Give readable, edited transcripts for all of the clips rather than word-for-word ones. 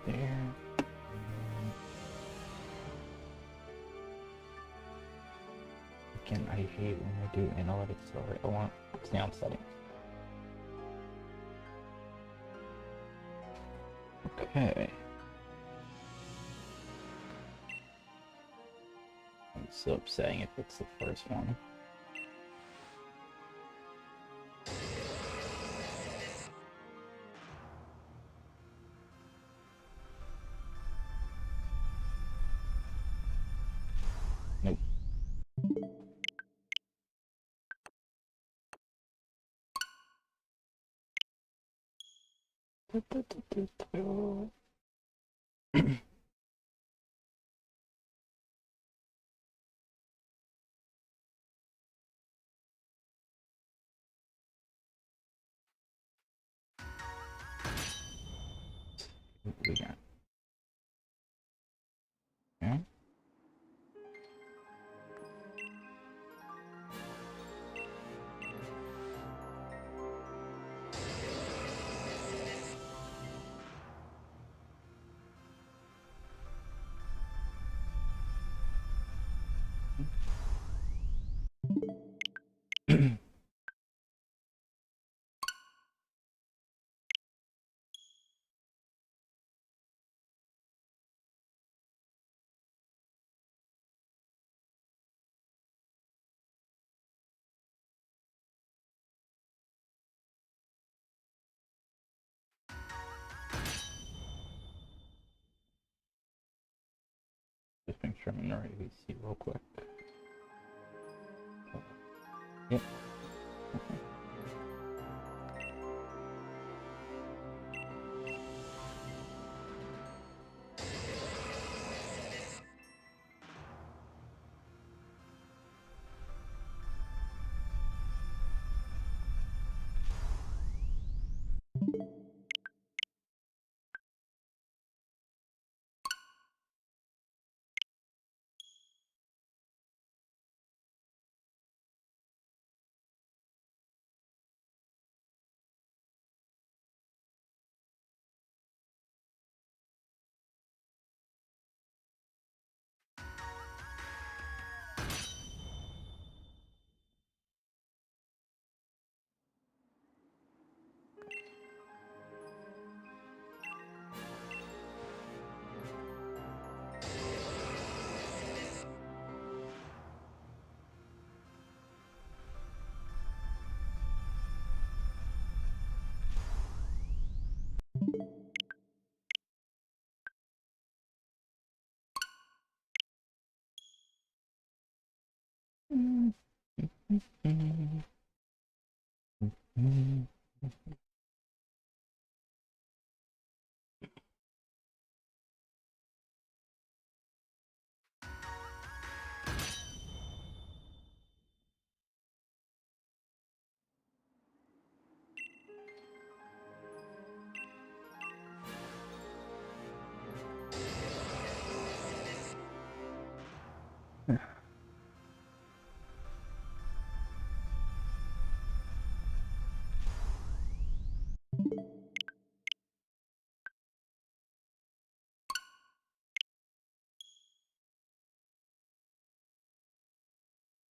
there. Again, I hate when I do analytics, so I want to stay on settings. Okay. I'm so upsetting if it's the first one. Nope. What we got? Okay. Just make sure I'm in the right VC real quick. Yep.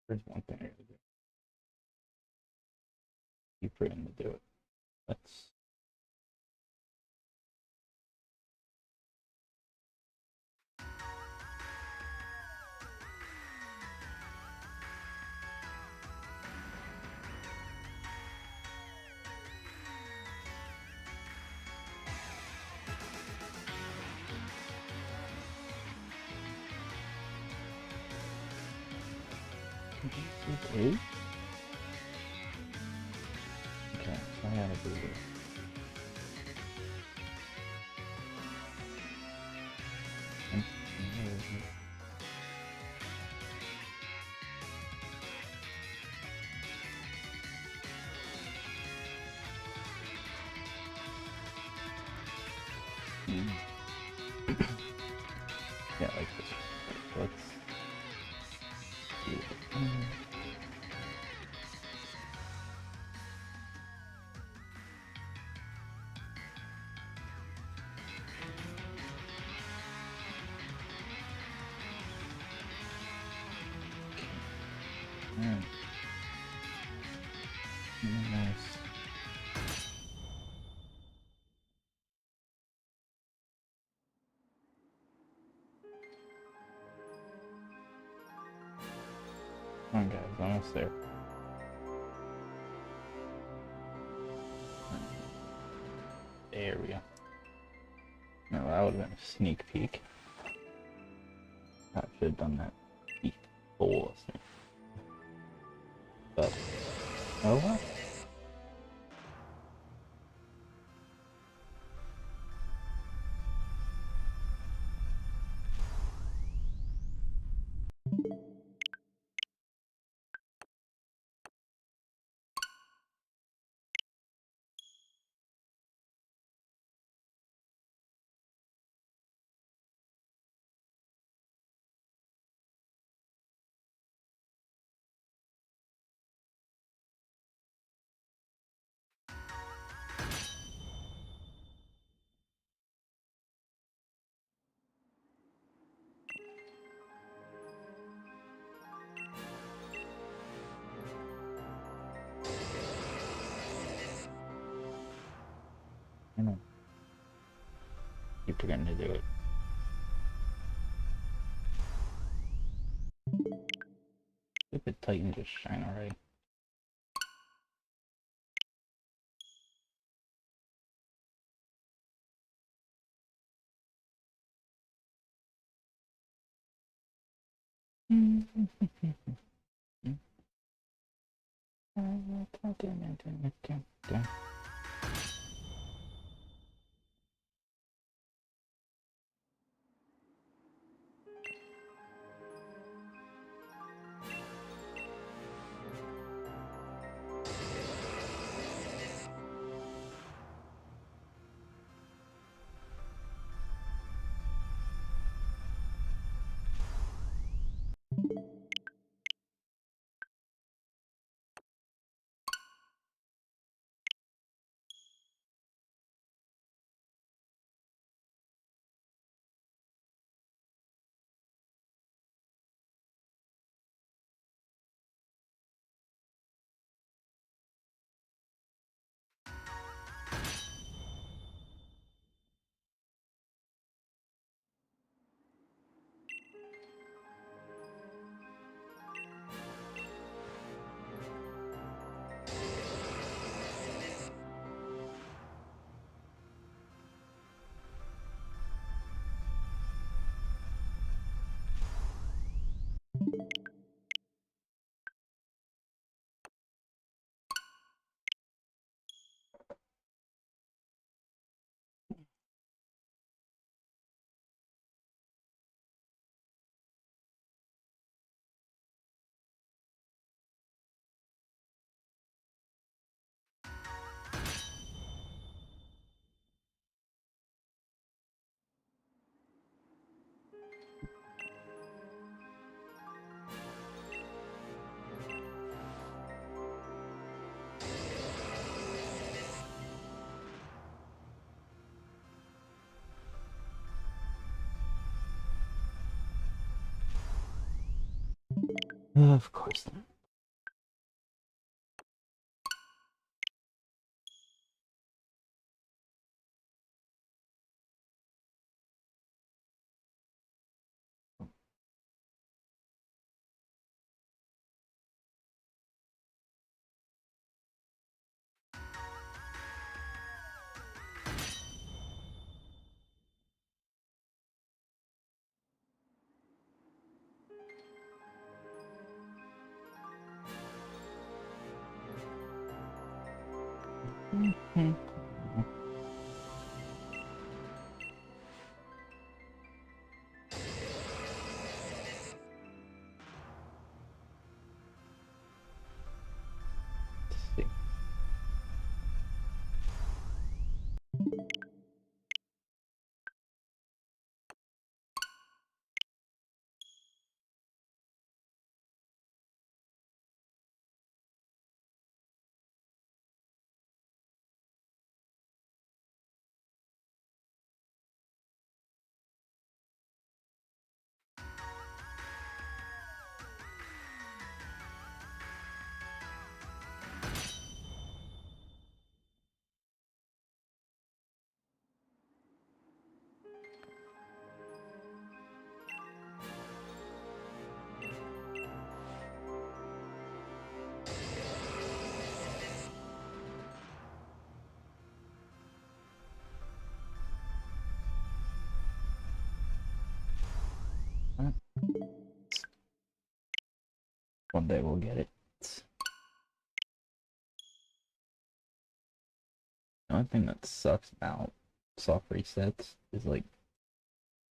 There's one thing I gotta do. Keep forgetting to do it. Let's. Okay. Okay, so I gotta do this. Yeah, like this. Let's do it. on, guys. Almost there. There we go. No, that would have been a sneak peek. I should have done that before. But, oh well. I know. Keep forgetting to do it. Stupid Titan just shine already. Of course not. See. One day we'll get it. The only thing that sucks about soft resets is like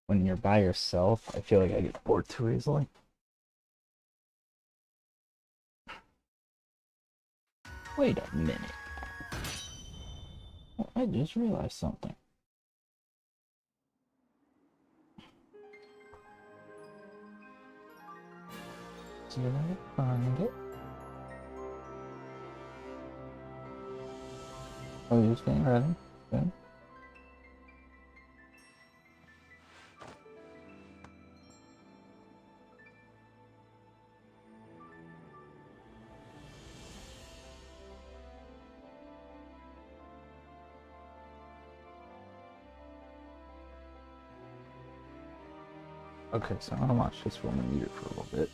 when you're by yourself, I feel like I get bored too easily. Wait a minute. Oh, I just realized something. Did I find it? Oh, you're just getting ready. Good. Okay, so I'm gonna watch this woman eat it for a little bit.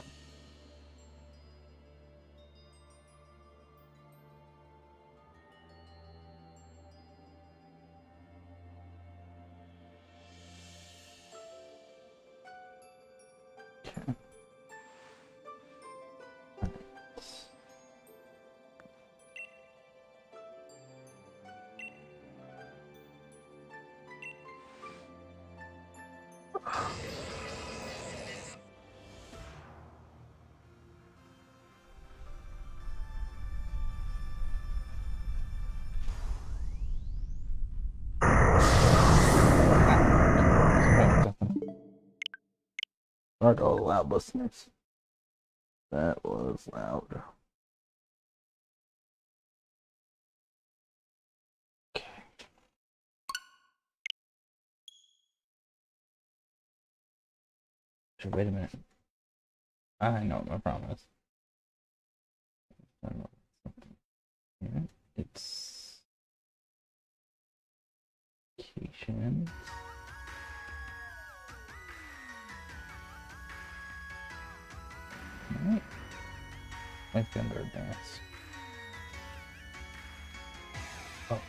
Okay. Alright, all loud listeners. That was loud. Okay. Wait a minute. I know my promise. I don't know something here. It's vacation. Alright. My finger dance. Oh.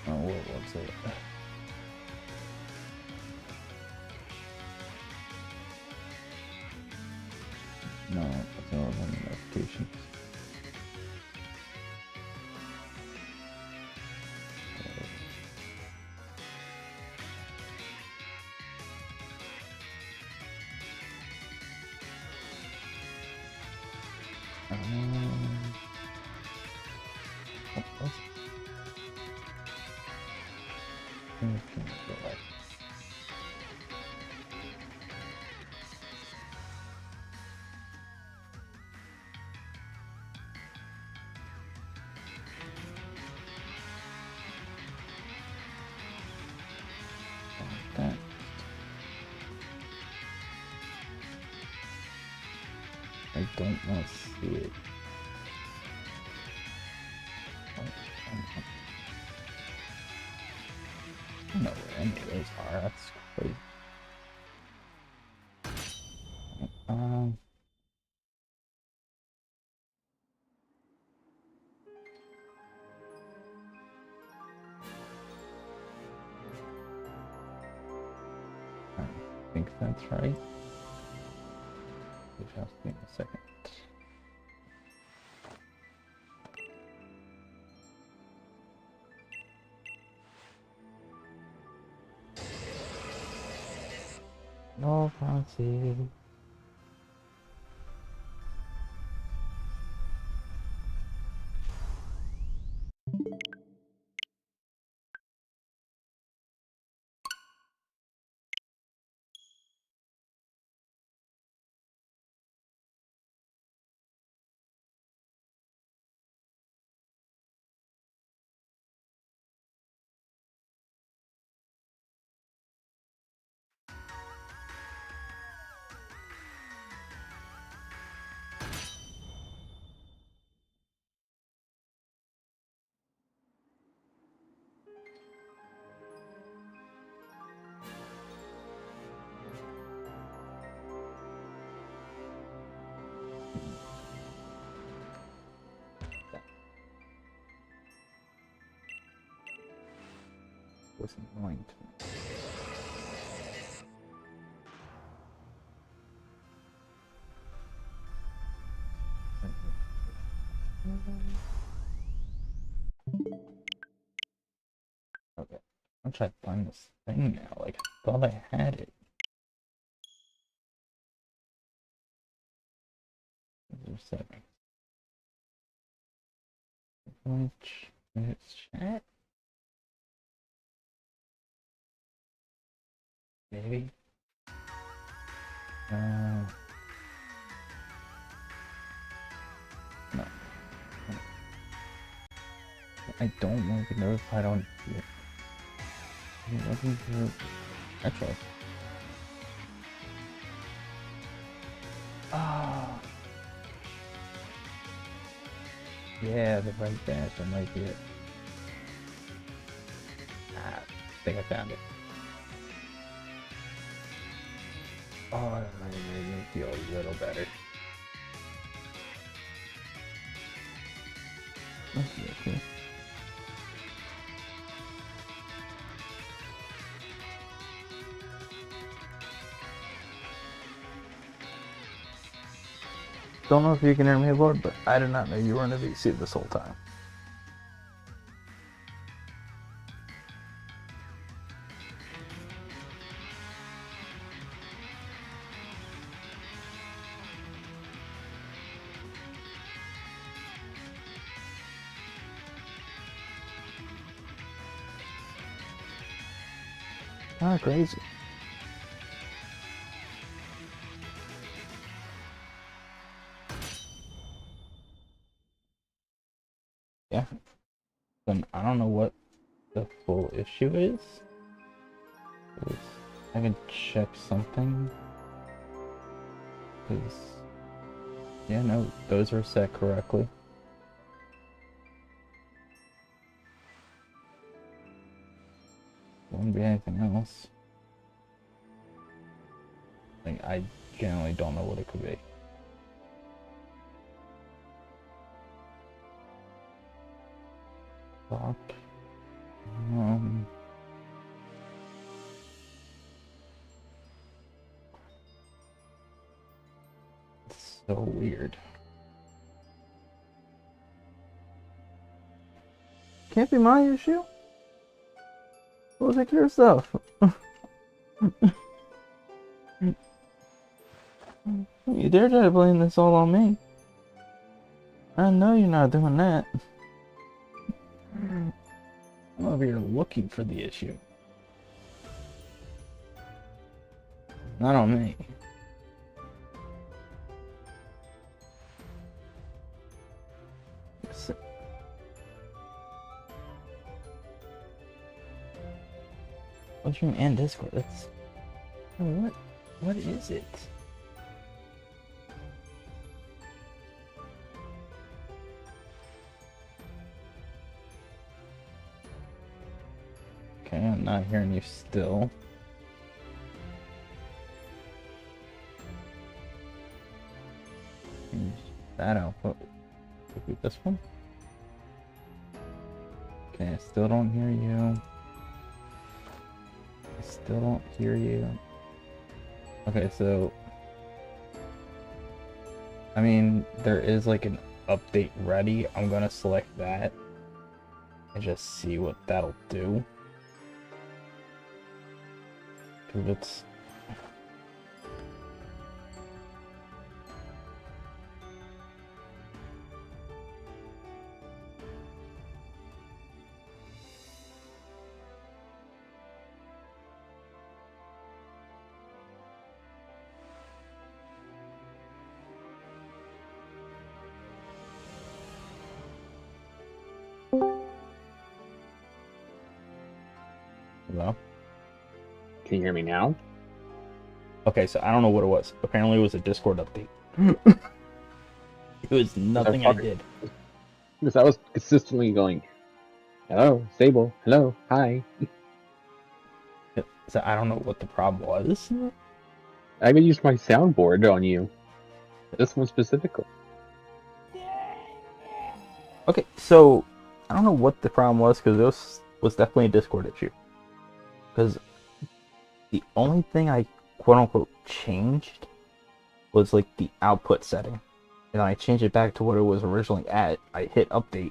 Oh, what was it? No, it's not on the notifications. What was it? That. I don't want to see it. I don't know where any of those are. That's crazy. I think that's right. Just give me a second. No, Francie. Was annoying to me. I'm trying to find this thing now. Like, I thought I had it. There's settings. Which it's chat? Maybe. No. I don't want to be notified on here. Actually. Ah. Yeah, the right dash. I might be it. I think I found it. Oh, that might make me feel a little better. Okay. Don't know if you can hear me, Lord, but I did not know you were in a VC this whole time. Ah, crazy. Yeah. Then I don't know what the full issue is. I can check something. Cause yeah, no, those are set correctly. Wouldn't be anything else. Like, I generally don't know what it could be. Fuck. It's so weird. Can't be my issue. Go take your stuff. You dare try to blame this all on me? I know you're not doing that. I'm over here looking for the issue. Not on me. Stream and Discord. That's what is it? Okay, I'm not hearing you still. Change that output. Repeat this one. Okay, I still don't hear you. I still don't hear you. Okay, so I mean, there is like an update ready. I'm gonna select that and just see what that'll do. Cause it's hello? Can you hear me now? Okay, so I don't know what it was. Apparently it was a Discord update. It was nothing I did. Because I was consistently going, hello, stable, hello, hi. So I don't know what the problem was. I even used my soundboard on you. This one specifically. Okay, so I don't know what the problem was because this was definitely a Discord issue. Because the only thing I quote unquote changed was like the output setting. And I changed it back to what it was originally at. I hit update.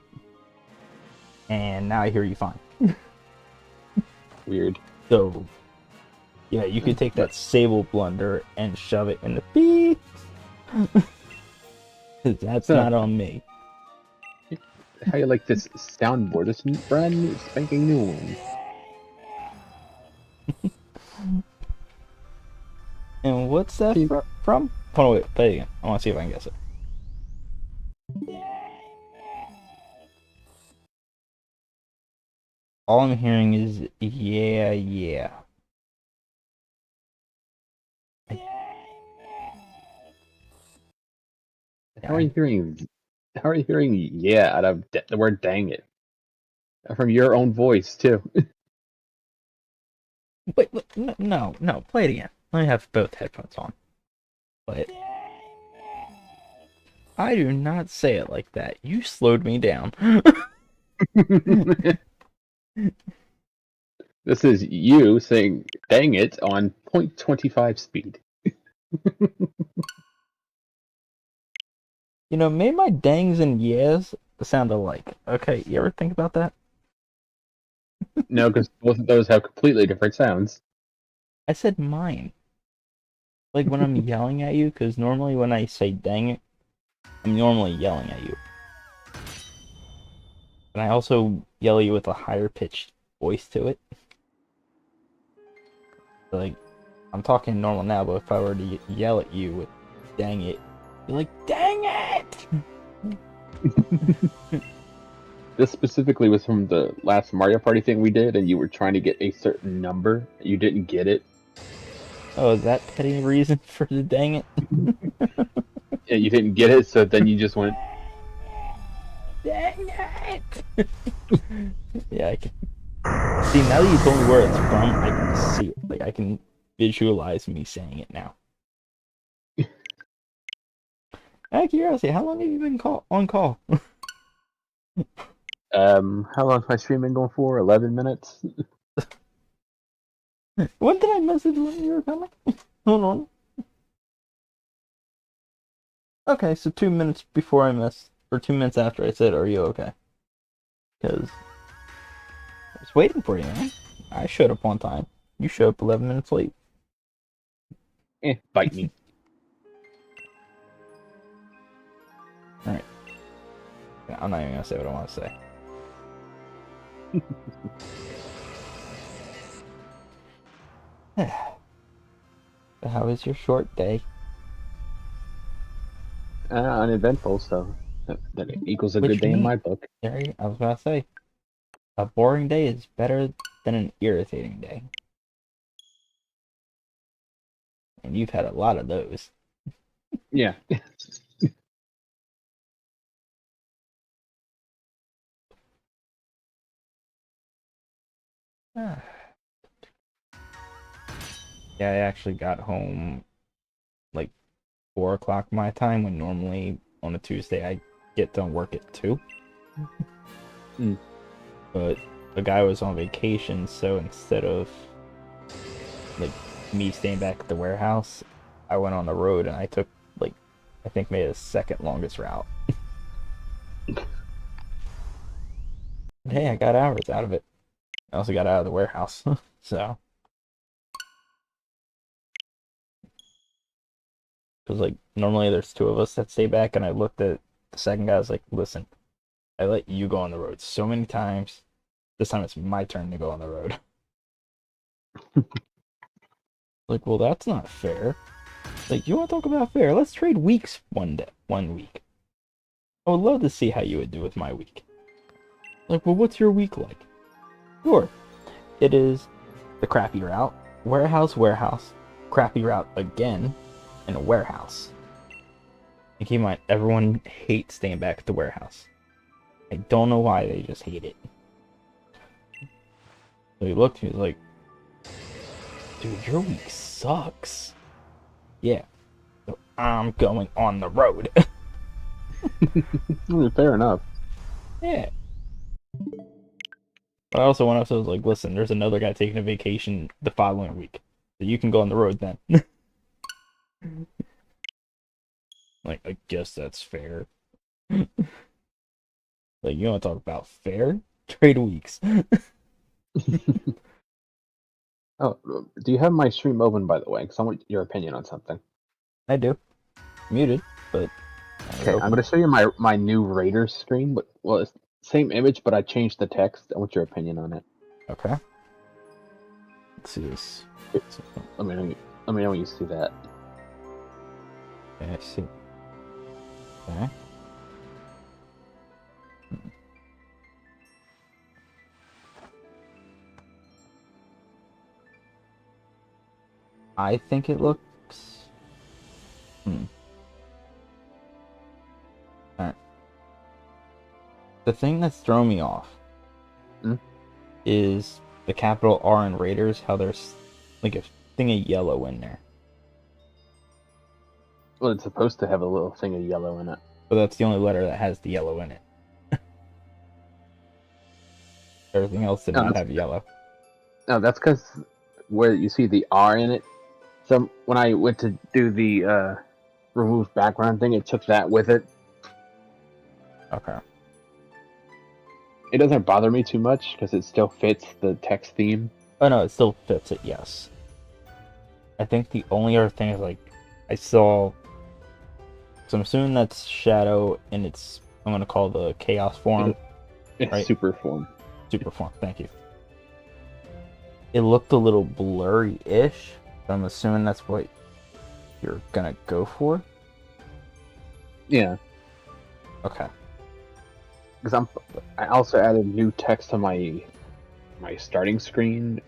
And now I hear you fine. Weird. So, yeah, you could take that Sable Blunder and shove it in the beep. That's So, not on me. how you like this soundboard? This brand new, spanking new one. And what's that Can you, from? Hold on, wait, play it again. I want to see if I can guess it. All I'm hearing is yeah, yeah. how are you hearing? How are you hearing? Yeah, out of the word "dang it" from your own voice too. Wait, no, no, play it again. Let me have both headphones on. Play it. I do not say it like that. You slowed me down. This is you saying "dang it" on 0.25 speed. You know, maybe my dangs and yes sound alike. Okay, you ever think about that? No, because both of those have completely different sounds. I said mine. Like when I'm yelling at you, because normally when I say dang it, I'm normally yelling at you. And I also yell at you with a higher pitched voice to it. Like, I'm talking normal now, but if I were to yell at you with dang it, you're like, dang it! This specifically was from the last Mario Party thing we did, and you were trying to get a certain number. You didn't get it. Oh, is that petty reason for the dang it? Yeah, you didn't get it, so then you just went. Dang it! Yeah, I can. See, now that you told me where it's from, I can see it. Like, I can visualize me saying it now. Out of curiosity, how long have you been on call? How long has my stream been going for? 11 minutes? When did I message when you were coming? Hold on. Okay, so 2 minutes before I missed, or 2 minutes after I said, "Are you okay?" Because I was waiting for you, man. I showed up on time. You showed up 11 minutes late. Bite me. All right. I'm not even gonna say what I want to say. How was your short day? Uneventful, so that equals a What good you day in mean? my book. There, I was gonna say, a boring day is better than an irritating day. And you've had a lot of those. Yeah. Yeah, I actually got home like 4 o'clock my time when normally on a Tuesday I get done work at 2. Mm. But the guy was on vacation, so instead of like me staying back at the warehouse, I went on the road and I took like I think maybe the second longest route. Hey, I got hours out of it. I also got out of the warehouse. So, because like normally there's two of us that stay back, and I looked at the second guy. I was like, listen, I let you go on the road so many times. This time it's my turn to go on the road. Like, well, that's not fair. Like, you want to talk about fair? Let's trade weeks one week. I would love to see how you would do with my week. Like, well, what's your week like? Sure, it is the crappy route, warehouse, crappy route again, and a warehouse. And keep in mind, everyone hates staying back at the warehouse. I don't know why, they just hate it. So he looked at me, he was like, dude, your week sucks. Yeah, so I'm going on the road. Fair enough. Yeah. But I also went up, so I was like, listen, there's another guy taking a vacation the following week. So you can go on the road then. Like, I guess that's fair. Like, you want to talk about fair? Trade weeks. Oh, do you have my stream open, by the way? Because I want your opinion on something. I do. Muted, but I have it Okay, I'm open. going to show you my new Raiders screen. But well, it's same image, but I changed the text. I want your opinion on it. Okay. Let's see this. Let me know when you see that. Okay, I see. Okay. I think it looks. Hmm. Alright. The thing that's thrown me off Hmm? is the capital R in Raiders, how there's like a thing of yellow in there. Well, it's supposed to have a little thing of yellow in it. But that's the only letter that has the yellow in it. Everything else did No, not that's have yellow. no, that's because where you see the R in it. So when I went to do the remove background thing, it took that with it. Okay. It doesn't bother me too much because it still fits the text theme. Oh no, it still fits it, yes. I think the only other thing is like I saw, so I'm assuming that's Shadow and it's, I'm gonna call the Chaos form, It's right? super form. Super form, thank you. It looked a little blurry-ish, but I'm assuming that's what you're gonna go for. Yeah, Okay. because I also added new text to my starting screen,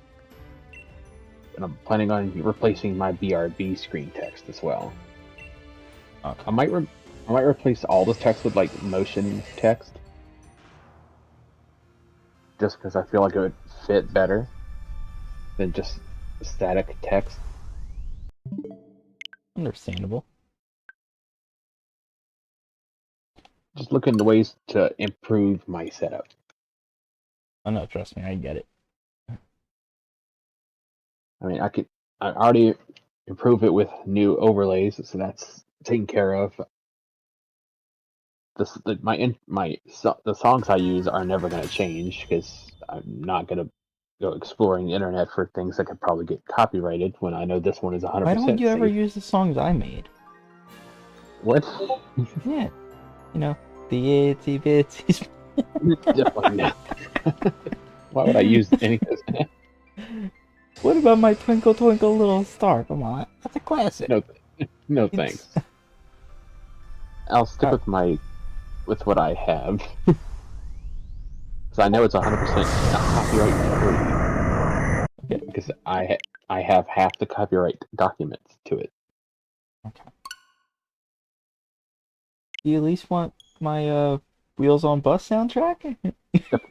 and I'm planning on replacing my BRB screen text as well. Okay. I might replace all the text with like motion text, just because I feel like it would fit better than just static text. Understandable. Just looking into ways to improve my setup. Oh no, trust me, I get it. I mean, I already improve it with new overlays, so that's taken care of. The songs I use are never going to change because I'm not going to go exploring the internet for things that could probably get copyrighted when I know this one is Why don't 100% you ever safe. use the songs I made? What? Yeah, you know, the itsy bitsy. Definitely not. Why would I use any of this? What about my Twinkle Twinkle Little Star? Come on, that's a classic. No, no It's thanks. I'll stick alright. with what I have because I know it's 100% not copyright free Okay. because I have half the copyright documents to it. Okay. Do you at least want my Wheels on Bus soundtrack?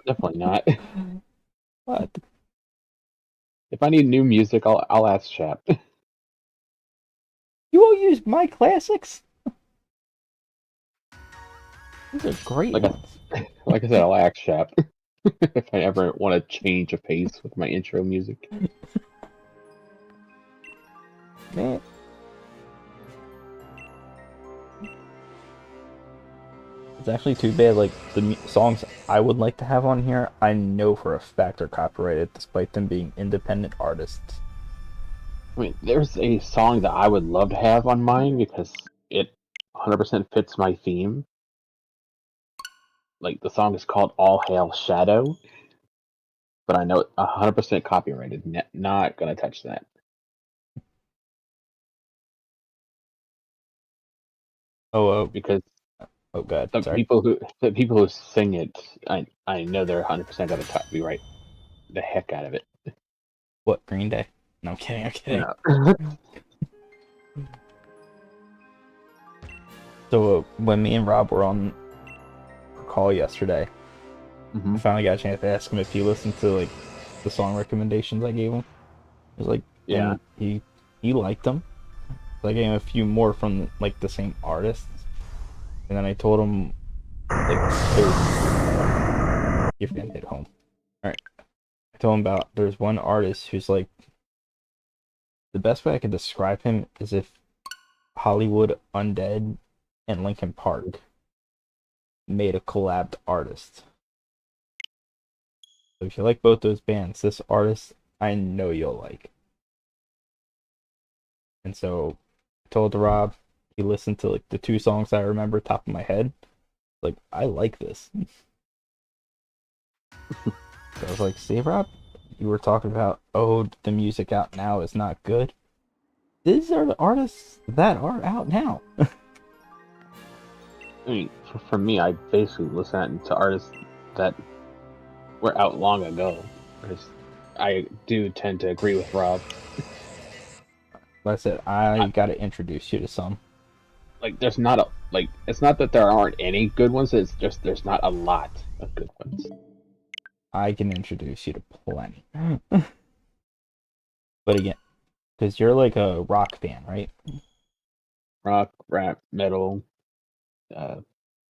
Definitely not. What? If I need new music, I'll ask Chap. You won't use my classics? These are great Like ones. like I said, I'll ask Chap if I ever want to change a pace with my intro music. Man, it's actually too bad. Like the songs I would like to have on here, I know for a fact are copyrighted, despite them being independent artists. I mean, there's a song that I would love to have on mine because it 100% fits my theme. Like the song is called "All Hail Shadow," but I know it's 100% copyrighted. Not gonna touch that Oh, because oh, God, the sorry. people who sing it, I know they're 100% gonna copyright the heck out of it. What, Green Day? No, I'm kidding. I'm kidding. No. So when me and Rob were on a call yesterday, Hmm. I finally got a chance to ask him if he listened to like the song recommendations I gave him. He was like, Yeah. and he liked them. So I gave him a few more from like the same artists, and then I told him like if you hit home. All right, I told him about there's one artist who's like the best way I could describe him is if Hollywood Undead and Linkin Park made a collabed artist. So if you like both those bands, this artist I know you'll like. And so I told Rob, he listened to like the two songs I remember top of my head. Like, I like this. So I was like, see, Rob, you were talking about, oh, the music out now is not good. These are the artists that are out now. I mean, for me, I basically listen to artists that were out long ago. Because I do tend to agree with Rob. Like I said, I gotta introduce you to some. Like, there's not a like. It's not that there aren't any good ones. It's just there's not a lot of good ones. I can introduce you to plenty. But again, because you're like a rock fan, right? Rock, rap, metal.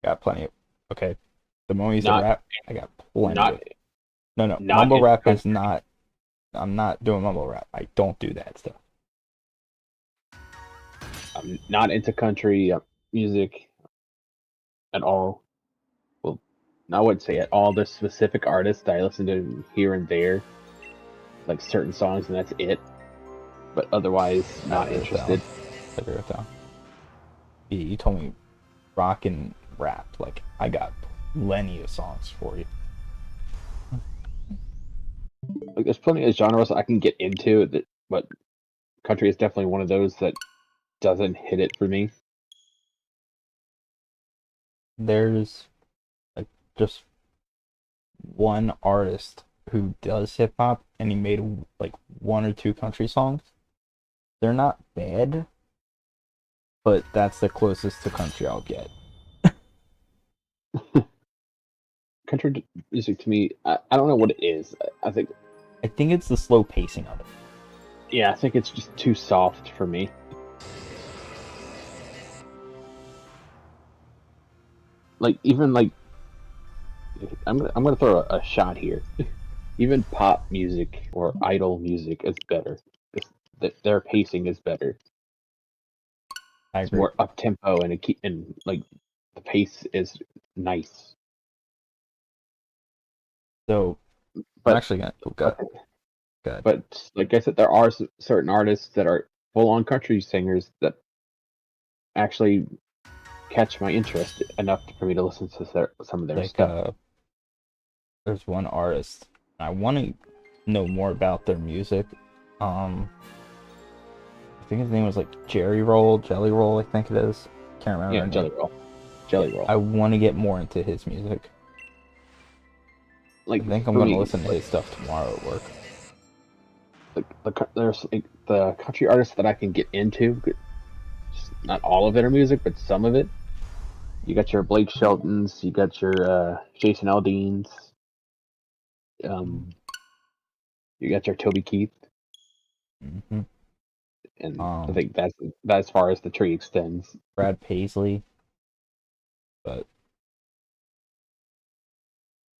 Got plenty of. Okay. The moment you said Not rap, I got plenty not of. No, not mumble in rap is country. not. I'm not doing mumble rap. I don't do that stuff. I'm not into country music at all. Well, I wouldn't say at all. There's specific artists that I listen to here and there, like certain songs, and that's it. But otherwise, I not agree with that one. interested. I agree with that one. You told me rock and rap. Like, I got plenty of songs for you. Like, there's plenty of genres I can get into, that, but country is definitely one of those that doesn't hit it for me. There's like just one artist who does hip hop, and he made like one or two country songs. They're not bad, but that's the closest to country I'll get. Country music to me, I don't know what it is. I think, I think it's the slow pacing of it. yeah, I think it's just too soft for me. Like, even like, I'm gonna throw a shot here. Even pop music or idol music is better. Their pacing is better. I It's agree. more up tempo, and like the pace is nice. So I'm But actually gonna. Oh god, but god. but like I said, there are certain artists that are full on country singers that actually catch my interest enough for me to listen to some of their Like stuff. there's one artist. I want to know more about their music. Um, I think his name was like Jelly Roll. I think it is. Can't remember Yeah, her name. Jelly Roll. I want to get more into his music. I Like, think I'm for gonna me, listen to his stuff tomorrow at work. there's like the country artists that I can get into. Not all of their music, but some of it. You got your Blake Sheltons, you got your Jason Aldeans, um, you got your Toby Keith, Hmm. and I think that's as far as the tree extends. Brad Paisley, but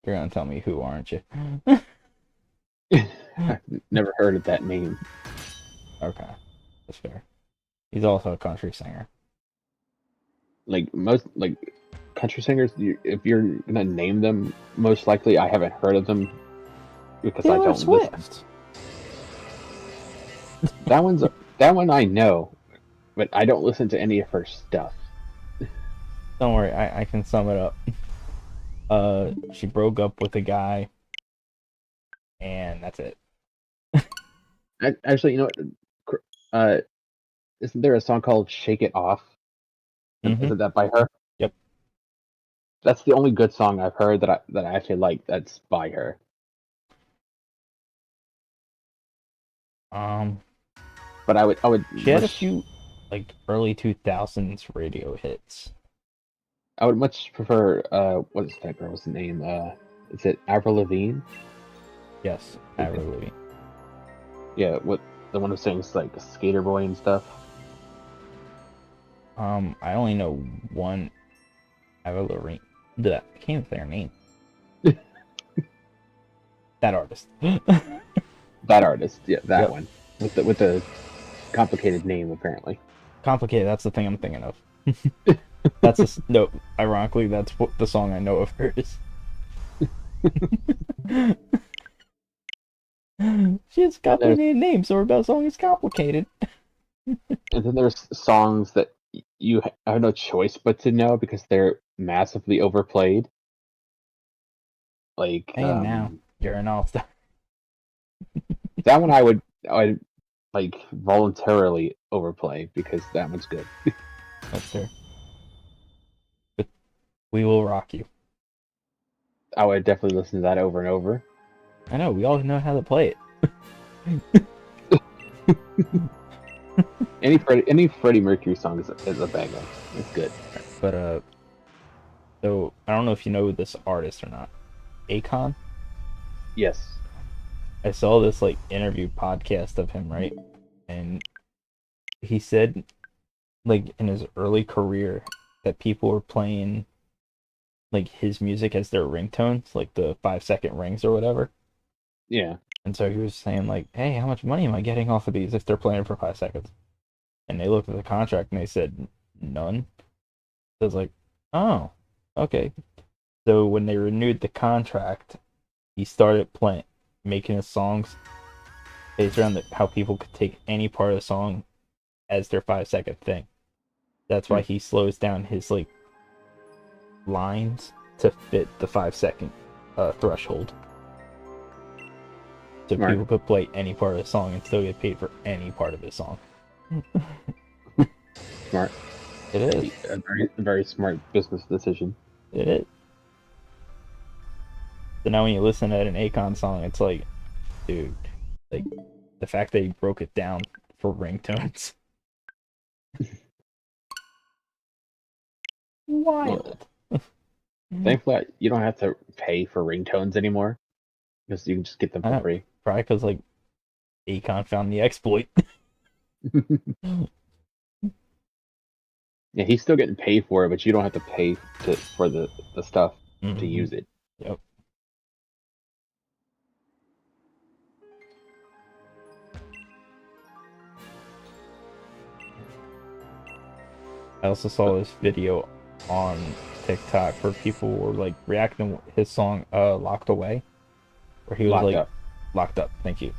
you're gonna tell me who, aren't you? I've never heard of that name. Okay, that's fair. He's also a country singer. Like most country singers, if you're gonna name them, most likely I haven't heard of them because I Taylor don't listen. Swift. That one's that one I know, but I don't listen to any of her stuff. Don't worry, I can sum it up. She broke up with a guy, and that's it. Actually, you know what? Isn't there a song called "Shake It Off"? Mm-hmm. Isn't that by her? Yep. That's the only good song I've heard that I actually like. That's by her. Um, But I would she had a much few like early 2000s radio hits. I would much prefer what is that girl's name? Is it Avril Lavigne? Yes, Like, Avril Lavigne. yeah, what the one who sings like Skater Boy and stuff. I only know one Avril Lavigne. I can't even say her name. That artist. That artist, yeah, that Yep. one with the complicated name apparently. Complicated. That's the thing I'm thinking of. No. Ironically, that's what the song I know of hers. She has complicated names, so her best song is complicated. And then there's songs that you have no choice but to know because they're massively overplayed. Like And now you're an all-star. that one, I would like voluntarily overplay because that one's good. That's fair. But we will rock you. I would definitely listen to that over and over. I know, we all know how to play it. Any Freddie Mercury song is a banger. It's good. But so I don't know if you know this artist or not. Akon? Yes. I saw this like interview podcast of him, right? And he said like in his early career that people were playing like his music as their ringtones, like the 5 second rings or whatever. Yeah. And so he was saying like, "Hey, how much money am I getting off of these if they're playing for 5 seconds?" And they looked at the contract and they said none. So I was like, "Oh, okay." So when they renewed the contract, he started making his songs based around how people could take any part of the song as their 5 second thing. That's why he slows down his like lines to fit the 5 second threshold. So Smart. people could play any part of the song and still get paid for any part of the song. Smart. It is. A very smart business decision. It is. So now when you listen to an Akon song, it's like, dude, like the fact that he broke it down for ringtones. Wild. Thankfully, you don't have to pay for ringtones anymore because you can just get them for free. Probably because like Akon found the exploit. Yeah, he's still getting paid for it, but you don't have to pay for the stuff to use it. Yep. I also saw this video on TikTok where people were like reacting to his song Locked Away, where he was like locked up. Thank you.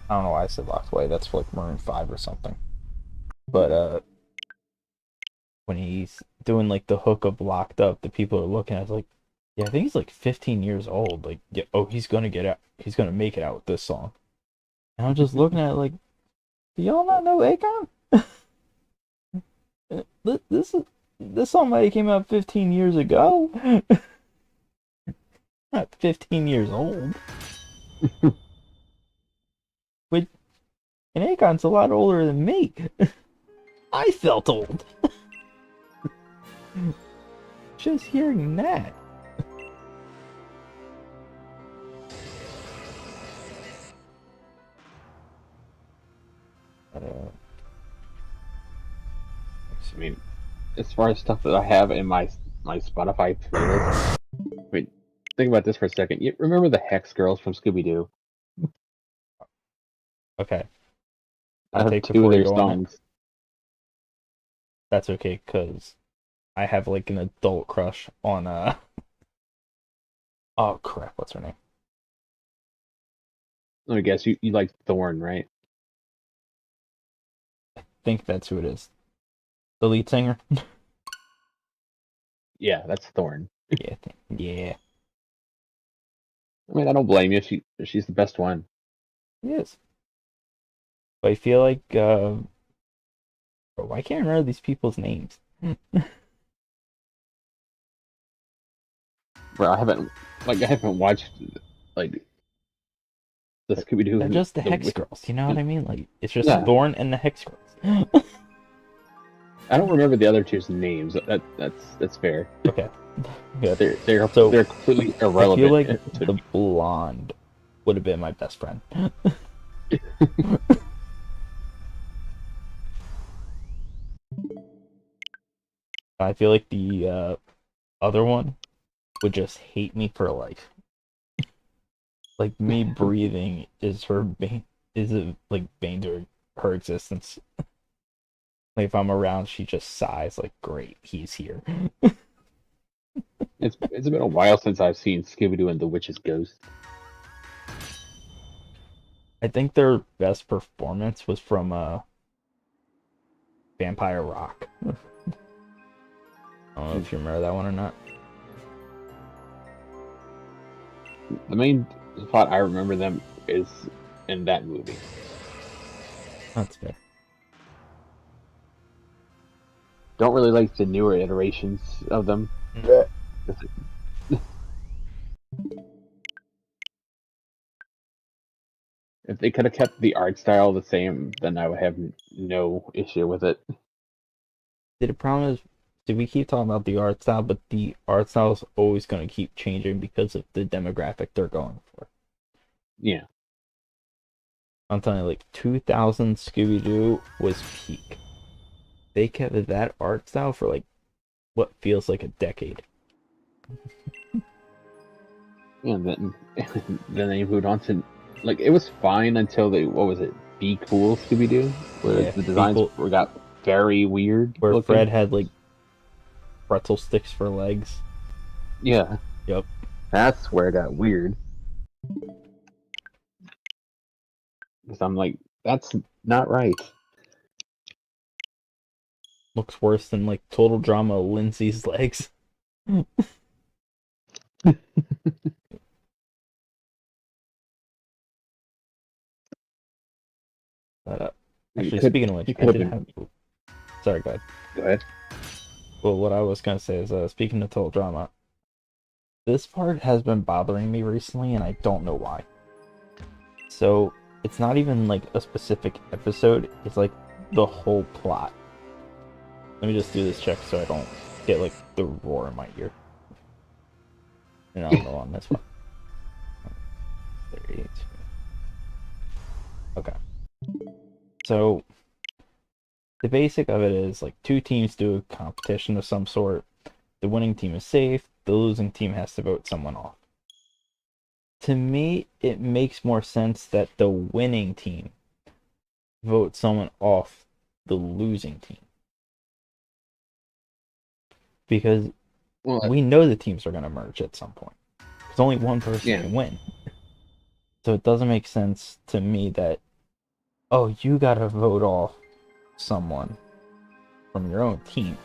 I don't know why I said Locked Away. That's for like Maroon 5 or something. But when he's doing like the hook of Locked Up, the people are looking at it like, yeah, I think he's like 15 years old. Like, yeah, oh, he's gonna get out. He's gonna make it out with this song. And I'm just looking at it like, do y'all not know Akon? This song might have came out 15 years ago. Not 15 years old. But and Akon's a lot older than me. I felt old. Just hearing that. I mean, as far as stuff that I have in my Spotify playlist, I mean, think about this for a second. You remember the Hex Girls from Scooby Doo? Okay. I have two of their songs. That's okay, because I have like an adult crush on oh crap, what's her name? Let me guess, you like Thorn, right? I think that's who it is. The lead singer? Yeah, that's Thorn. Yeah. Yeah. I mean, I don't blame you. She's the best one. It is. But I feel like why can't I remember these people's names? Bro, I haven't watched like the Scooby Doo. They're just the Hex Girls, you know what I mean? Like it's just Thorn and the Hex Girls. I don't remember the other two's names. That's fair. Okay. Yeah. They're completely irrelevant. I feel like the blonde would have been my best friend. I feel like the other one would just hate me for life. Like me breathing is bane to her existence. Like if I'm around, she just sighs like, "Great, he's here." It's been a while since I've seen Scooby Doo and the Witch's Ghost. I think their best performance was from Vampire Rock. I don't know if you remember that one or not. The main plot I remember them is in that movie. That's fair. Don't really like the newer iterations of them. Yeah. If they could have kept the art style the same, then I would have no issue with it. See, the problem is, see, we keep talking about the art style, but the art style is always going to keep changing because of the demographic they're going for. Yeah. I'm telling you, like 2000 Scooby Doo was peak. They kept that art style for like what feels like a decade. And then then they moved on to like it was fine until they what was it? Be Cool Scooby Doo, where Yeah, the designs people got very weird where looking. Fred had like pretzel sticks for legs. Yeah, Yep. that's where it got weird. Because I'm like, that's not right. Looks worse than like Total Drama Lindsay's legs. But, It actually, could speaking of which, it I could have did been. have. Sorry, go ahead. Go ahead. Well, what I was gonna say is, speaking of Total Drama, this part has been bothering me recently, and I don't know why. So it's not even like a specific episode; it's like the whole plot. Let me just do this check so I don't get like the roar in my ear. And I'll know on this one. 38. Okay. So the basic of it is like two teams do a competition of some sort. The winning team is safe. The losing team has to vote someone off. To me, it makes more sense that the winning team votes someone off the losing team because Well, we know the teams are going to merge at some point. Because only one person yeah. can win. So it doesn't make sense to me that, oh, you got to vote off someone from your own team.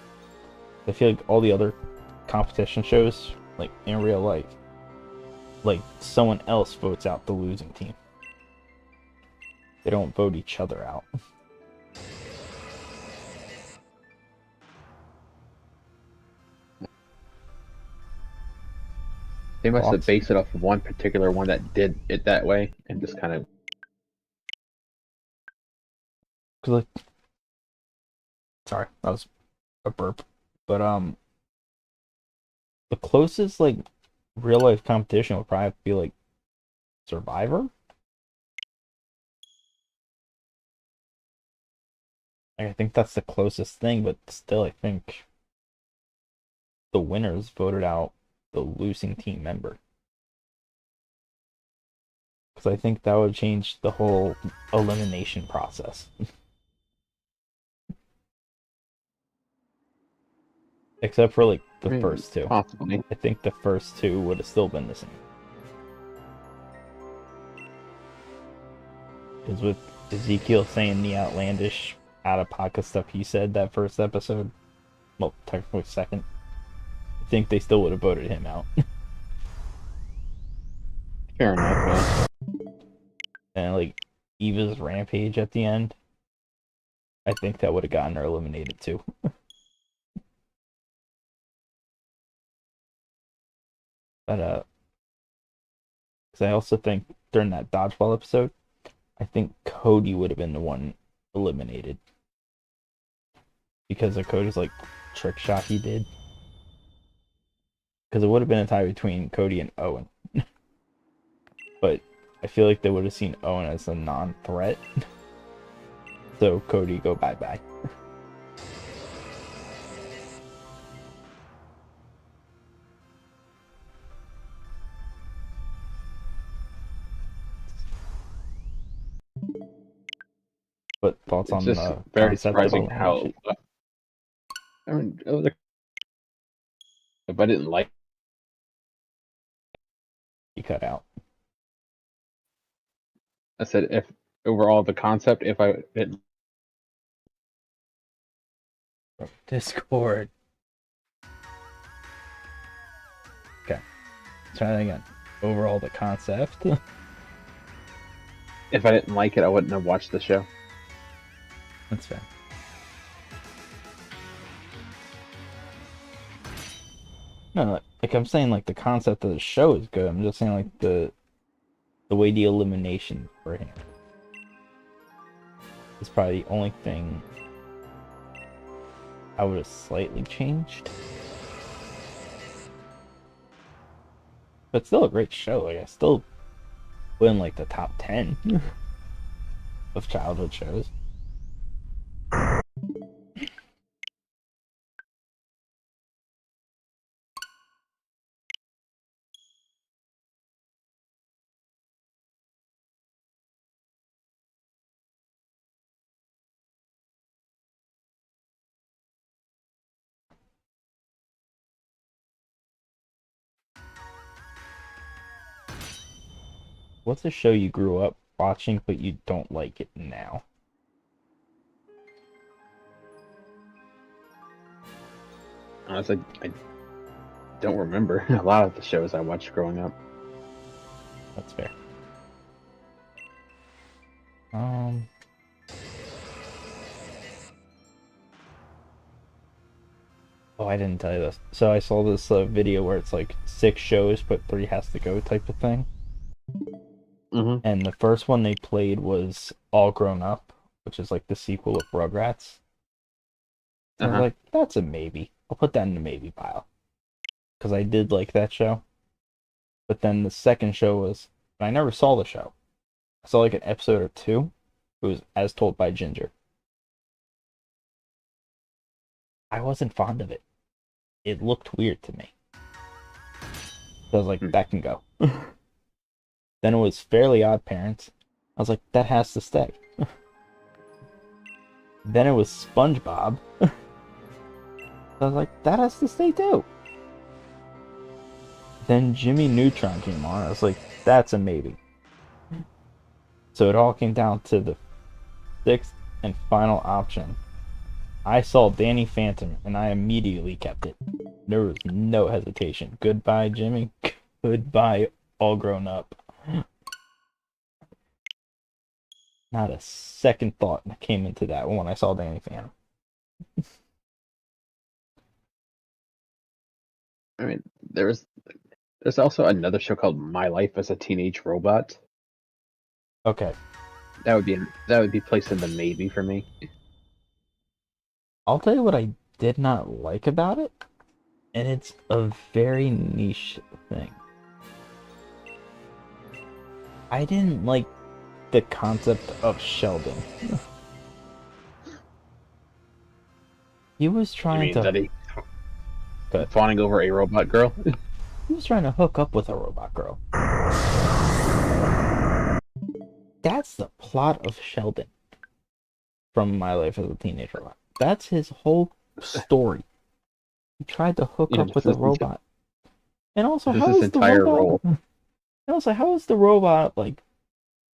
I feel like all the other competition shows, like in real life, like someone else votes out the losing team. They don't vote each other out. They must have Thoughts? based it off of one particular one that did it that way, and just kind of. Cause like, sorry, that was a burp. But the closest like real life competition would probably be like Survivor. Like, I think that's the closest thing, but still, I think the winners voted out the losing team member. Because I think that would change the whole elimination process. Except for like the first two. Possibly. I think the first two would have still been the same. Because with Ezekiel saying the outlandish, out of pocket stuff he said that first episode, well, technically second, I think they still would have voted him out. Fair enough. Yeah. And like Eva's rampage at the end, I think that would have gotten her eliminated too. But because I also think during that dodgeball episode, I think Cody would have been the one eliminated because of Cody's like trick shot he did. Because it would have been a tie between Cody and Owen, but I feel like they would have seen Owen as a non-threat, so Cody go bye bye. But thoughts It's on just the very concept of surprising how. elimination? I mean, if I didn't like, You cut out. I said if overall the concept, if I didn't. Discord. Okay. Try that again. Overall, the concept. If I didn't like it, I wouldn't have watched the show. That's fair. No, like I'm saying, like the concept of the show is good. I'm just saying, like the way the elimination for him is probably the only thing I would have slightly changed. But still a great show. Like I still put in like the top 10 of childhood shows. What's a show you grew up watching but you don't like it now? Honestly, I don't remember a lot of the shows I watched growing up. That's fair. Oh, I didn't tell you this. So I saw this video where it's like 6 shows, but 3 has to go type of thing. Mm-hmm. And the first one they played was All Grown Up, which is like the sequel of Rugrats. And I was like, that's a maybe. I'll put that in the maybe pile. Because I did like that show. But then the second show was, I never saw the show. I saw like an episode or 2. It was As Told by Ginger. I wasn't fond of it. It looked weird to me. So I was like, that can go. Then it was Fairly Odd Parents. I was like, that has to stay. Then it was SpongeBob. I was like, that has to stay too. Then Jimmy Neutron came on. I was like, that's a maybe. So it all came down to the 6th and final option. I saw Danny Phantom and I immediately kept it. There was no hesitation. Goodbye, Jimmy. Goodbye, All Grown Up. Not a second thought came into that when I saw Danny Phantom. I mean, there's also another show called My Life as a Teenage Robot. Okay. That would be placed in the maybe for me. I'll tell you what I did not like about it, and it's a very niche thing. I didn't like the concept of Sheldon. He was trying to fawning over a robot girl. He was trying to hook up with a robot girl. That's the plot of Sheldon from My Life as a Teenage Robot. That's his whole story. He tried to hook up with a robot. And also, how is the robot? And also, how is the robot like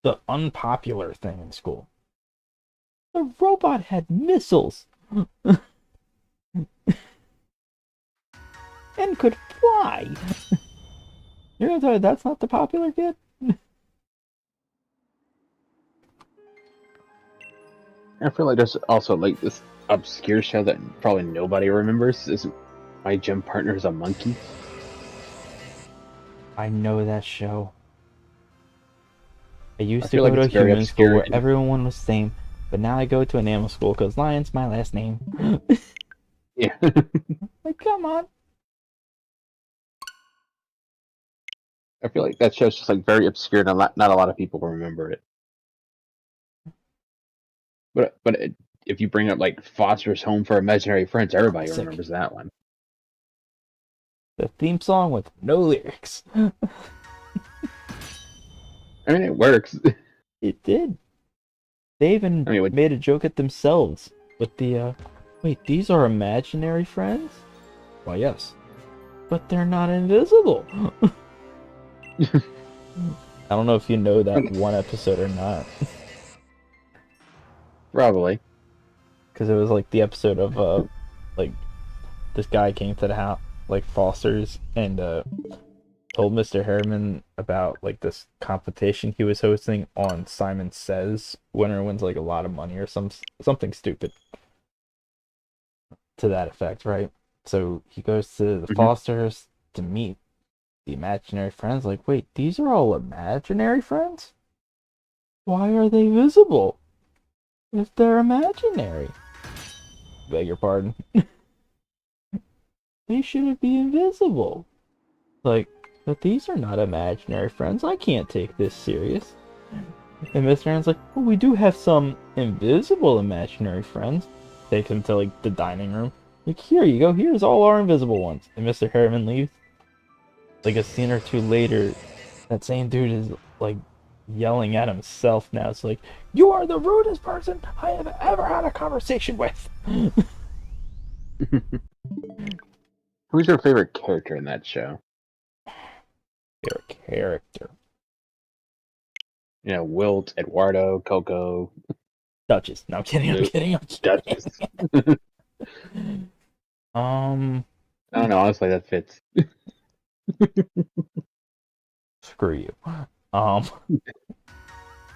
the unpopular thing in school? The robot had missiles and could fly. You're gonna tell me that's not the popular kid? I feel like there's also like this obscure show that probably nobody remembers. Is My Gym Partner's a Monkey. I know that show. I used to go to a human school where everyone was the same, but now I go to an animal school because lion's my last name. Yeah. Like, come on. I feel like that show's just like very obscure and not a lot of people remember it. But if you bring up like Foster's Home for Imaginary Friends, everybody remembers that one. The theme song with no lyrics. I mean, it works. It did. They even made a joke at themselves with the, wait, these are imaginary friends? Why, yes. But they're not invisible. I don't know if you know that one episode or not, Probably. because it was like the episode of like this guy came to the house, like Foster's, and told Mr. Harriman about like this competition he was hosting on Simon Says. Winner wins like a lot of money or something stupid to that effect, right? So he goes to the Hmm. Fosters to meet the imaginary friends. Like, wait, these are all imaginary friends? Why are they visible if they're imaginary? Beg your pardon. They shouldn't be invisible. Like, but these are not imaginary friends. I can't take this serious. And Mr. Aaron's like, well, we do have some invisible imaginary friends. Takes him to like the dining room. Like, here you go. Here's all our invisible ones. And Mr. Harriman leaves. Like a scene or two later, that same dude is like yelling at himself now. It's like, you are the rudest person I have ever had a conversation with. Who's your favorite character in that show? Your character. You know, Wilt, Eduardo, Coco, Duchess. No, I'm kidding, I'm Luke, kidding, I'm kidding. Duchess. um, I don't know. Honestly, that fits. Screw you. Um,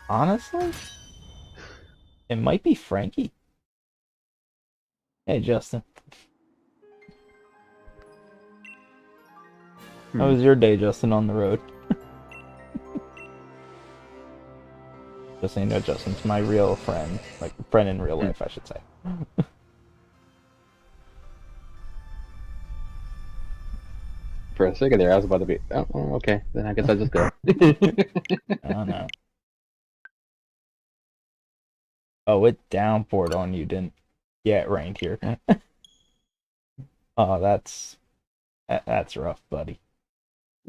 honestly, it might be Frankie. Hey, Justin. How Hmm. was your day, Justin, on the road? Just so you know, Justin's my real friend. Like, friend in real Hmm. life, I should say. For a second there, I was about to be. Oh, well, okay. Then I guess I'll just go. I don't know. Oh, it downpoured on you, didn't? Yeah, it rained here. Oh, that's rough, buddy.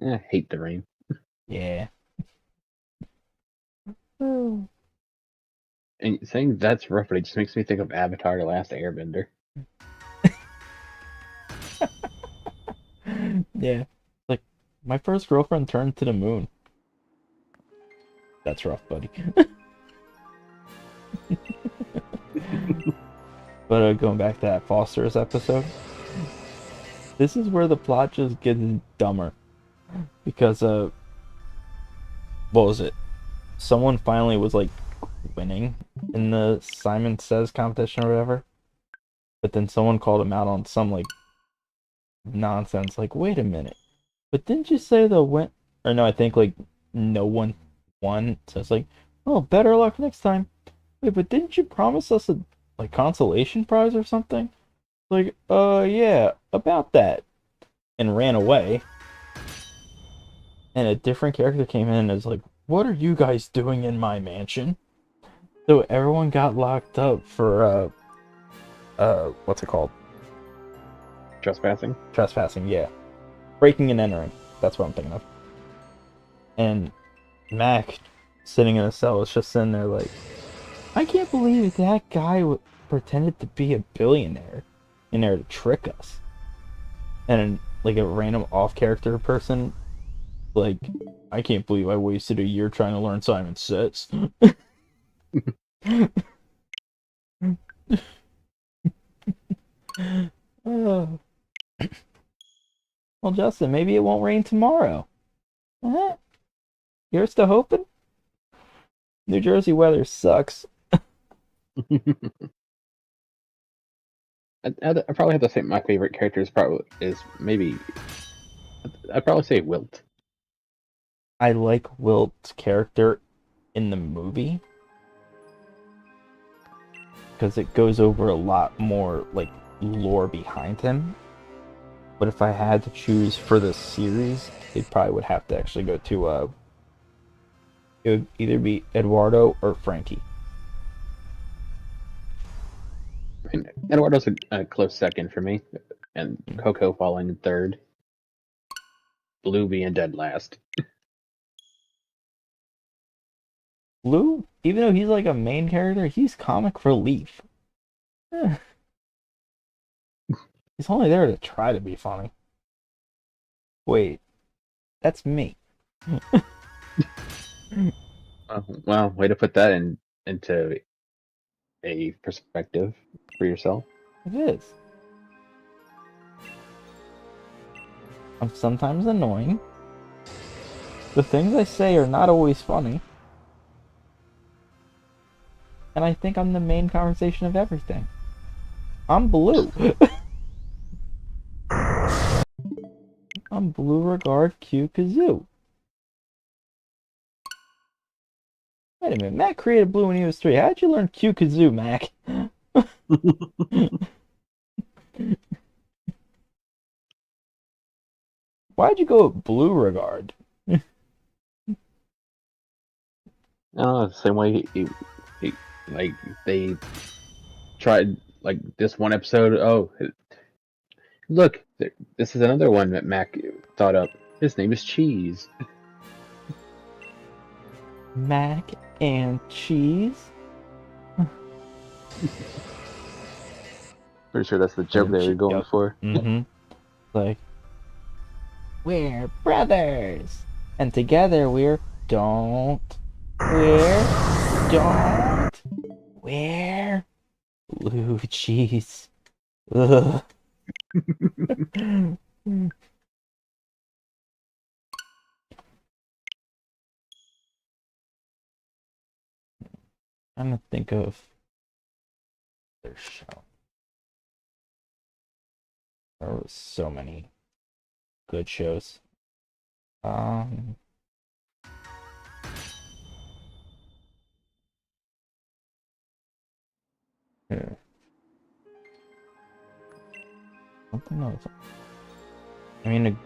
I hate the rain. Yeah. Oh. And saying that's rough, but it just makes me think of Avatar: The Last Airbender. Yeah. Like, my first girlfriend turned to the moon. That's rough, buddy. But going back to that Foster's episode, this is where the plot just gets dumber. Because, what was it? Someone finally was, like, winning in the Simon Says competition or whatever. But then someone called him out on some, like, nonsense. Like, wait a minute. But didn't you say the win? Or no, I think, like, no one won. So it's like, oh, better luck next time. Wait, but didn't you promise us a, like, consolation prize or something? Like, yeah, about that. And ran away. And a different character came in and was like, what are you guys doing in my mansion? So everyone got locked up for, what's it called? Trespassing. Trespassing, yeah. Breaking and entering. That's what I'm thinking of. And Mac, sitting in a cell, is just sitting there like, I can't believe that guy pretended to be a billionaire in there to trick us. And like a random off-character person, like, I can't believe I wasted a year trying to learn Simon Says. Oh. Well, Justin, maybe it won't rain tomorrow. Huh? You're still hoping? New Jersey weather sucks. I probably have to say my favorite character is probably is maybe I'd probably say Wilt. I like Wilt's character in the movie because it goes over a lot more like lore behind him. But if I had to choose for the series, it probably would have to actually go to it would either be Eduardo or Frankie. I mean, Eduardo's a close second for me, and Coco falling in third. Blue being dead last. Lou, even though he's like a main character, he's comic relief. Eh, he's only there to try to be funny. Wait, that's me. Well, way to put that into a perspective for yourself. It is. I'm sometimes annoying. The things I say are not always funny. And I think I'm the main conversation of everything. I'm blue. I'm blue regard Q kazoo. Wait a minute, Mac created blue when he was 3. How'd you learn Q kazoo, Mac? Why'd you go with blue regard? I don't know, the same way like they tried like this one episode. Oh, look, this is another one that Mac thought up. His name is Cheese. Mac and cheese? Pretty sure that's the joke they were going Yep. for. Mm-hmm. Like, we're brothers, and together we're blue cheese. Ugh. I'm trying to think of their show. There was so many good shows. Um, yeah. Something else. I mean,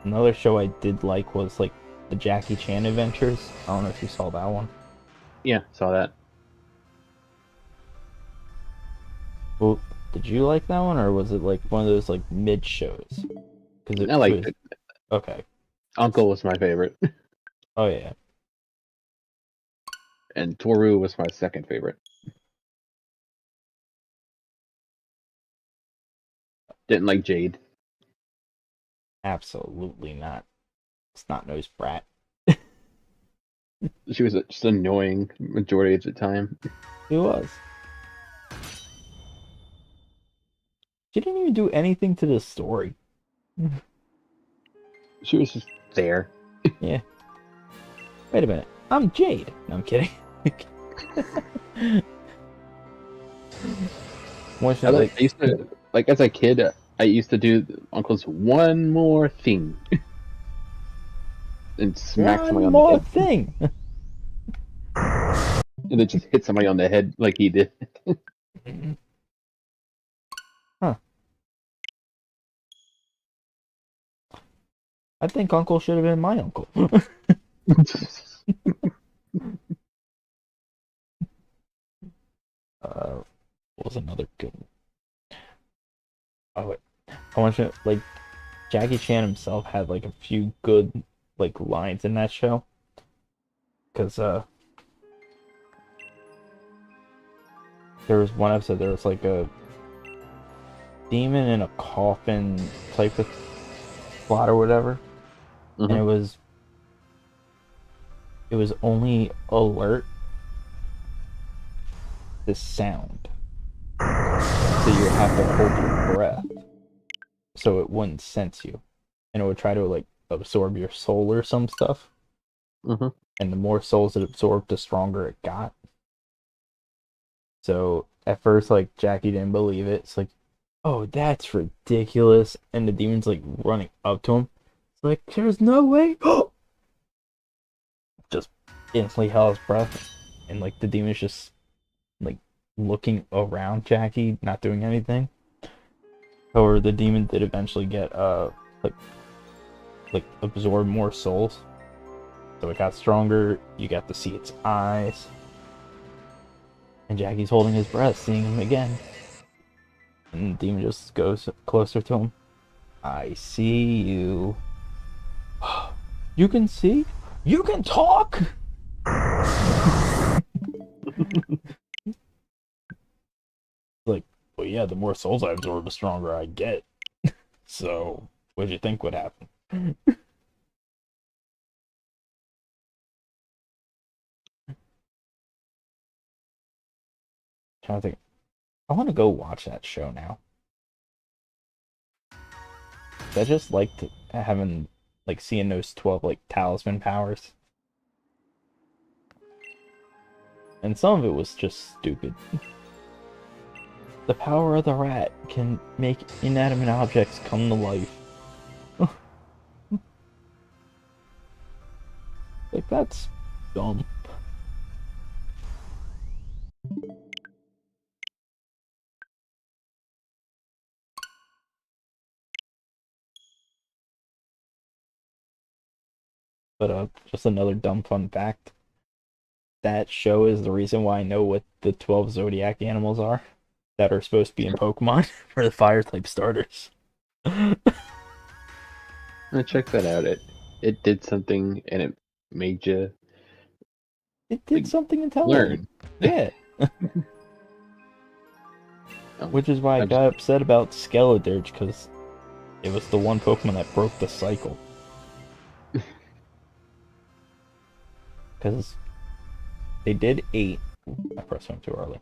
another show I did like was like the Jackie Chan Adventures. I don't know if you saw that one. Yeah, saw that. Well, did you like that one, or was it like one of those like mid shows? Because it I liked was it. okay. Uncle was my favorite, Oh yeah, and Toru was my second favorite. Didn't like Jade. absolutely not. Snot-nosed brat. She was just annoying majority of the time. He was. She didn't even do anything to the story. She was just there. Yeah. Wait a minute. I'm Jade. No, I'm kidding. One I, show like I used to like as a kid. I used to do Uncle's one more thing and smack somebody one on the more head, thing. and then just hit somebody on the head like he did. Huh. I think Uncle should have been my uncle. What was another good one? Oh, wait. I want you like Jackie Chan himself had like a few good like lines in that show. Cause there was one episode there was like a demon in a coffin type of plot or whatever. And it was only alert to sound. So you would have to hold your breath so it wouldn't sense you. And it would try to like absorb your soul or some stuff. Mm-hmm. And the more souls it absorbed, the stronger it got. So at first, like Jackie didn't believe it. It's like, oh, that's ridiculous. And the demon's like running up to him. It's like, there's no way. Just instantly held his breath. And like the demon's just like looking around Jackie, not doing anything. However, the demon did eventually get like absorb more souls. So it got stronger. You got to see its eyes. And Jackie's holding his breath, seeing him again. And the demon just goes closer to him. I see you. You can see? You can talk? Like, well, yeah, the more souls I absorb, the stronger I get. So, what do you think would happen? trying to think. I want to go watch that show now. I just liked having like seeing those 12 like talisman powers. And some of it was just stupid. The power of the rat can make inanimate objects come to life. Like, that's dumb. But just another dumb fun fact. That show is the reason why I know what the 12 zodiac animals are that are supposed to be in Pokemon for the fire type starters. Check that out. It did something and it made you It did like, something intelligent. learn. Yeah. Oh, Which is why I got upset about Skeledirge, because it was the one Pokemon that broke the cycle. Because they did 8. I pressed one too early.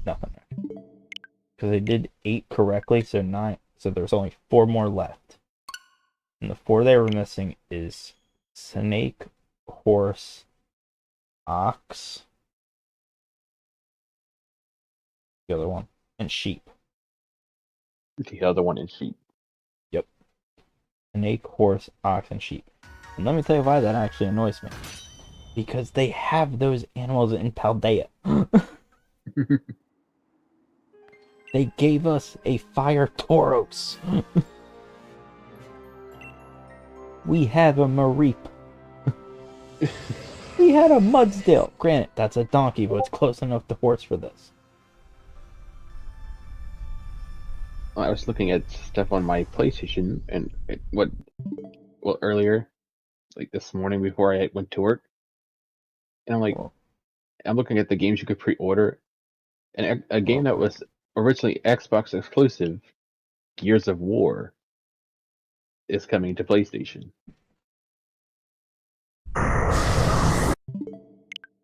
Nothing. Because they did 8 correctly, so 9. So there's only 4 more left. And the 4 they were missing is snake, horse, ox, the other one, and sheep. The other one is sheep. Yep. Snake, horse, ox, and sheep. And let me tell you why that actually annoys me. Because they have those animals in Paldea. They gave us a fire Tauros. We have a Mareep. We had a Mudsdale. Granted, that's a donkey, but it's close enough to horse for this. I was looking at stuff on my PlayStation and earlier, like this morning before I went to work, and I'm like, I'm looking at the games you could pre-order, and a game that was originally Xbox exclusive, Gears of War, is coming to PlayStation.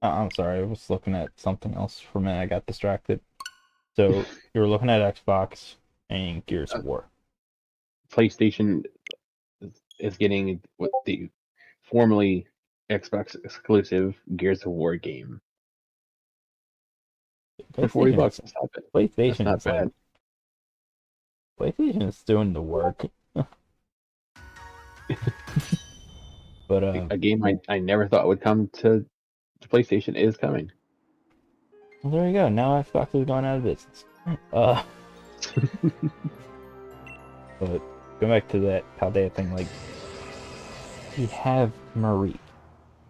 I'm sorry, I was looking at something else for a minute. I got distracted. So you were looking at Xbox and Gears of War. PlayStation is getting what the formerly Xbox exclusive Gears of War game for $40. That's not bad. PlayStation That's is not bad. Like, PlayStation is doing the work. But A game I never thought would come to PlayStation is coming. Well, there you go. Now Xbox is going out of business. But going back to that Paldea thing, like, we have Mareep.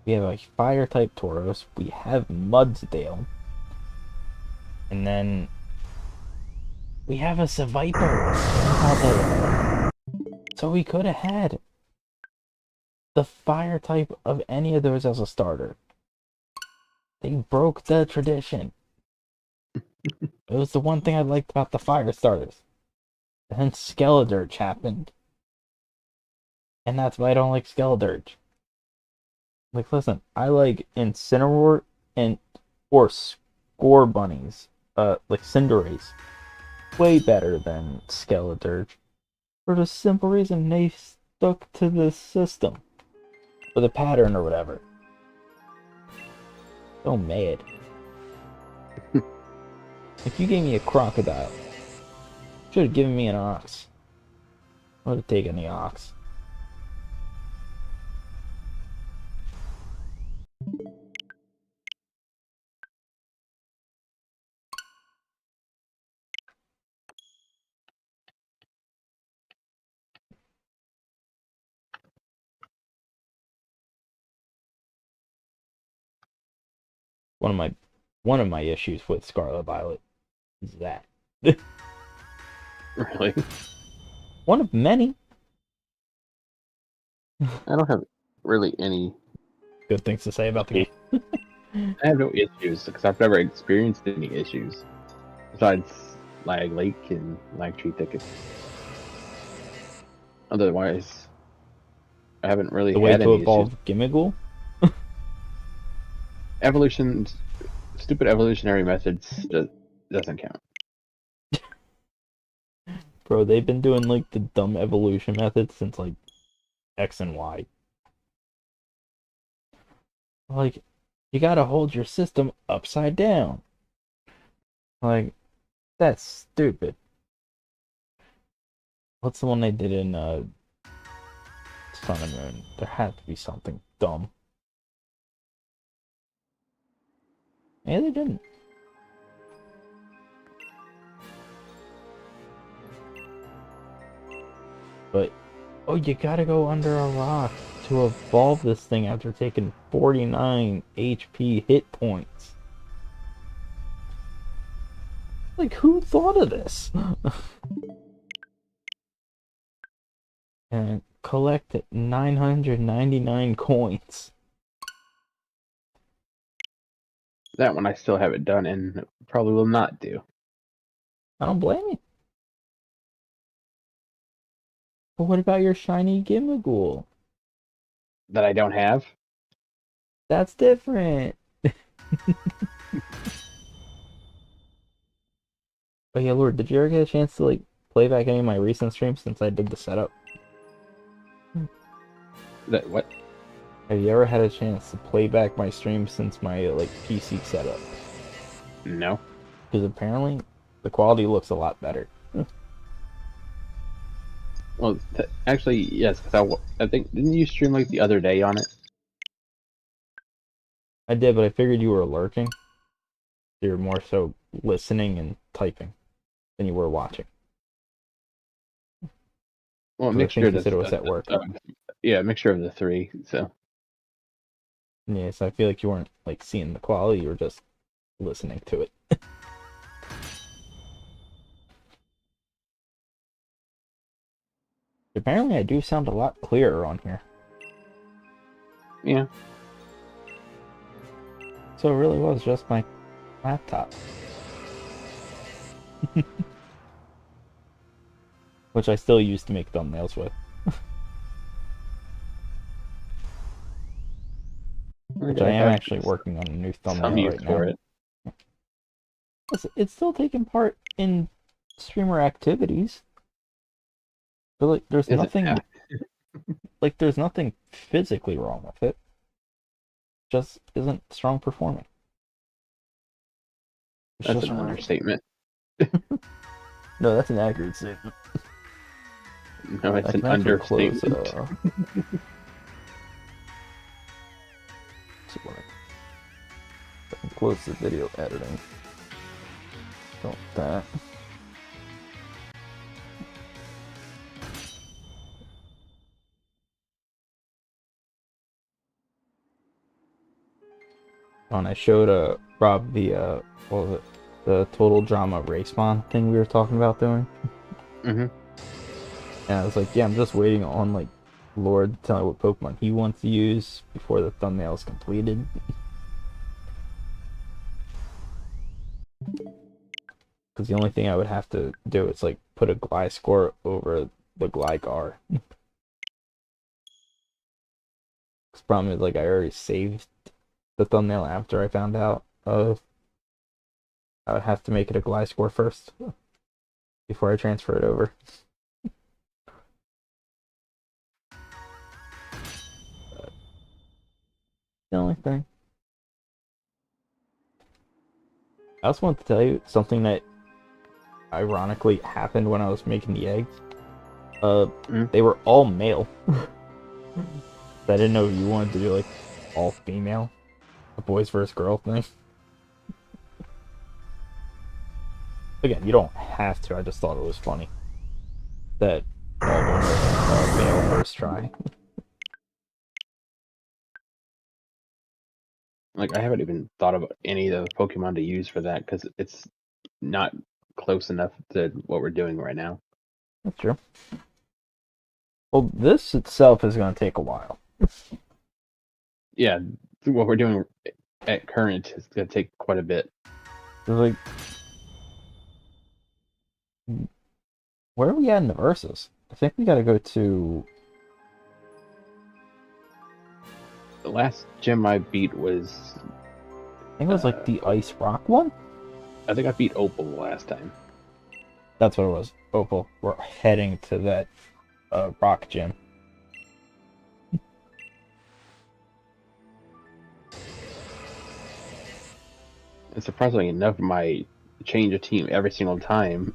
We have a fire type Tauros. We have Mudsdale. And then we have a Seviper. Paldea. So we could have had the fire type of any of those as a starter. They broke the tradition. It was the one thing I liked about the fire starters. And then Skeledirge happened. And that's why I don't like Skeledirge. Like, listen, I like Incineroar or Score Bunnies, like Cinderace, way better than Skeledirge. For the simple reason they stuck to the system. Or the pattern or whatever. So mad. If you gave me a crocodile, should have given me an ox. I would have taken the ox. One of my issues with Scarlet Violet is that. Really? One of many. I don't have really any Good things to say about the game. I have no issues because I've never experienced any issues besides lag lake and lag tree thicket. Otherwise, I haven't really The way had to any evolve issues. Gimmighoul? Evolution's Stupid evolutionary methods doesn't count. Bro, they've been doing like the dumb evolution methods since like X and Y. Like, you gotta hold your system upside down. Like, that's stupid. What's the one they did in Sun and Moon? There had to be something dumb. Yeah, they didn't. But, oh, you gotta go under a rock to evolve this thing after taking 49 HP hit points. Like, who thought of this? And collect 999 coins. That one I still haven't done and probably will not do. I don't blame you. But what about your shiny Gimmighoul? That I don't have. That's different. Oh yeah, Lord, did you ever get a chance to like play back any of my recent streams since I did the setup? That what? Have you ever had a chance to play back my streams since my like PC setup? No. Because apparently the quality looks a lot better. Well, actually, yes. Cause I think didn't you stream like the other day on it? I did, but I figured you were lurking. You were more so listening and typing than you were watching. Well, I mixture think of you said it was at work. Yeah, mixture of the three. So Yeah, so I feel like you weren't like seeing the quality, you were just listening to it. Apparently I do sound a lot clearer on here. yeah. So it really was just my laptop. Which I still use to make thumbnails with. Which I am actually working on a new thumbnail right now. It's still taking part in streamer activities. But like there's nothing like there's nothing physically wrong with it. Just isn't strong performing. That's an understatement. No, that's an accurate statement. No, it's an understatement. I can close the video editing. Don't that. When I showed Rob the what was it? The Total Drama Respawn thing we were talking about doing. And I was like, yeah, I'm just waiting on like Lord to tell me what Pokemon he wants to use before the thumbnail is completed. Because the only thing I would have to do is like put a Gliscor over the Gligar. The problem is like I already saved the thumbnail after I found out I would have to make it a Gliscor first before I transfer it over. The only thing. I also want to tell you something that ironically happened when I was making the eggs. They were all male. I didn't know if you wanted to do like all female, a boys versus girl thing. Again, you don't have to. I just thought it was funny that all male first try. like I haven't even thought about any of the Pokemon to use for that because it's not close enough to what we're doing right now. That's true. Well, this itself is going to take a while. Yeah, what we're doing at current is going to take quite a bit. Like, where are we at in the verses? I think we got to go to. The last gym I beat was think it was like the Ice Rock one? I think I beat Opal last time. That's what it was. Opal. We're heading to that rock gym. And surprisingly enough, my change of team every single time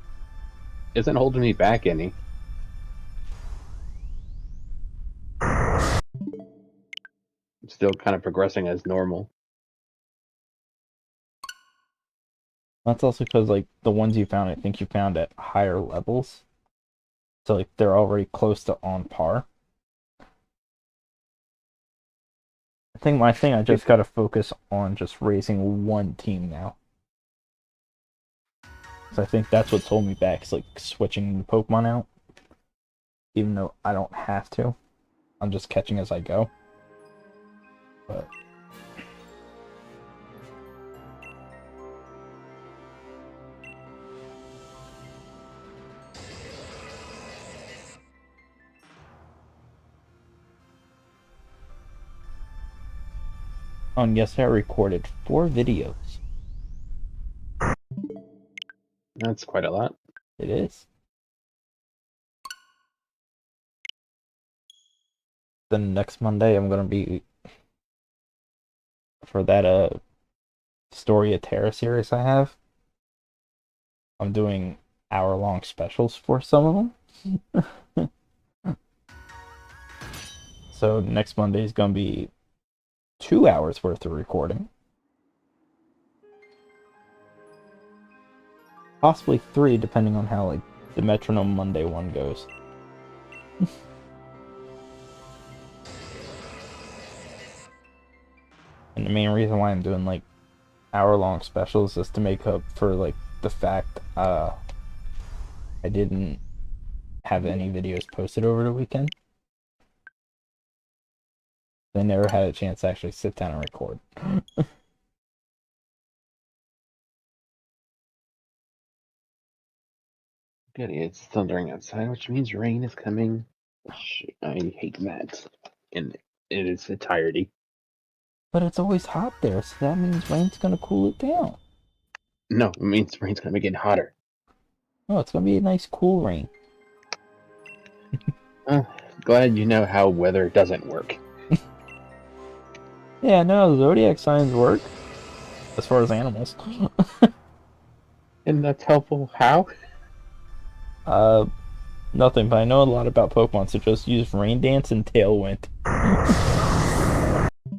isn't holding me back any. I'm still kind of progressing as normal. That's also because like the ones you found, I think you found at higher levels. So like they're already close to on par. I just gotta focus on just raising one team now. So I think that's what's holding me back. It's like switching the Pokemon out. Even though I don't have to. I'm just catching as I go. But on yesterday I recorded 4 videos. That's quite a lot. It is. Then next Monday I'm gonna be for that Story of Terra series I have. I'm doing hour-long specials for some of them. So next Monday is gonna be 2 hours worth of recording. Possibly 3, depending on how like the Metronome Monday one goes. And the main reason why I'm doing like hour-long specials is to make up for like the fact I didn't have any videos posted over the weekend. I never had a chance to actually sit down and record. Good, it's thundering outside, which means rain is coming. I hate that in its entirety. But it's always hot there, so that means rain's gonna cool it down. No, it means rain's gonna be getting hotter. Oh, it's gonna be a nice cool rain. Glad you know how weather doesn't work. Yeah, no, zodiac signs work. As far as animals. And that's helpful. How? Nothing, but I know a lot about Pokemon, so just use Rain Dance and Tailwind.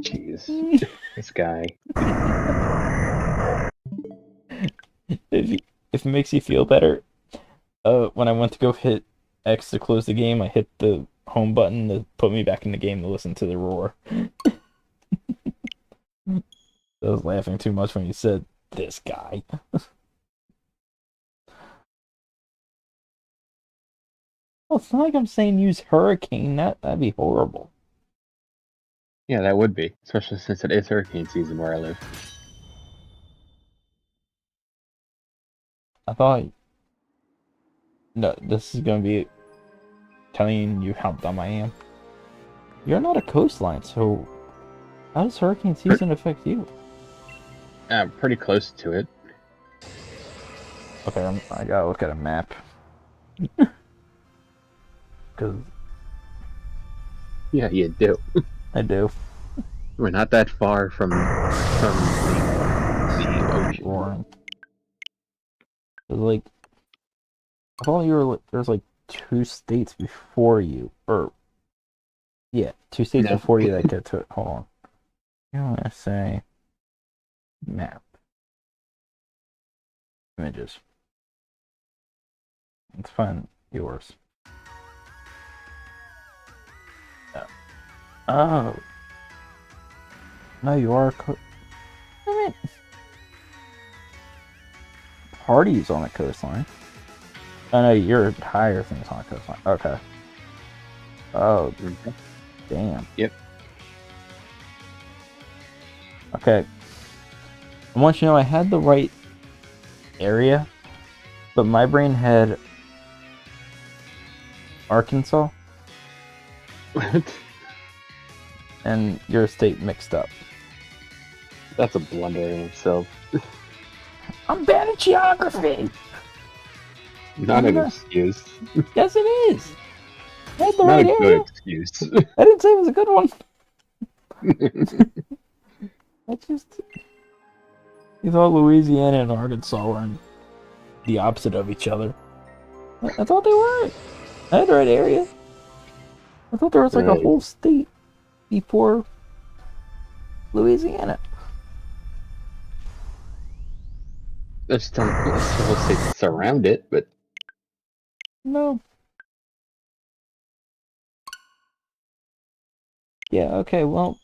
Jeez. This guy. If it makes you feel better, when I went to go hit X to close the game, I hit the home button to put me back in the game to listen to the roar. I was laughing too much when you said, this guy. Well, it's not like I'm saying use Hurricane. That'd be horrible. Yeah, that would be. Especially since it is hurricane season where I live. I thought... No, this is gonna be telling you how dumb I am. You're not a coastline, so how does hurricane season affect you? Pretty close to it. Okay, I gotta look at a map. Because... Yeah, you do. I do. We're not that far from the ocean. Roaring. Cause like, I thought you were there's like 2 states before you, or yeah, 2 states No. before you that get to it. Hold on. You know what I say? Map. Images. Let's find yours. Oh. No, you are. I mean, Party's on the coastline. Oh no, your entire thing's on the coastline. Okay. Oh, damn. Yep. Okay. I want you to know I had the right area, but my brain had Arkansas What? and your state mixed up. That's a blunder in itself. I'm bad at geography. Not an excuse. Yes, it is. I had the Not right a good area. excuse. I didn't say it was a good one. I just you thought Louisiana and Arkansas were the opposite of each other. I thought they were. I had the right area. I thought there was like a Right. whole state before Louisiana. There's several states that surround it, but No. Yeah, okay, well,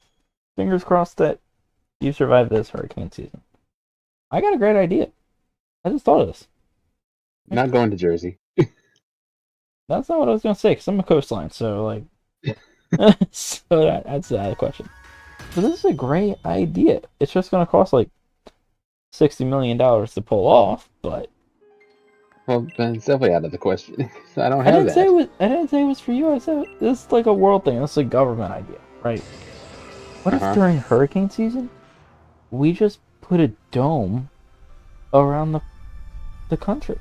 fingers crossed that you survive this hurricane season. I got a great idea. I just thought of this. not going to Jersey. That's not what I was going to say, because I'm a coastline, so, like, so that's out of the question. But this is a great idea. It's just going to cost, like, $60 million to pull off, but Well, then it's definitely out of the question. I don't have that. I didn't say it was for you. I said this is like a world thing. This is a government idea, right? What if during hurricane season we just put a dome around the country?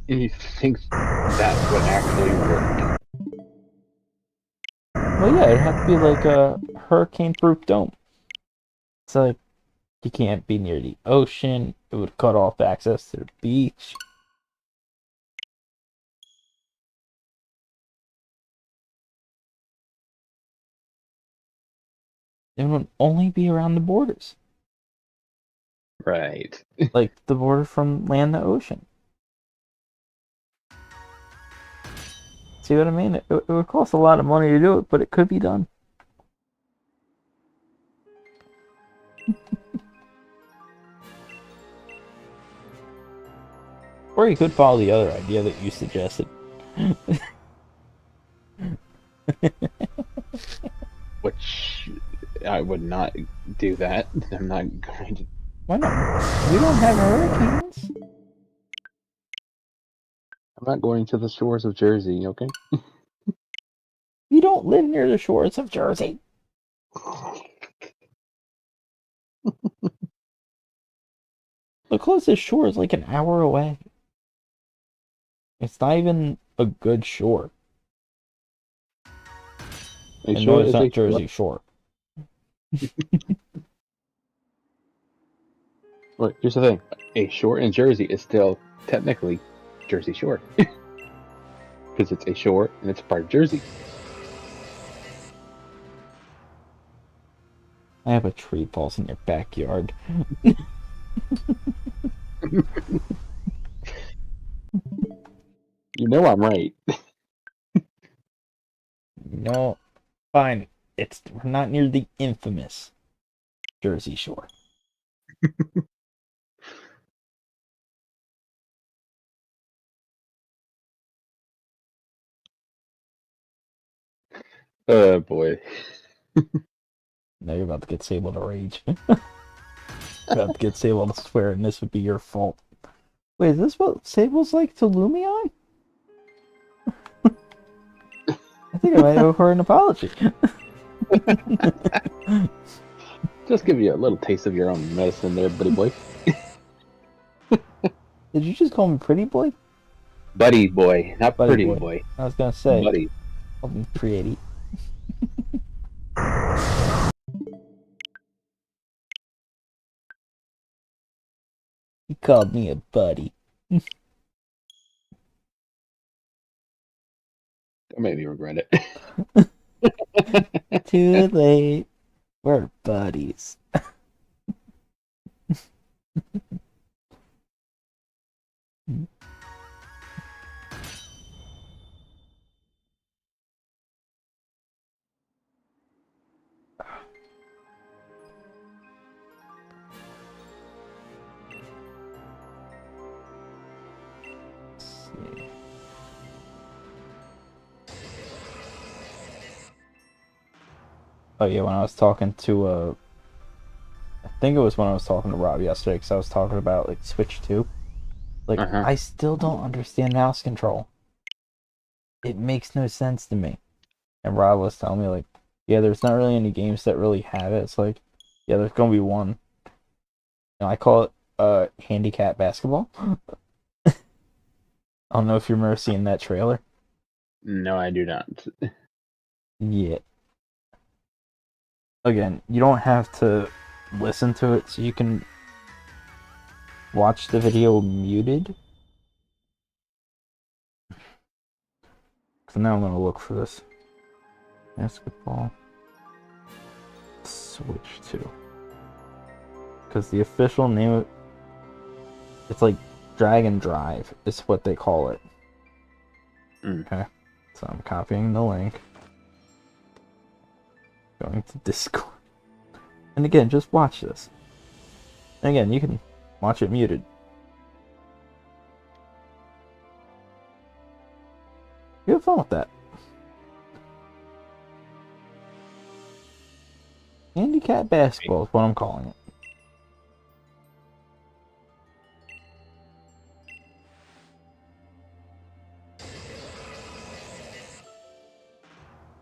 And you think that would actually work? Well, yeah, it'd have to be like a hurricane-proof dome. So like, you can't be near the ocean. It would cut off access to the beach. It would only be around the borders, Right. like the border from land to ocean. See what I mean? It would cost a lot of money to do it, but it could be done. Or you could follow the other idea that you suggested. Which I would not do that. I'm not going to. Why not? We don't have hurricanes. I'm not going to the shores of Jersey. Okay. We don't live near the shores of Jersey. The closest shore is like an hour away. It's not even a good shore. A And no, shore it's is not a Jersey Shore. Well, here's the thing: a shore in Jersey is still technically Jersey Shore because it's a shore and it's part of Jersey. I have a tree falls in your backyard. You know I'm right. No, fine. We're not near the infamous Jersey Shore. Oh boy. Now you're about to get Sable to rage. About to get Sable to swear, and this would be your fault. Wait, is this what Sable's like to Lumion? I think I might owe her an apology. Just give you a little taste of your own medicine there, buddy boy. Did you just call me pretty boy? Buddy boy, not Buddy pretty boy. boy. I was gonna say. Buddy. Call me pretty. He called me a buddy. That made me regret it. Too late. We're buddies. Oh yeah, when I was talking to I think it was when I was talking to Rob yesterday, because I was talking about like Switch 2. Like, I still don't understand mouse control. It makes no sense to me. And Rob was telling me like, Yeah, there's not really any games that really have it. It's like, yeah, there's gonna be one. And I call it handicap basketball. I don't know if you remember seeing that trailer. No, I do not. Yeah. Again, you don't have to listen to it, so you can watch the video muted. So now I'm gonna look for this. Basketball Switch 2. Because the official name of it's like Drag and Drive is what they call it. Okay. So I'm copying the link. Going to Discord. And again, just watch this. And again, you can watch it muted. You have fun with that. Handicap basketball is what I'm calling it.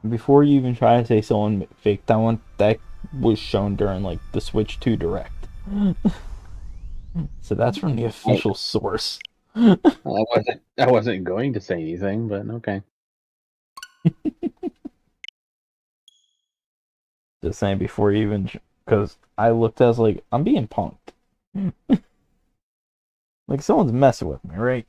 Before you even try to say someone faked that one, that was shown during like the Switch 2 Direct. So that's from the official source. I wasn't going to say anything, but okay. Just saying before you even, because I looked, I was like, I'm being punked. Like someone's messing with me, right?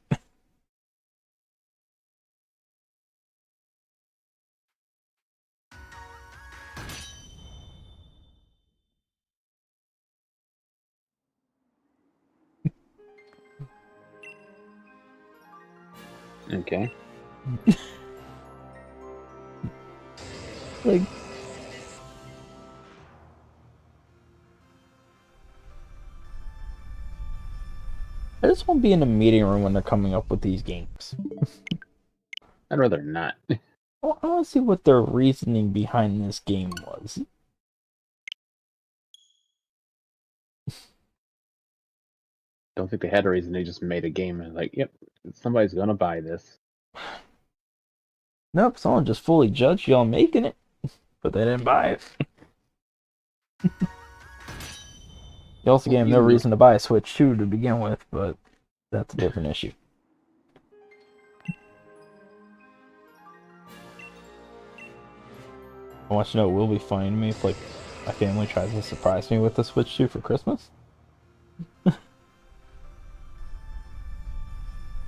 Okay. Like, I just won't be in a meeting room when they're coming up with these games. I'd rather not. Well, I want to see what their reasoning behind this game was. Don't think they had a reason. They just made a game and like, yep, somebody's gonna buy this. Nope, someone just fully judged y'all making it, but they didn't buy it. You also gave them no reason to buy a Switch 2 to begin with, but that's a different issue. I want you to know it will be funny to me if like my family tries to surprise me with the Switch 2 for Christmas.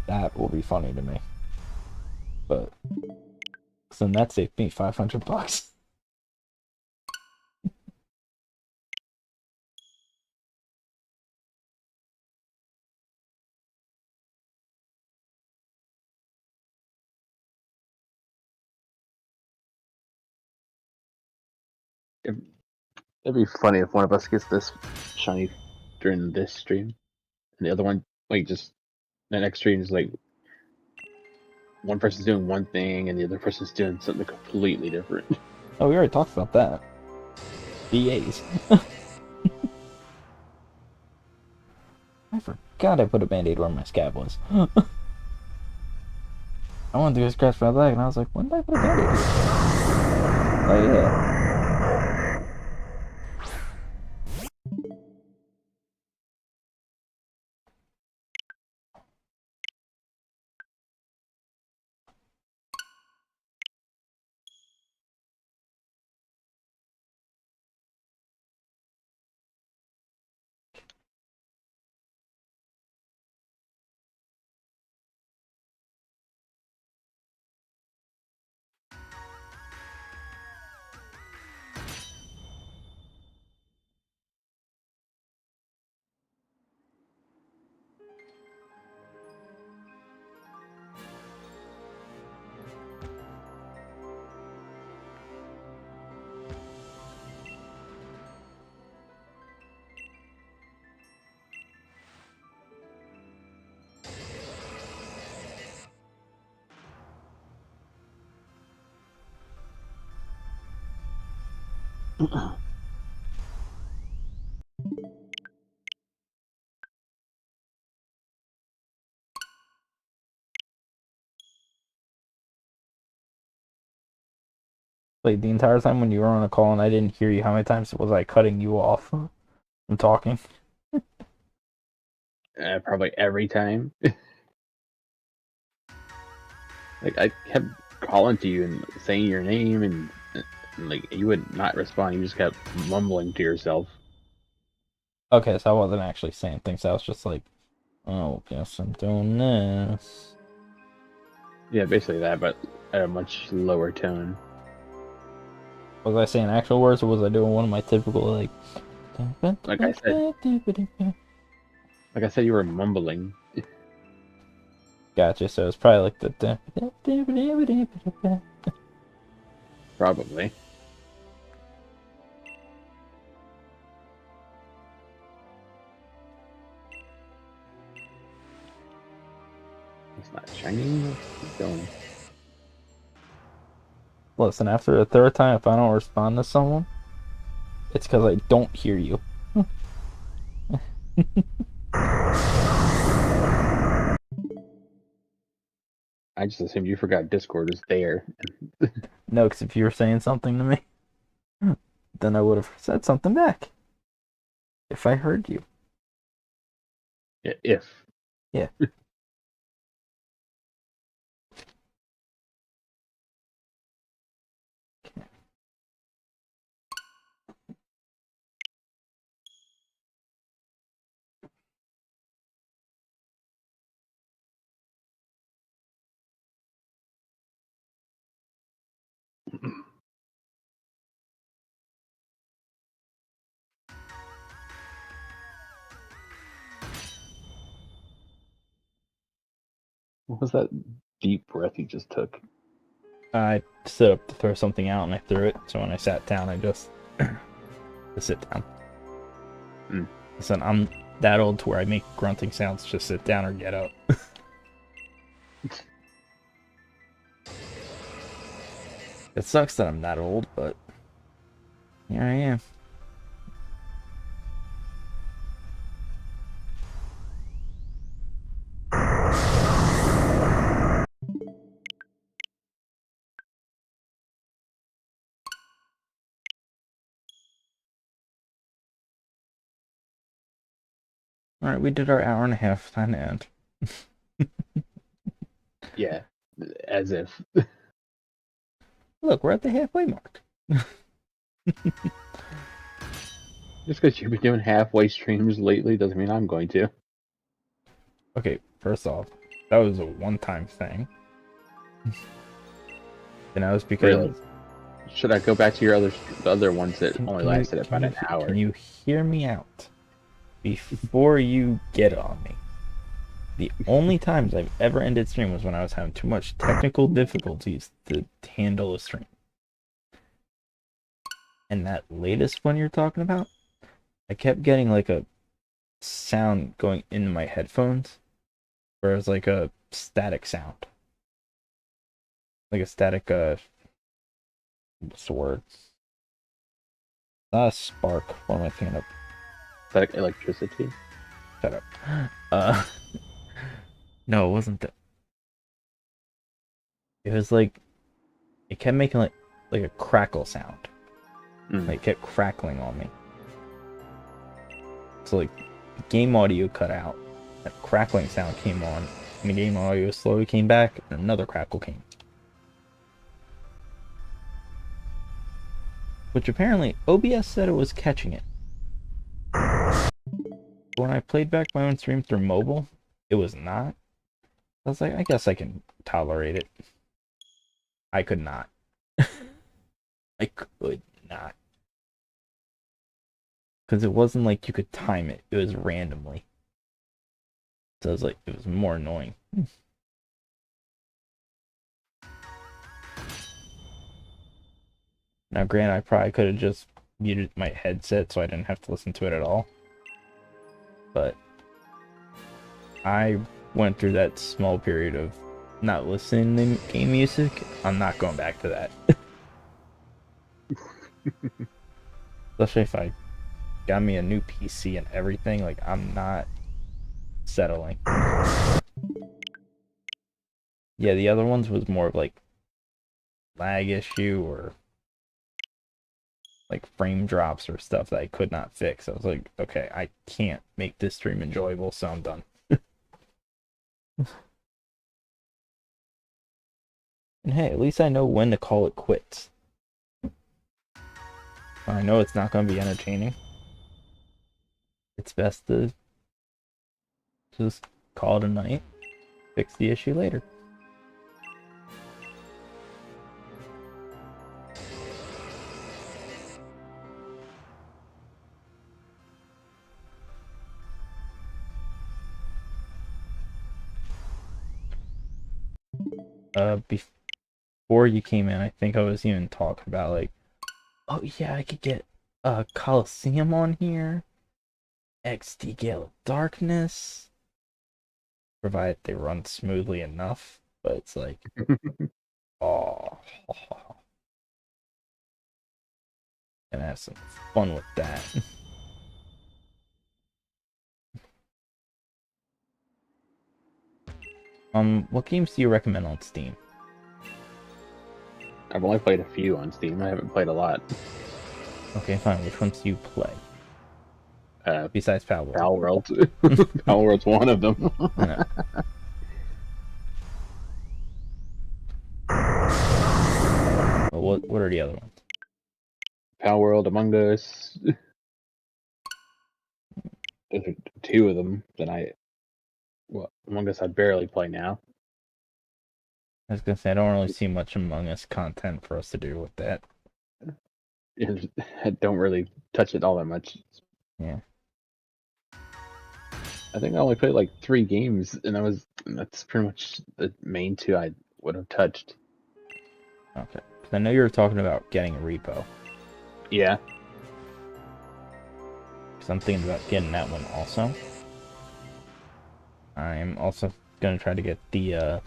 That will be funny to me. But then that saved me $500. It'd be funny if one of us gets this shiny during this stream, and the other one like just the next stream is like one person's doing one thing and the other person's doing something completely different. Oh, we already talked about that. BAs. I forgot I put a band-aid where my scab was. I wanted to go scratch my leg, and I was like, when did I put a band-aid? Oh, yeah. Wait, the entire time when you were on a call and I didn't hear you, how many times was I cutting you off from talking? Probably every time. Like I kept calling to you and saying your name, and like you would not respond. You just kept mumbling to yourself. Okay, so I wasn't actually saying things. I was just like, oh, guess I'm doing this. Yeah, basically that, but at a much lower tone. Was I saying actual words or was I doing one of my typical, like... Like I said, you were mumbling. Gotcha, so it's probably like the... Probably. It's not shining. Let's keep going. Listen, after the third time, if I don't respond to someone, it's because I don't hear you. I just assumed you forgot Discord is there. No, because if you were saying something to me, then I would have said something back. If I heard you. If. Yeah. What was that deep breath you just took? I stood up to throw something out and I threw it, so when I sat down, I just sit down. Mm. Listen, I'm that old to where I make grunting sounds, just sit down or get up. It sucks that I'm that old, but here I am. Alright, we did our hour and a half, time to end. Yeah, as if. Look, we're at the halfway mark. Just because you've been doing halfway streams lately doesn't mean I'm going to. Okay, first off, that was a one-time thing. And that was because... Really? Should I go back to the other ones that only lasted about an hour? Can you hear me out? Before you get on me. The only times I've ever ended stream was when I was having too much technical difficulties to handle a stream. And that latest one you're talking about, I kept getting like a sound going into my headphones, where it was like a static sound. Like a static, what's the word? Not a spark. What am I thinking of? Static electricity? Shut up. No, it wasn't that. It was like, it kept making like a crackle sound. Like, it kept crackling on me. So like, the game audio cut out, that crackling sound came on, and the game audio slowly came back, and another crackle came. Which apparently, OBS said it was catching it. But when I played back my own stream through mobile, it was not. I was like, I guess I can tolerate it. I could not. I could not. Because it wasn't like you could time it. It was randomly. So it was like, it was more annoying. Now, granted, I probably could have just muted my headset so I didn't have to listen to it at all. But I went through that small period of not listening to game music. I'm not going back to that. Especially if I got me a new PC and everything, like, I'm not settling. Yeah, the other ones was more of like lag issue or like frame drops or stuff that I could not fix. I was like, okay, I can't make this stream enjoyable, so I'm done. And hey, at least I know when to call it quits. When I know it's not going to be entertaining, it's best to just call it a night, fix the issue later. Before you came in, I think I was even talking about like, oh yeah, I could get a Coliseum on here, XD Gale of Darkness, provided they run smoothly enough. But it's like, oh, gonna have some fun with that. What games do you recommend on Steam? I've only played a few on Steam. I haven't played a lot. Okay, fine. Which ones do you play? Besides Pal World. Pal World. Pal World's one of them. I know. Well, what are the other ones? Pal World, Among Us. Those are two of them that Among Us I barely play now. I was gonna say I don't really see much Among Us content for us to do with that. I don't really touch it all that much. Yeah. I think I only played like 3 games, and that's pretty much the main 2 I would have touched. Okay. I know you were talking about getting a repo. Yeah. Because I'm thinking about getting that one also. I'm also gonna try to get the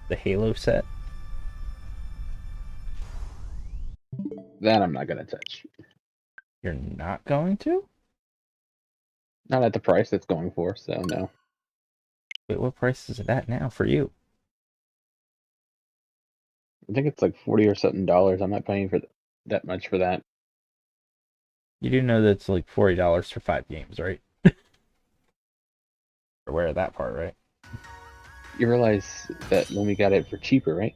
Halo set. That I'm not gonna touch. You're not going to? Not at the price it's going for, so no. Wait, what price is it at now for you? I think it's like $40 or something dollars. I'm not paying for that much for that. You do know that's like $40 for 5 games, right? You're aware of that part, right? You realize that when we got it for cheaper, right?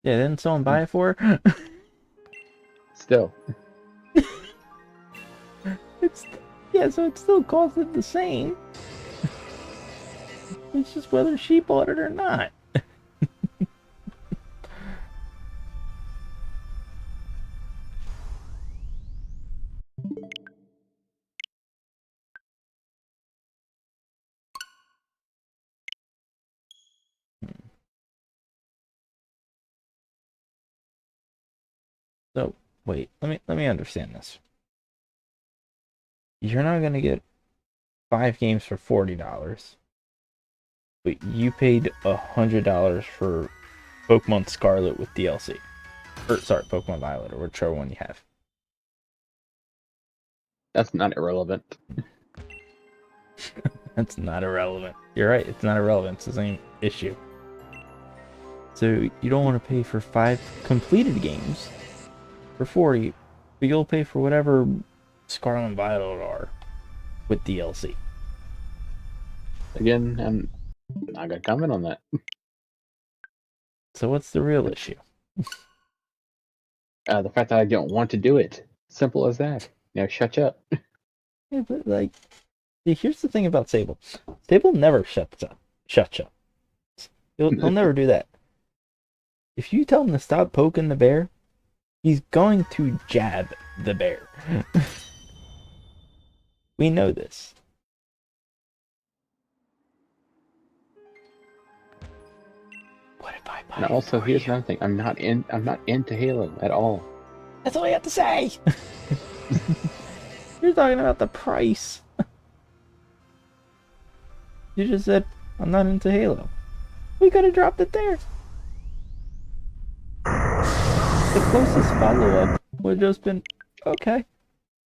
Yeah, didn't someone buy it for? Still. So it still costed the same. It's just whether she bought it or not. So wait, let me understand this. You're not gonna get 5 games for $40, but you paid $100 for Pokemon Scarlet with DLC. Or sorry, Pokemon Violet, or whichever one you have. That's not irrelevant. That's not irrelevant. You're right, it's not irrelevant. It's the same issue. So you don't want to pay for 5 completed games for 40, but you'll pay for whatever Scarlet and Violet are with DLC. Again, I'm not gonna comment on that. So what's the real issue? The fact that I don't want to do it. Simple as that. Now shut up. Yeah, but like, see, here's the thing about Sable. Sable never shuts up. He'll never do that. If you tell him to stop poking the bear, he's going to jab the bear. We know this. What if I buy And also, here's you? another thing. I'm not into Halo at all. That's all you have to say. You're talking about the price. You just said I'm not into Halo. We could have dropped it there. The closest follow-up would have just been, okay,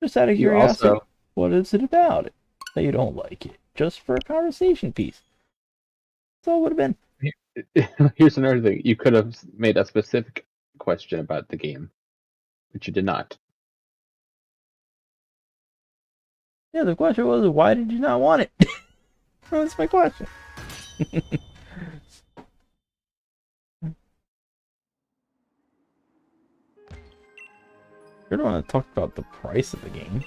just out of curiosity, what is it about it that you don't like it? Just for a conversation piece. That's all it would have been. Here's another thing. You could have made a specific question about the game. but you did not. Yeah, the question was, why did you not want it? That's my question. You don't want to talk about the price of the game.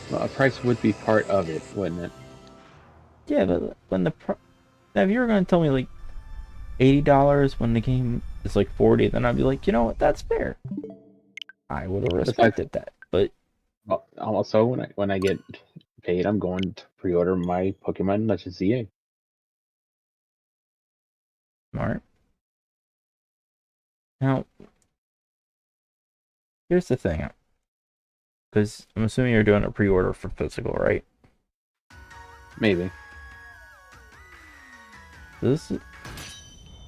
Well, a price would be part of it, wouldn't it? Yeah, but when now if you were going to tell me like $80 when the game is like 40, then I'd be like, you know what, that's fair. I would have Besides, respected that. But also when I get paid, I'm going to pre-order my Pokemon Legends ZA. smart. Now, here's the thing, because I'm assuming you're doing a pre-order for physical, right? Maybe. This is,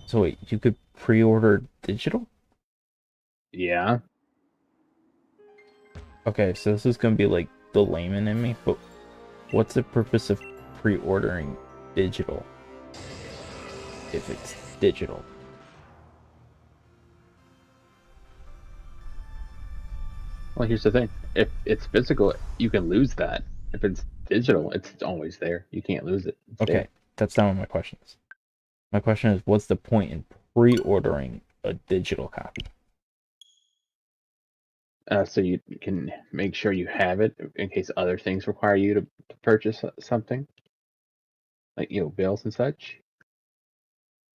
so wait, you could pre-order digital? Yeah. Okay, so this is gonna be like the layman in me, but what's the purpose of pre-ordering digital if it's digital? Well, here's the thing. If it's physical, you can lose that. If it's digital, it's always there. You can't lose it. It's Okay, there. that's not what my question is. My question is, what's the point in pre-ordering a digital copy? So you can make sure you have it in case other things require you to purchase something, like bills and such.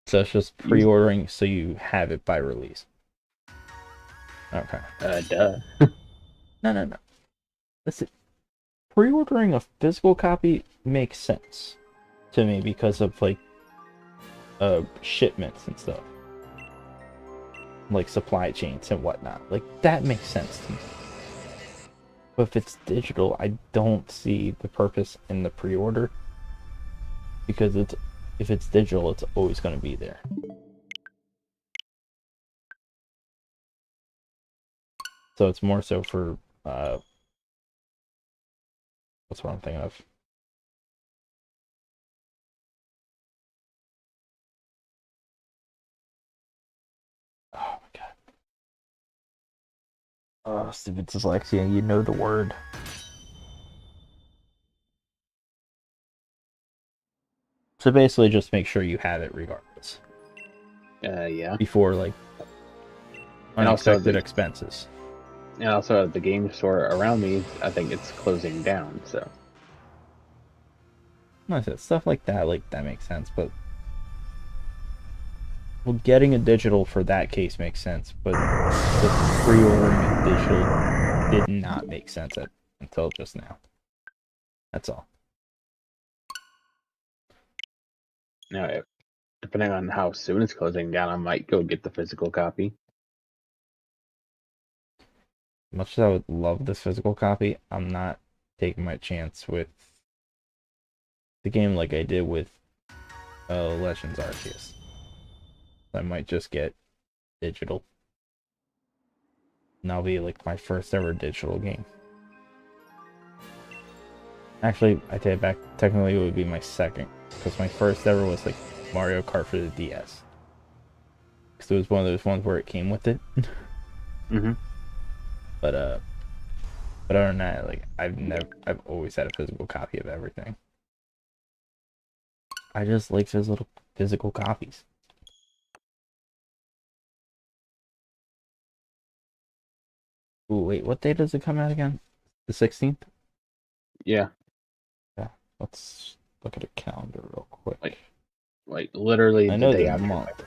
So it's just Use pre-ordering so you have it by release. Okay. duh. No, no, no. Listen, pre-ordering a physical copy makes sense to me because of like shipments and stuff, like supply chains and whatnot. Like that makes sense to me. But if it's digital, I don't see the purpose in the pre-order because if it's digital, it's always going to be there. So it's more so for what's what I'm thinking of. Oh my god. Oh, stupid dyslexia, you know the word. So basically just make sure you have it regardless. Yeah. Before like And also unexpected expenses. the game store around me, I think it's closing down. So Like I said, stuff like that makes sense, but well, getting a digital for that case makes sense, but the pre-ordering a digital did not make sense until just now. That's all. now, depending on how soon it's closing down, I might go get the physical copy. Much as I would love this physical copy, I'm not taking my chance with the game like I did with Legends Arceus. I might just get digital. And that'll be like my first ever digital game. Actually, I take it back. Technically, it would be my second, because my first ever was like Mario Kart for the DS. Because it was one of those ones where it came with it. Mm-hmm. But other than that, like I've always had a physical copy of everything. I just like physical copies. Ooh, wait, what day does it come out again? The 16th? Yeah, Yeah. Let's look at a calendar real quick. like literally I the know day the after. month.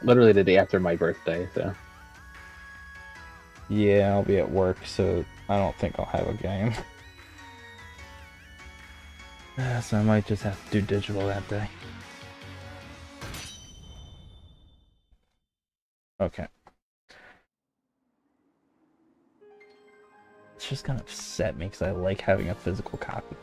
Literally the day after my birthday. So Yeah, I'll be at work, so I don't think I'll have a game. So I might just have to do digital that day. Okay. It's just kind of upset me because I like having a physical copy.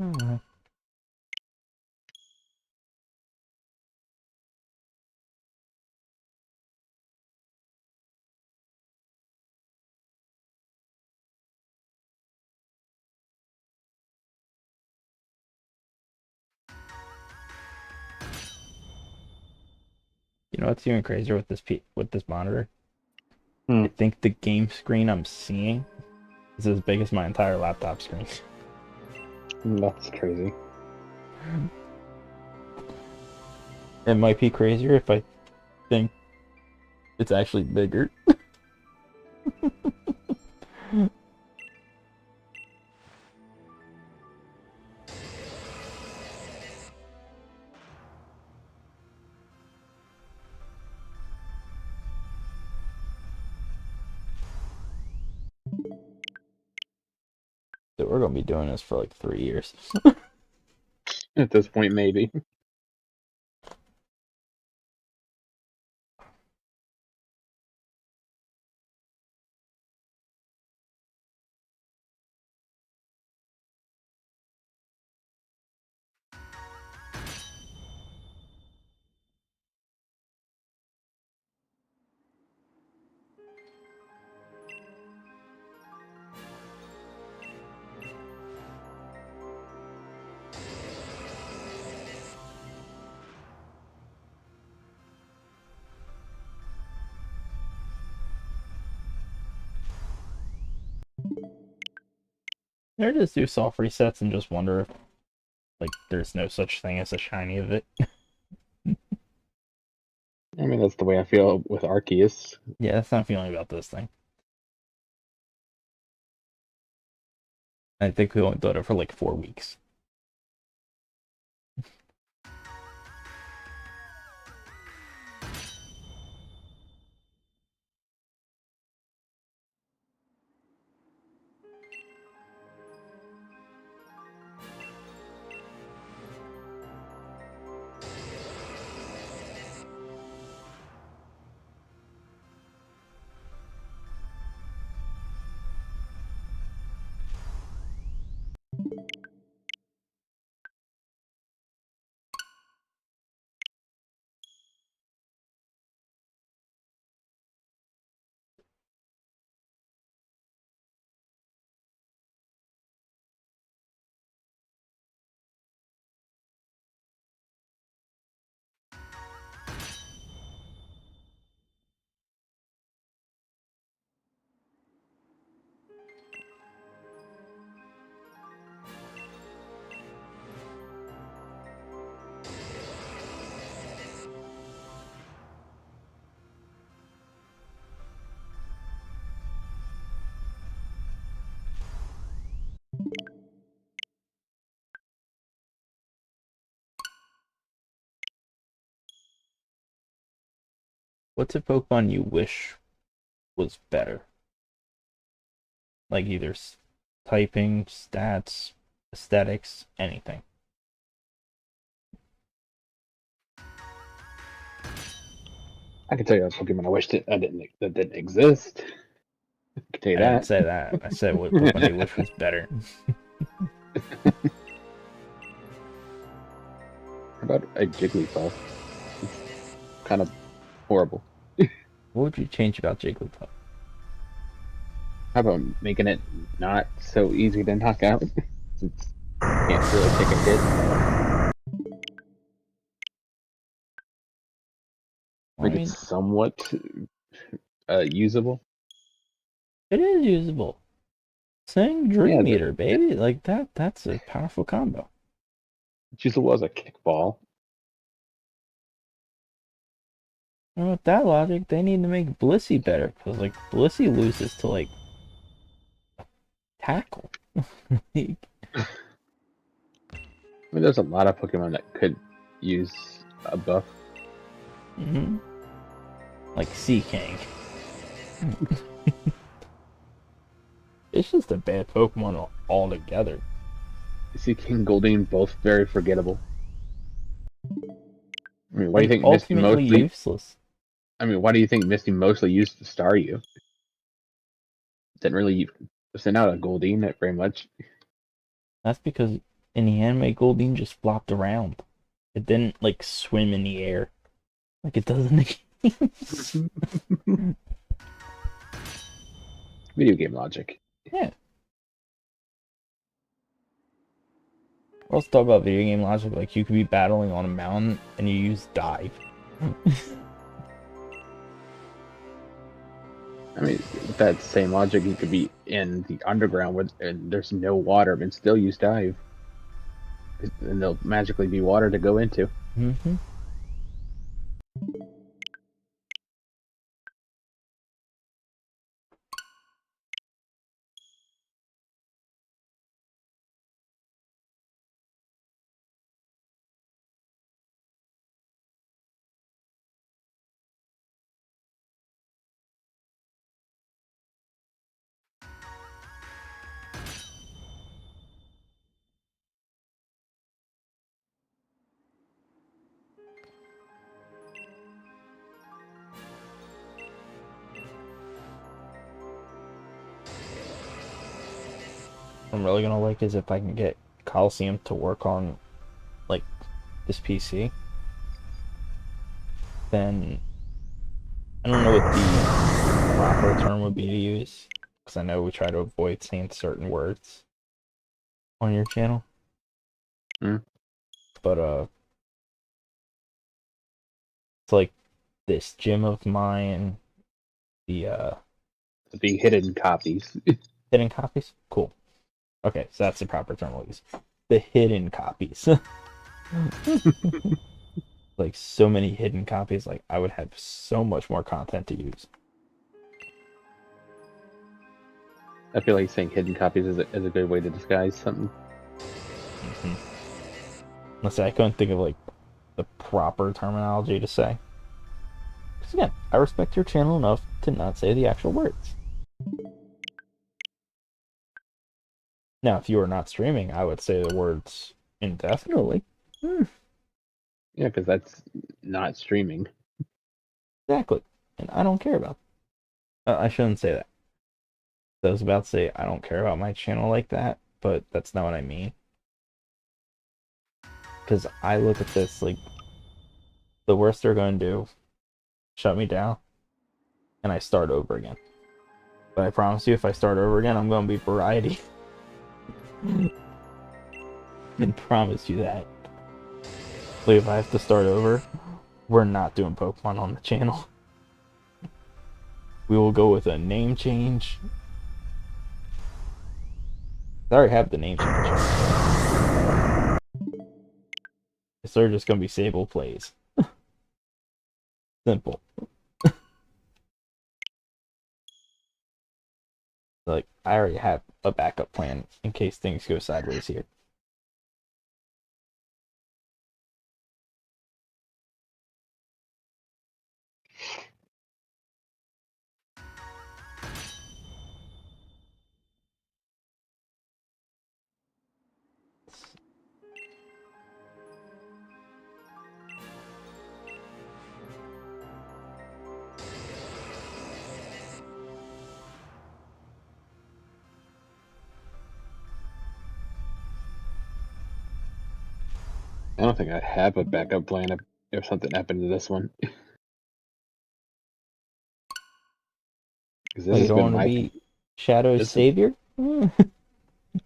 Alright. You know what's even crazier with this monitor? Hmm. I think the game screen I'm seeing is as big as my entire laptop screen. That's crazy. It might be crazier if I think it's actually bigger. So we're gonna be doing this for like 3 years. At this point, maybe. Or just do soft resets and just wonder if like there's no such thing as a shiny of it. I mean, that's the way I feel with Arceus. Yeah, that's not feeling about this thing. I think we only did it for like 4 weeks. What's a Pokemon you wish was better? Like either typing, stats, aesthetics, anything. I can tell you a Pokemon I wish that didn't exist. I can tell you I didn't that. say that. I said what Pokemon you wish was better. How about a Jigglypuff? It's kind of horrible. What would you change about Jigglypuff? How about making it not so easy to knock out? Since it can't really take a hit. Well, I Make it mean, somewhat usable. it is usable. Sing Yeah, Dream Eater, baby. Like that's a powerful combo. it's usable as a kickball. And with that logic, they need to make Blissey better because like Blissey loses to like tackle. Like, I mean, there's a lot of Pokemon that could use a buff. mm-hmm. Like Sea King. It's just a bad Pokemon altogether. See King Goldeen both very forgettable. I mean, why do you Like think Misty ultimately mostly? useless. I mean, why do you think Misty mostly used to Staryu? Didn't really send out a Goldeen very much. That's because in the anime, Goldeen just flopped around. It didn't like swim in the air like it does in the games. Video game logic. Yeah. Let's talk about video game logic. Like you could be battling on a mountain and you use dive. I mean, with that same logic, you could be in the underground and there's no water, and still use dive, and there'll magically be water to go into. Mm-hmm. I'm really gonna like is if I can get Coliseum to work on like this PC. Then I don't know what the proper term would be to use because I know we try to avoid saying certain words on your channel. Mm. But it's like this gym of mine, the Hidden copies. hidden copies. Cool. Okay, so that's the proper term we'll use. The hidden copies. Like so many hidden copies. Like I would have so much more content to use. I feel like saying hidden copies is a good way to disguise something. Mm-hmm. Let's say I couldn't think of like the proper terminology to say. Because again, I respect your channel enough to not say the actual words. Now, if you were not streaming, I would say the words indefinitely. Yeah, because that's not streaming. Exactly. And I don't care about I shouldn't say that. I was about to say I don't care about my channel like that, but that's not what I mean. Because I look at this like the worst they're going to do, shut me down, and I start over again. But I promise you, if I start over again, I'm going to be variety. I can promise you that. Like, if I have to start over, we're not doing Pokemon on the channel. We will go with a name change. I already have the name change. It's sort of just going to be Sable Plays. Simple. Like, I already have a backup plan in case things go sideways here. I don't think I have a backup plan if something happened to this one. Because this Oh, you has don't been want to my. be Shadow's This is, savior?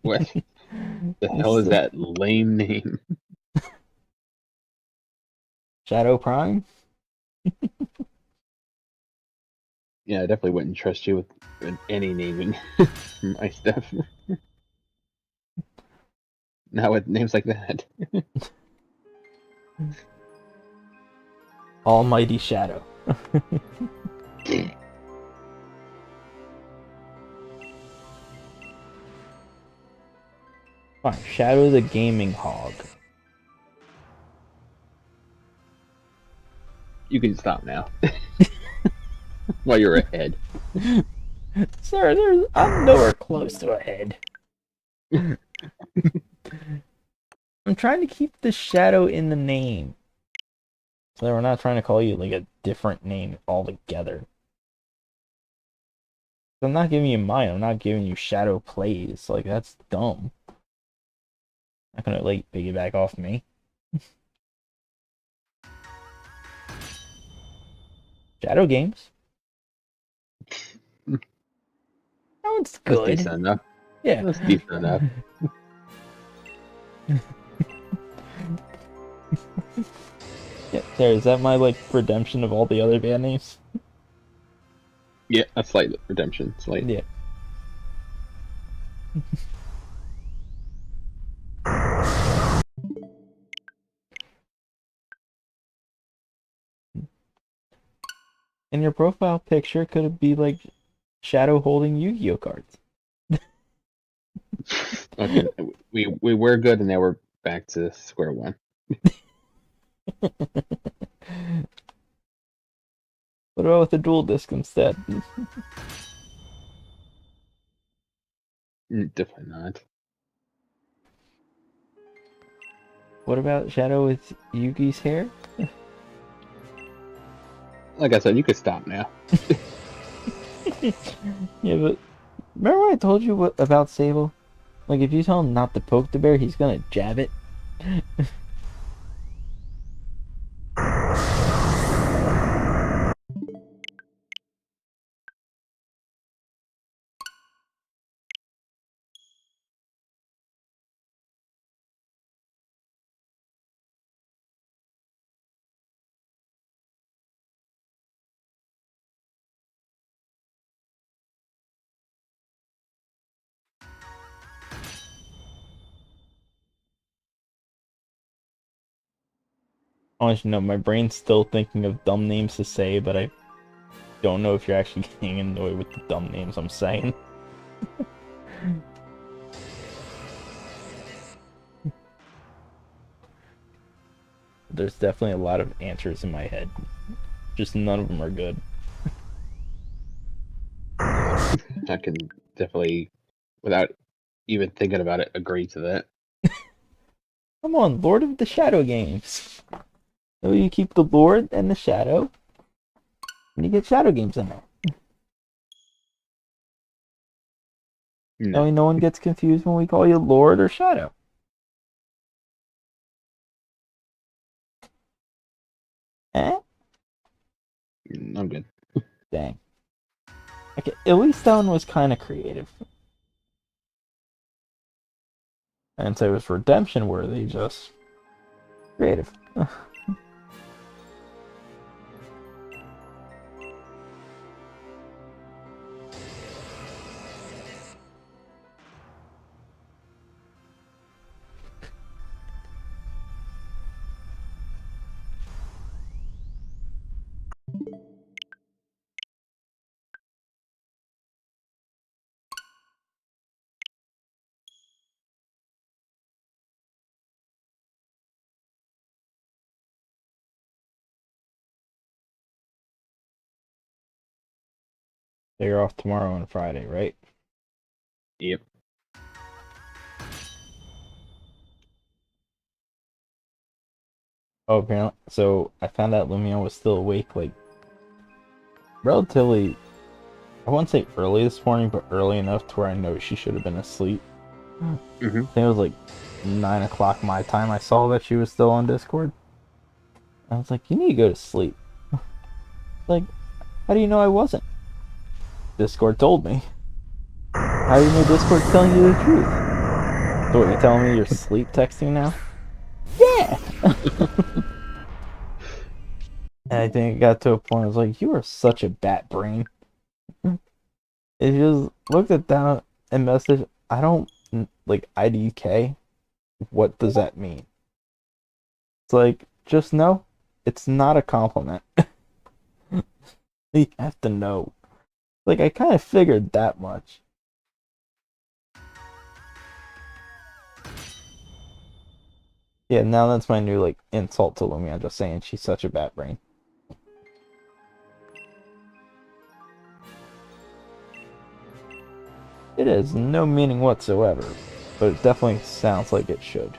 what the hell is that lame name? Shadow Prime? Yeah, I definitely wouldn't trust you with any naming my stuff. Not with names like that. Almighty Shadow. Fine, Shadow the Gaming Hog. You can stop now. While you're ahead. Sir, I'm nowhere close to ahead. I'm trying to keep the Shadow in the name. So we're not trying to call you like a different name altogether. I'm not giving you mine. I'm not giving you Shadow Plays. Like, that's dumb. Not gonna like piggyback off me. Shadow Games. That one's That's good. decent enough. Yeah. That's decent enough. Yeah. There. Is that my like redemption of all the other band names? Yeah, a slight redemption. Slight. Yeah. And your profile picture could it be like Shadow holding Yu-Gi-Oh cards. Okay, we were good, and now we're back to square one. What about with the dual disc instead? Definitely not. What about Shadow with Yugi's hair? Like I said, you could stop now. Yeah, but remember what I told you about Sable? Like, if you tell him not to poke the bear, he's gonna jab it. I want you to know, my brain's still thinking of dumb names to say, but I don't know if you're actually getting annoyed with the dumb names I'm saying. There's definitely a lot of answers in my head. Just none of them are good. I can definitely, without even thinking about it, agree to that. Come on, Lord of the Shadow Games. So you keep the Lord and the Shadow, and you get Shadow Games in there. That way No, no one gets confused when we call you Lord or Shadow. Eh? I'm good. Dang. Okay, at least that one was kind of creative. And so it was redemption worthy, just creative. So you're off tomorrow and Friday, right? Yep. Oh, apparently. So I found out Lumion was still awake, like, relatively, I wouldn't say early this morning, but early enough to where I know she should have been asleep. I Mm-hmm. think it was like 9 o'clock my time. I saw that she was still on Discord. I was like, you need to go to sleep. Like, how do you know I wasn't? Discord told me. How do you know Discord's telling you the truth? So what, you telling me you're sleep texting now? Yeah! And I think it got to a point, I was like, you are such a bat brain. It just looked at that and messaged, I don't, like, IDK. What does that mean? It's like, just know, it's not a compliment. You have to know. Like, I kind of figured that much. Yeah, now that's my new, like, insult to Lumia, just saying she's such a bat brain. It has no meaning whatsoever, but it definitely sounds like it should.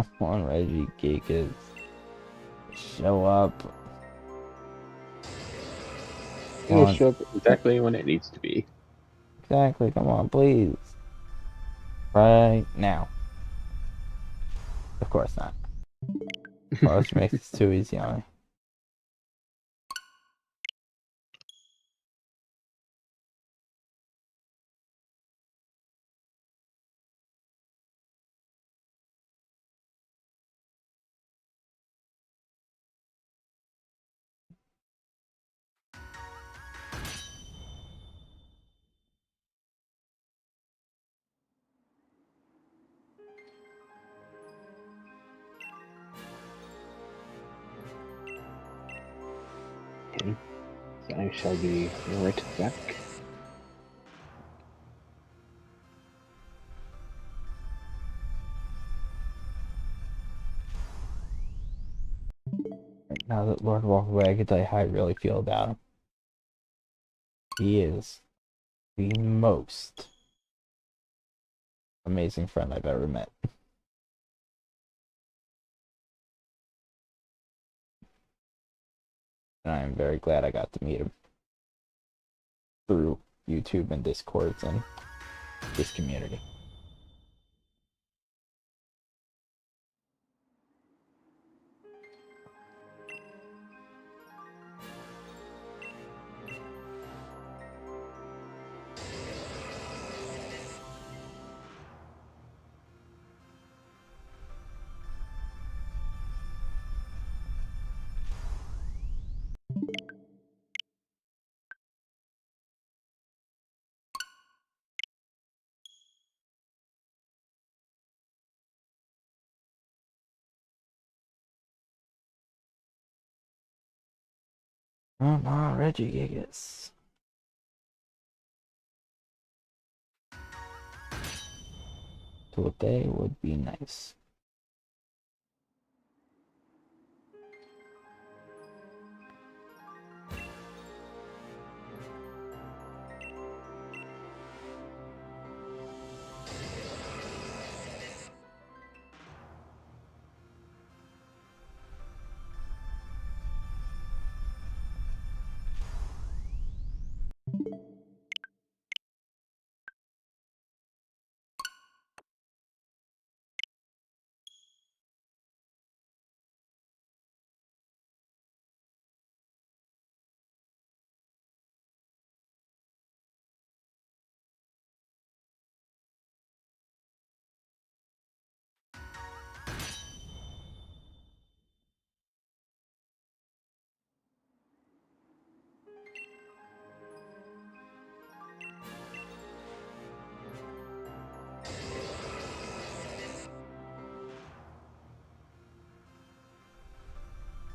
Come on, Regigigas. Show up. Come It'll on. show up exactly when it needs to be. Exactly. Come on, please. Right now. Of course not. Oh, this makes this too easy on me. Okay. So I shall be right back. Now that Lord walked away, I can tell you how I really feel about him. He is the most amazing friend I've ever met. And I'm very glad I got to meet him through YouTube and Discords and this community. Come on, Regigigas. Today would be nice.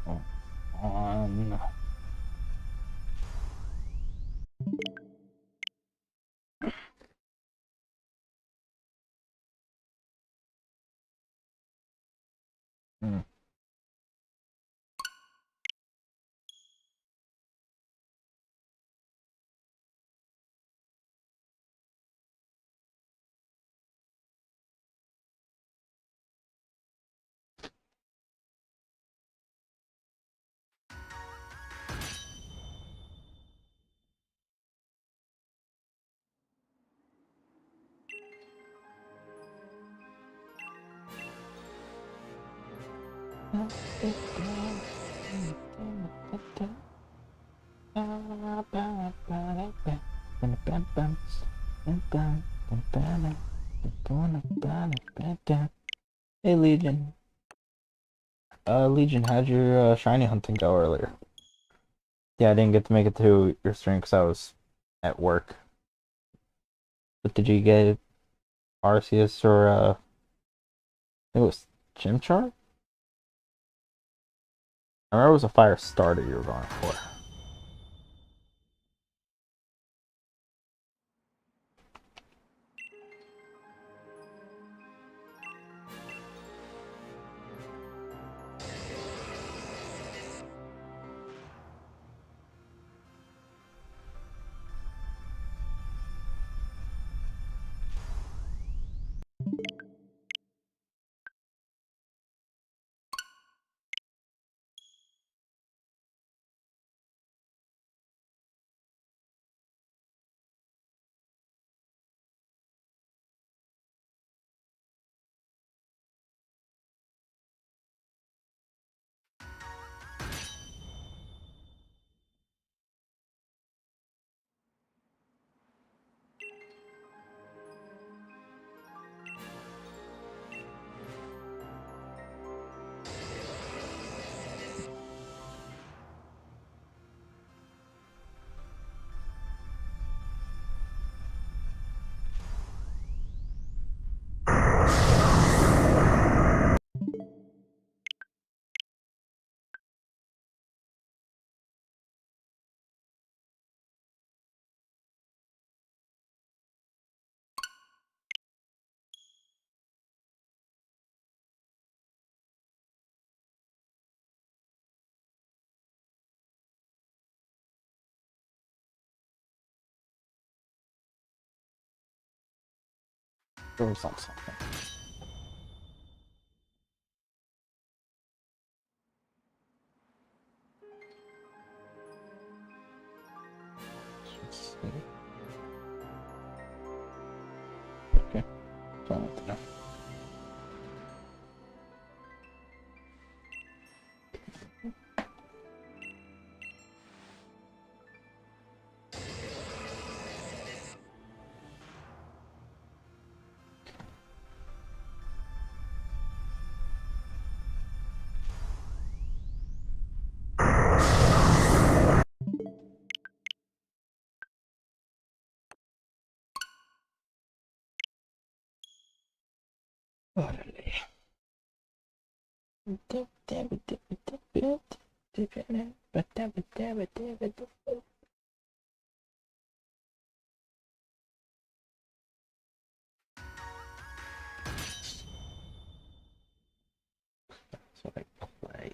Come on. Hmm. Hey Legion. Legion, how'd your shiny hunting go earlier? Yeah, I didn't get to make it to your stream because I was at work. But did you get Arceus or I think it was Chimchar? I remember it was a fire starter you were going for. There was like something. Let's see. Okay, that's all I want to know. Órale. That's what I play.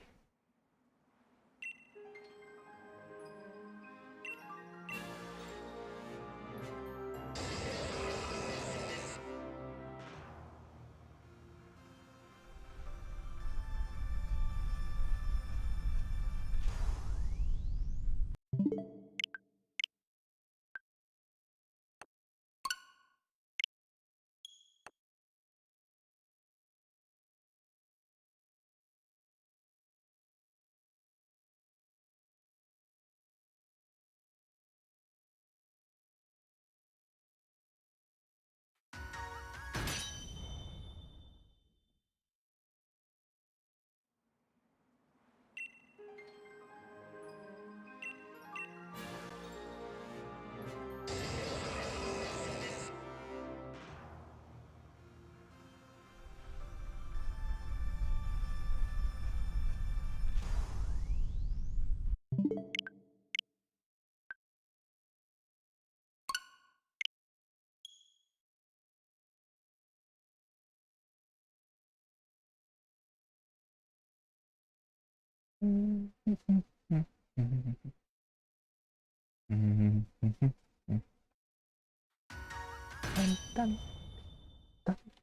Dun, dun,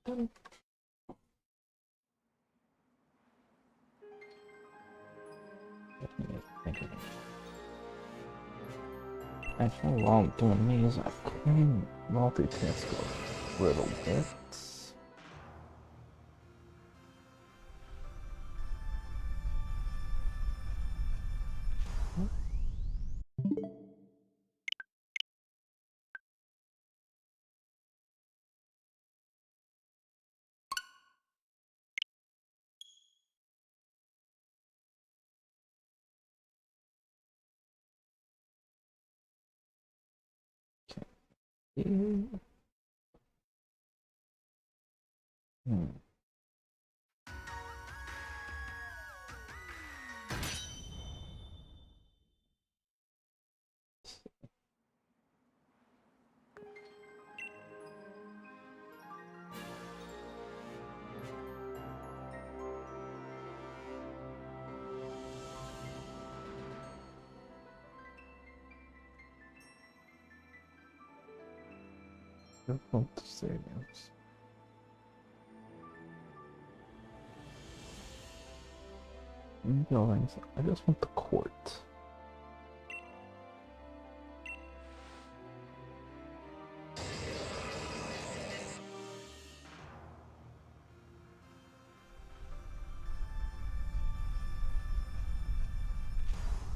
dun. Actually, while I'm doing these, I can multitask a little bit. Hmm. I want the stadiums. Buildings. I just want the court.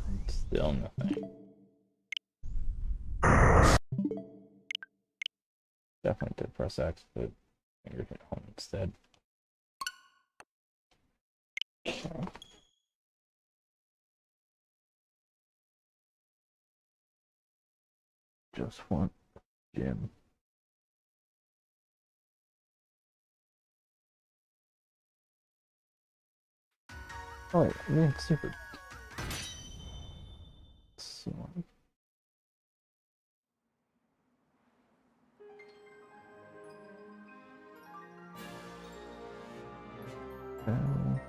And still nothing. Definitely did press X, but fingers at home instead. Okay. Just want gym. Oh wait, I mean super. So, um,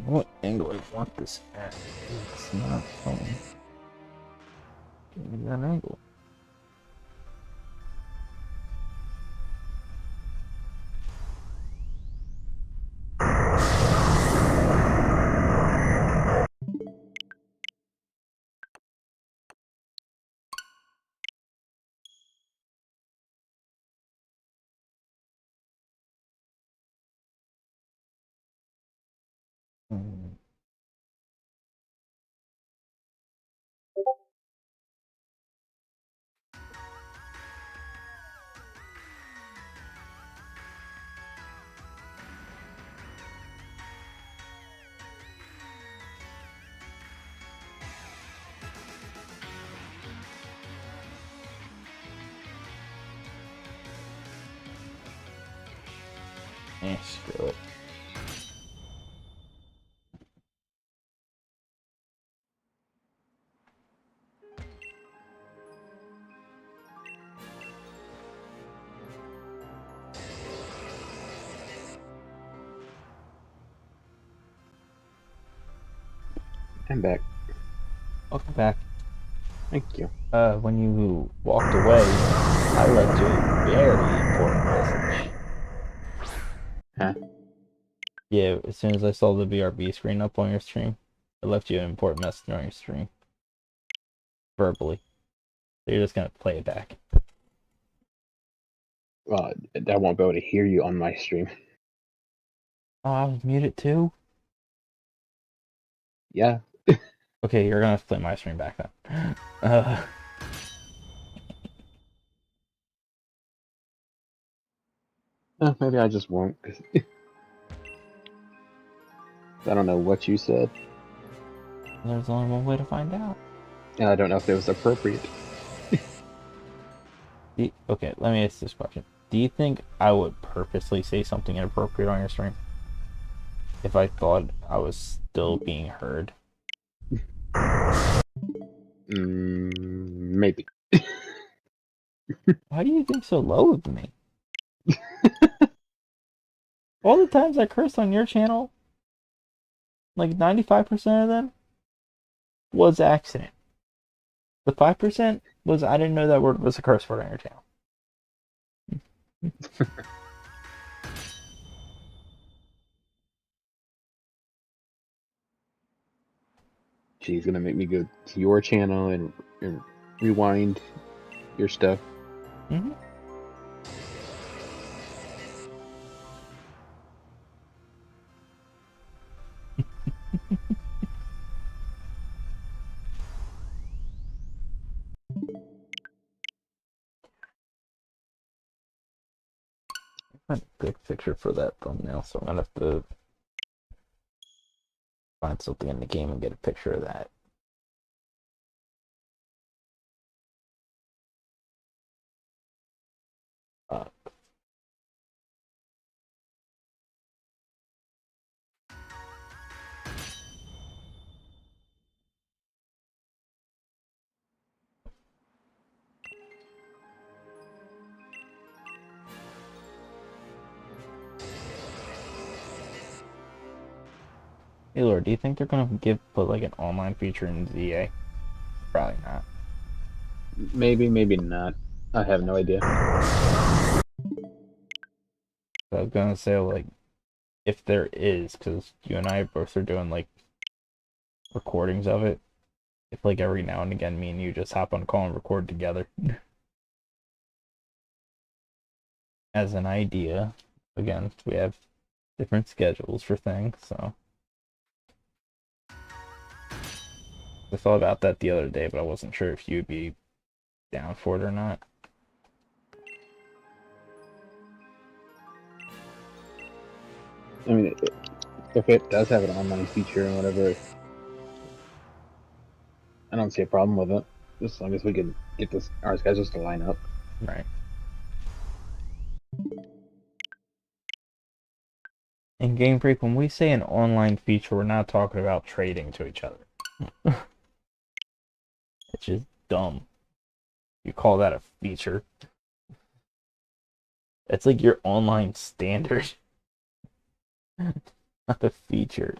What angle I want this at? It's not showing. Give me that angle. Hmm. Screw it. I'm back. Welcome back. Thank you. When you walked away, I left you a very important message. Huh? Yeah, as soon as I saw the BRB screen up on your stream, I left you an important message on your stream. Verbally. So you're just gonna play it back. Well, I won't be able to hear you on my stream. Oh, I was muted too? Yeah. Okay, you're gonna have to play my stream back then. Maybe I just won't. 'Cause I don't know what you said. There's only one way to find out. And I don't know if it was appropriate. Okay, let me ask this question. Do you think I would purposely say something inappropriate on your stream? If I thought I was still being heard? Maybe. Why do you think so low of me? All the times I cursed on your channel, like 95% of them, was accident. The 5% was I didn't know that word was a curse word on your channel. She's gonna make me go to your channel and rewind your stuff. Mm-hmm. Find a good picture for that thumbnail, so I'm gonna have to find something in the game and get a picture of that. Uh, hey Lord, do you think they're gonna put like an online feature in ZA? Probably not. Maybe, maybe not. I have no idea. So I was gonna say like if there is, because you and I both are doing like recordings of it. If like every now and again me and you just hop on a call and record together. As an idea. Again, we have different schedules for things, so I thought about that the other day, but I wasn't sure if you'd be down for it or not. I mean, if it does have an online feature and whatever, I don't see a problem with it. As long as we can get our schedules to line up. Right. In Game Freak, when we say an online feature, we're not talking about trading to each other. It's just dumb. You call that a feature. It's like your online standard. Not a feature.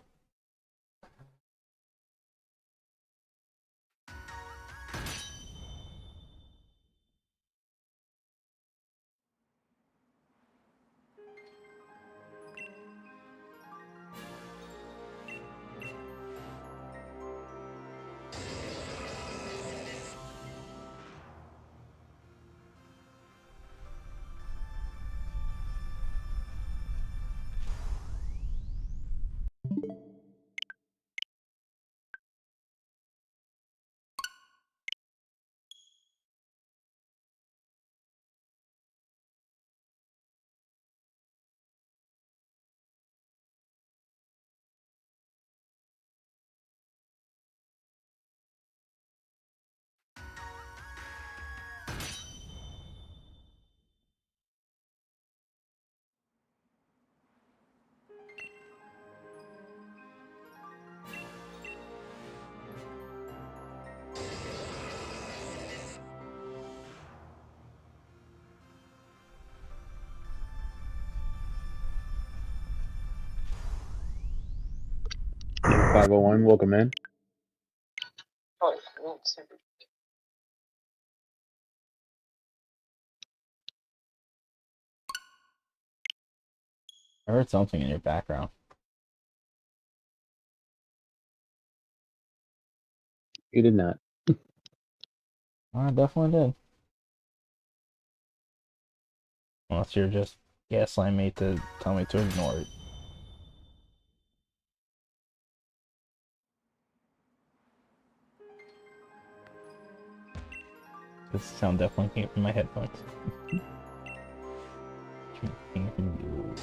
501, welcome in. I heard something in your background. You did not. I definitely did. Unless you're just gaslighting me to tell me to ignore it. This sound definitely came from my headphones. Came from you.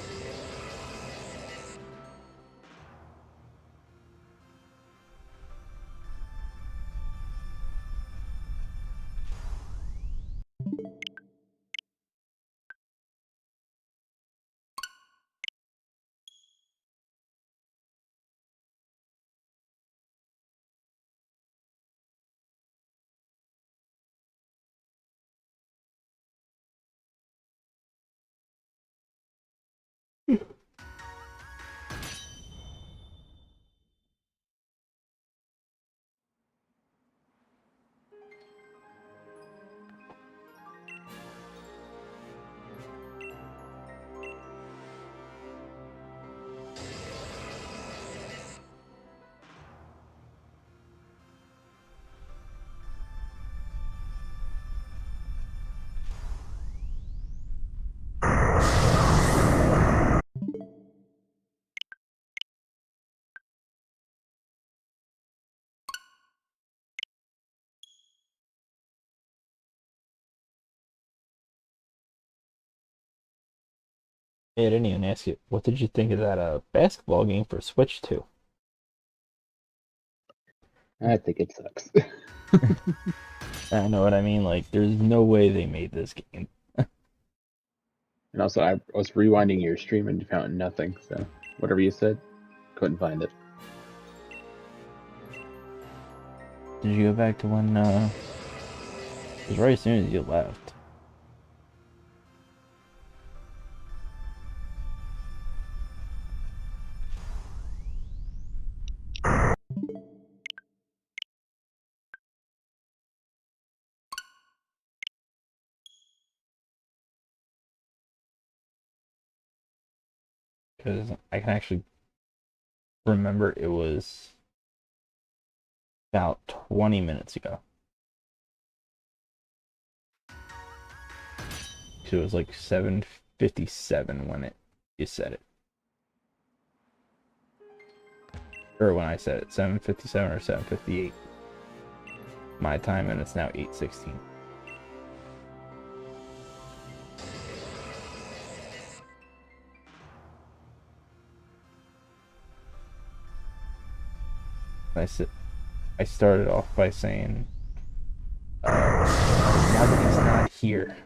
Hey, I didn't even ask you. What did you think of that basketball game for Switch 2? I think it sucks. I know what I mean. Like, there's no way they made this game. And also, I was rewinding your stream and found nothing, so whatever you said, couldn't find it. Did you go back to when, it was right as soon as you left. Because I can actually remember it was about 20 minutes ago. So it was like 7:57 when you said it. Or when I said it, 7:57 or 7:58. My time, and it's now 8:16. I started off by saying, now that he's not here.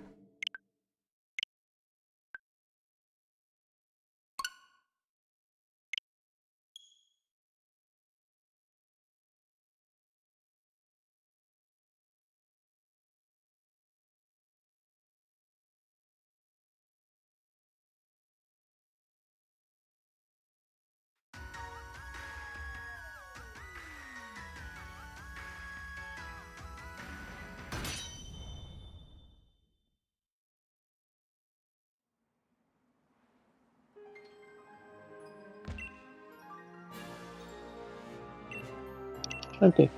Okay,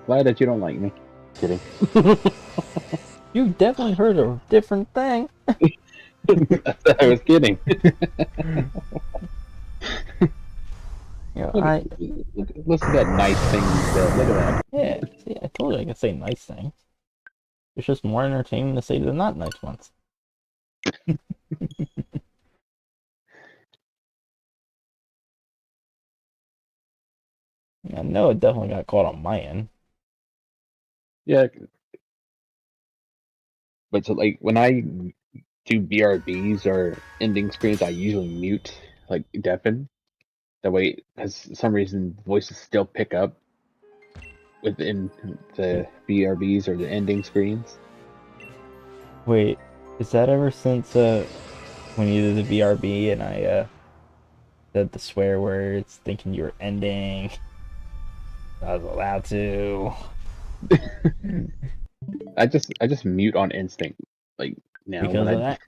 glad that you don't like me. Kidding. You definitely heard a different thing. I was kidding. Listen to that nice thing you said. Look at that. Yeah, see, I told you I could say nice things. It's just more entertaining to say the not nice ones. I know it definitely got caught on my end. Yeah, but so like when I do BRBs or ending screens, I usually mute, like deafen. That way, because for some reason voices still pick up within the BRBs or the ending screens. Wait, is that ever since when you did the BRB and I said the swear words thinking you were ending? I was allowed to. I just mute on instinct. Like now when Because of I that.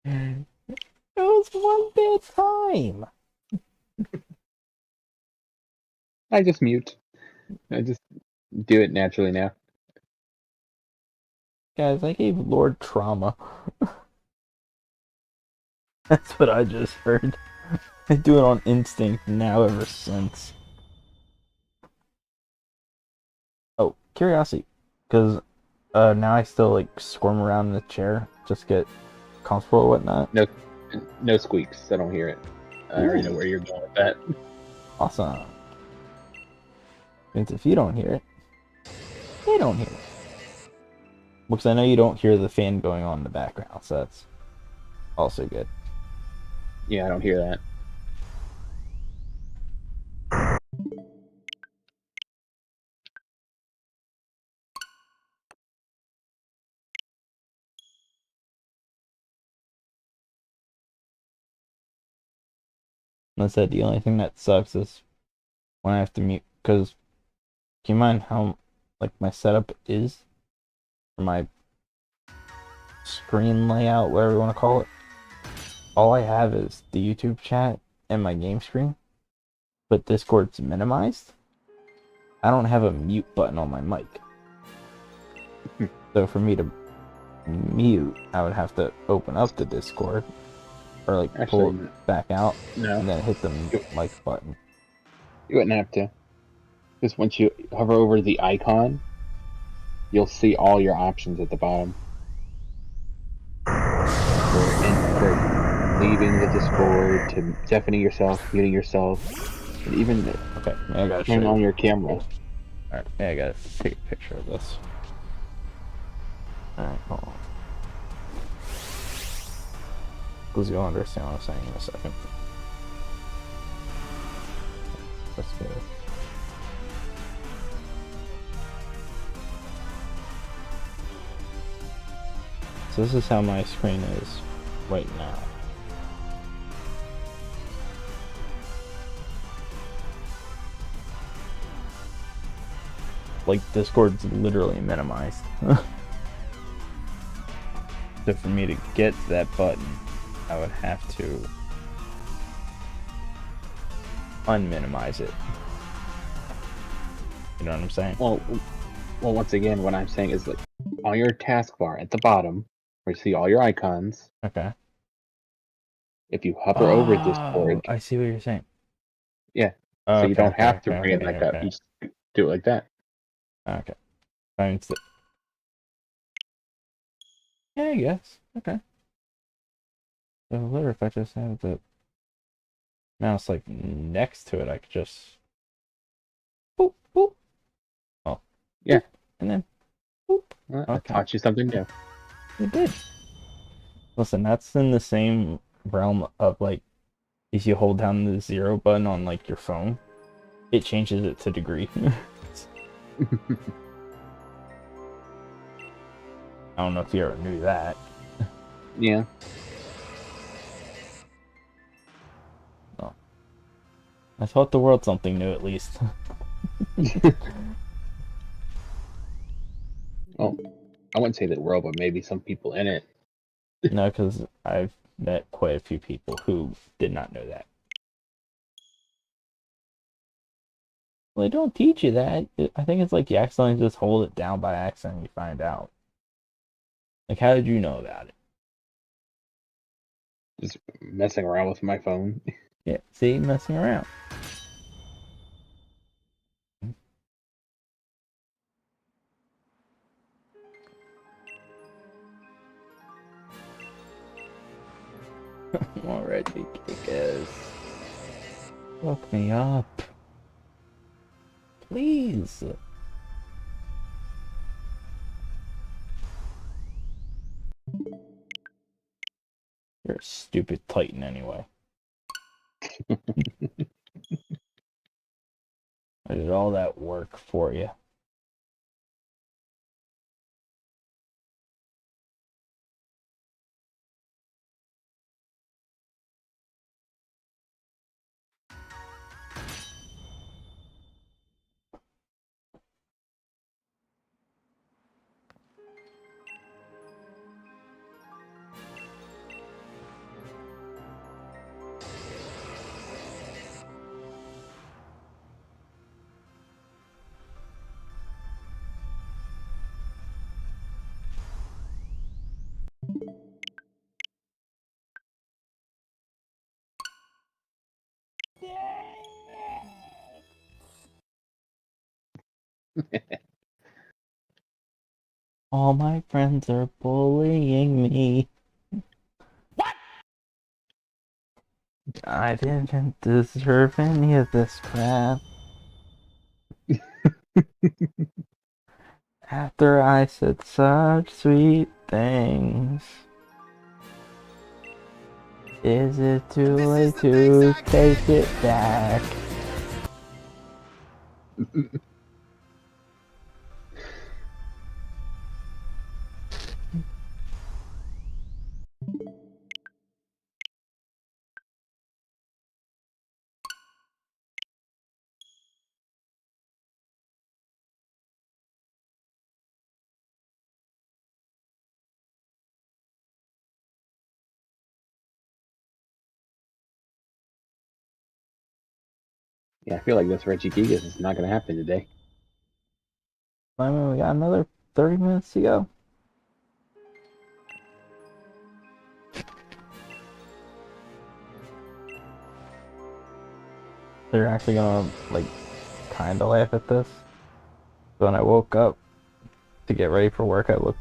It was one bad time. I just mute. I just do it naturally now. Guys, I gave Lord trauma. That's what I just heard. I do it on instinct now ever since. Oh, curiosity. Because now I still like squirm around in the chair, just get comfortable or whatnot. No, no squeaks. I don't hear it. I already know Ooh, where you're going with that. awesome. Since if you don't hear it, they don't hear it. Because I know you don't hear the fan going on in the background, so that's also good. Yeah, I don't hear that. And I said the only thing that sucks is when I have to mute. Because keep in mind how like my setup is for my screen layout, whatever you want to call it. All I have is the YouTube chat and my game screen, but Discord's minimized. I don't have a mute button on my mic. So for me to mute, I would have to open up the Discord or like pull Actually, it back out no. and then hit the You, mic button. you wouldn't have to. Just once you hover over the icon, you'll see all your options at the bottom for leaving the Discord to deafening yourself, muting yourself, and even Okay, I gotta show turning you. on your camera. Alright, I gotta take a picture of this. Alright, hold on. Because you'll understand what I'm saying in a second. Let's go. So this is how my screen is right now. Like Discord's literally minimized. So for me to get to that button, I would have to unminimize it. You know what I'm saying? Well, once again, what I'm saying is like on your taskbar at the bottom, where you see all your icons. Okay. If you hover over Oh, Discord, I see what you're saying. yeah, Oh, so you okay, don't okay, have to okay, bring it okay, back up. okay. You just do it like that. Okay. Yeah, I guess. Okay. So literally, if I just have the mouse like next to it, I could just boop boop. Oh, Yeah, and then boop. well, I Okay, taught you something new. you did. Listen, that's in the same realm of like if you hold down the 0 button on like your phone, it changes it to degree. I don't know if you ever knew that. Yeah. Oh, I taught the world something new at least. Well, I wouldn't say the world, but maybe some people in it. No, because I've met quite a few people who did not know that. Well, they don't teach you that. I think it's like you accidentally just hold it down by accident and you find out. Like, how did you know about it? Just messing around with my phone. Yeah, see, messing around. Come on, Regigigas. Look me up. Please. You're a stupid Titan anyway. I did all that work for you. All my friends are bullying me. What? I didn't deserve any of this crap. After I said such sweet things. Is it too late to take it back? Yeah, I feel like this Regigigas is not going to happen today. I mean, we got another 30 minutes to go. They're actually gonna, like, kind of laugh at this. When I woke up to get ready for work, I looked.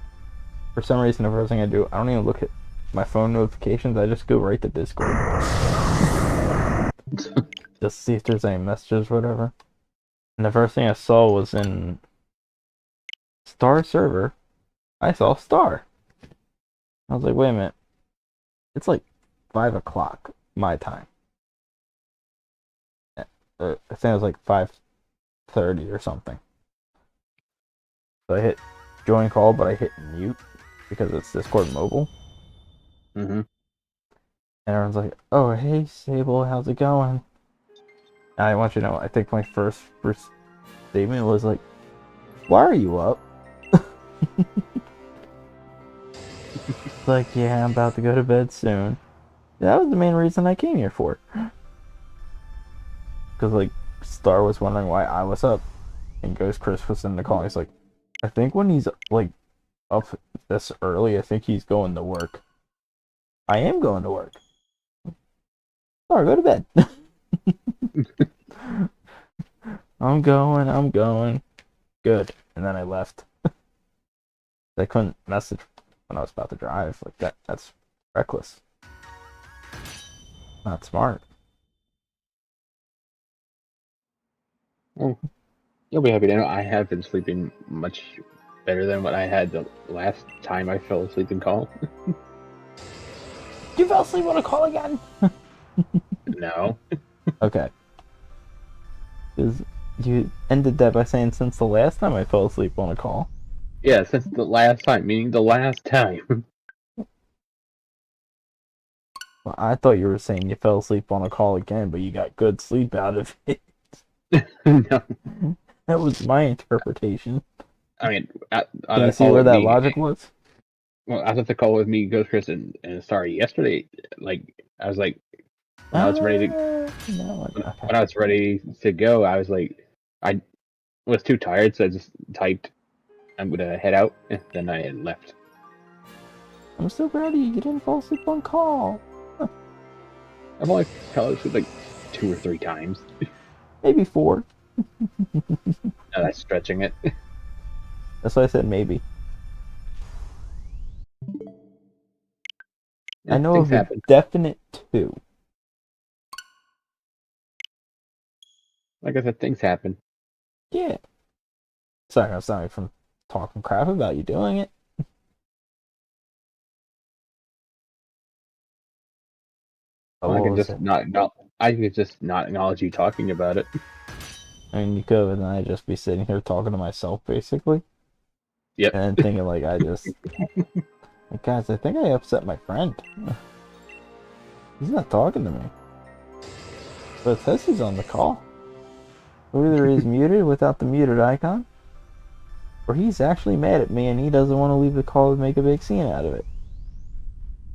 For some reason, the first thing I do, I don't even look at my phone notifications. I just go right to Discord. Just see if there's any messages or whatever. And the first thing I saw was in Star server. I saw Star. I was like, wait a minute. It's like 5 o'clock my time. I think it was like 5:30 or something. So I hit join call, but I hit mute because it's Discord mobile. Mm-hmm. And everyone's like, oh, hey, Sable, how's it going? And I want you to know, I think my first statement was like, why are you up? Like, yeah, I'm about to go to bed soon. That was the main reason I came here for. Because, like, Star was wondering why I was up. And Ghost Chris was in the call. He's like, I think when he's, like, up this early, I think he's going to work. I am going to work. Star, go to bed. I'm going. Good. And then I left. I couldn't message when I was about to drive. Like, that's reckless. Not smart. Well, you'll be happy to know I have been sleeping much better than what I had the last time I fell asleep in call. You fell asleep on a call again? No. Okay. Because you ended that by saying since the last time I fell asleep on a call. Yeah, since the last time, meaning the last time. Well, I thought you were saying you fell asleep on a call again, but you got good sleep out of it. No. That was my interpretation. I mean, Can you see where that logic was? Well, I thought the call with me, Ghost Chris, and sorry, yesterday, like, I was like, when I was ready to, No, okay. when I was ready to go, I was like, I was too tired, so I just typed, I'm gonna head out, and then I had left. I'm so proud of you. You didn't fall asleep on call. I've only fell asleep like 2 or 3 times. Maybe 4. No, that's stretching it. That's why I said maybe. I know Things of a happen. definite 2. Like I said, things happen. Yeah. Sorry, I'm sorry from talking crap about you doing it. Oh, Well, I what can was just it? I can just not acknowledge you talking about it. I mean, you could, and I'd just be sitting here talking to myself, basically. Yep. And thinking, like, like, guys, I think I upset my friend. He's not talking to me. But it says he's on the call. So either he's muted without the muted icon, or he's actually mad at me and he doesn't want to leave the call and make a big scene out of it.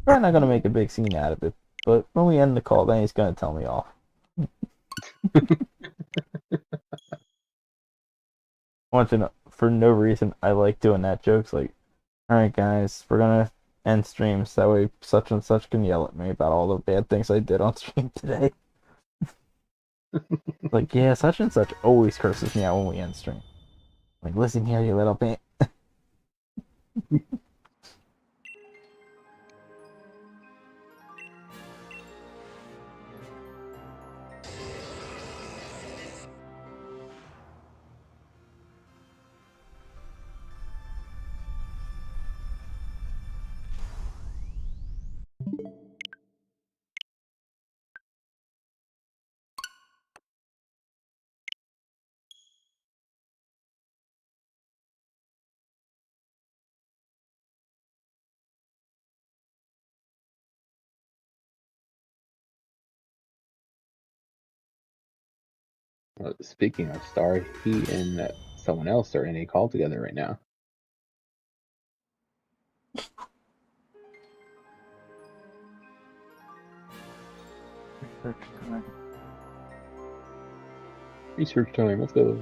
We're not going to make a big scene out of it, but when we end the call, then he's going to tell me off. I want you to know, for no reason, I like doing that jokes like, alright guys, we're going to end streams, that way such and such can yell at me about all the bad things I did on stream today. Like, yeah, such and such always curses me out when we end stream. Like, listen here, you little bit. Speaking of Star, he and someone else are in a call together right now. Research time, let's go.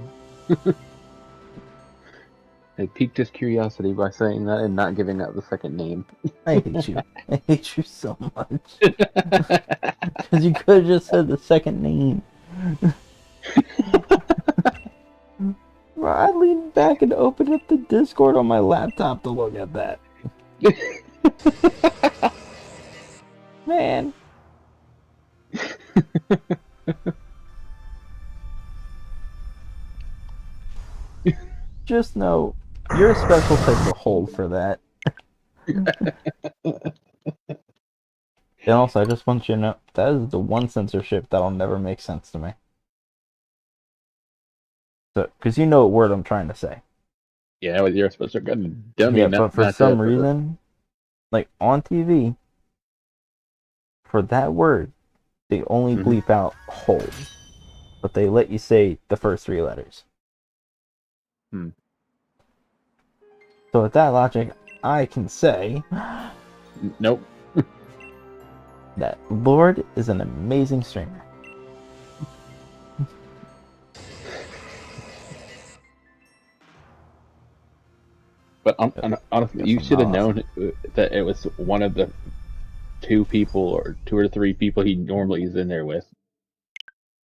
I piqued his curiosity by saying that and not giving out the second name. I hate you. I hate you so much. Because you could have just said the second name. Bro, I leaned back and opened up the Discord on my laptop to look at that. Man. Just know, you're a special type of hold for that. And also, I just want you to know, that is the one censorship that'll never make sense to me. So, because you know what word I'm trying to say. Yeah, you're supposed to Yeah, but for some reason, like on TV, for that word, they only bleep out hold. But they let you say the first three letters. So with that logic, I can say... Nope. that Lord is an amazing streamer. But honestly, you should have known that it was one of the two or three people he normally is in there with.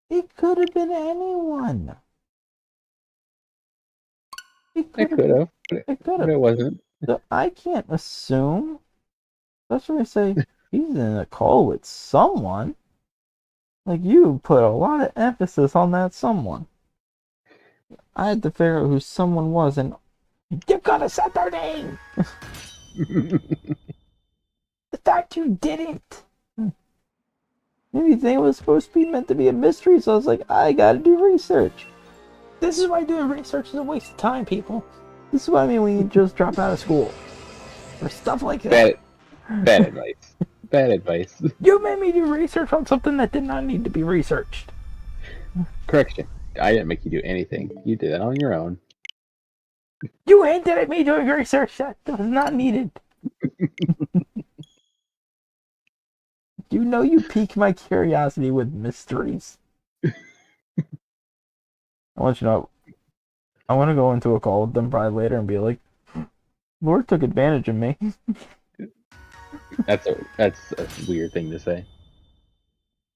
It could have been anyone. It could have. But it wasn't. So I can't assume. That's why I say he's in a call with someone. Like, you put a lot of emphasis on that someone. I had to figure out who someone was, and you gotta set their name. The fact you didn't. Maybe you think it was supposed to be meant to be a mystery, so I was like, I gotta do research. This is why doing research is a waste of time, people. This is what I mean when you just drop out of school. Or stuff like that. Bad advice. Bad advice. You made me do research on something that did not need to be researched. Correction. I didn't make you do anything. You did it on your own. You hinted at me doing research that was not needed. You know you pique my curiosity with mysteries. I want you to know, I want to go into a call with them probably later and be like, Lord took advantage of me. That's a weird thing to say.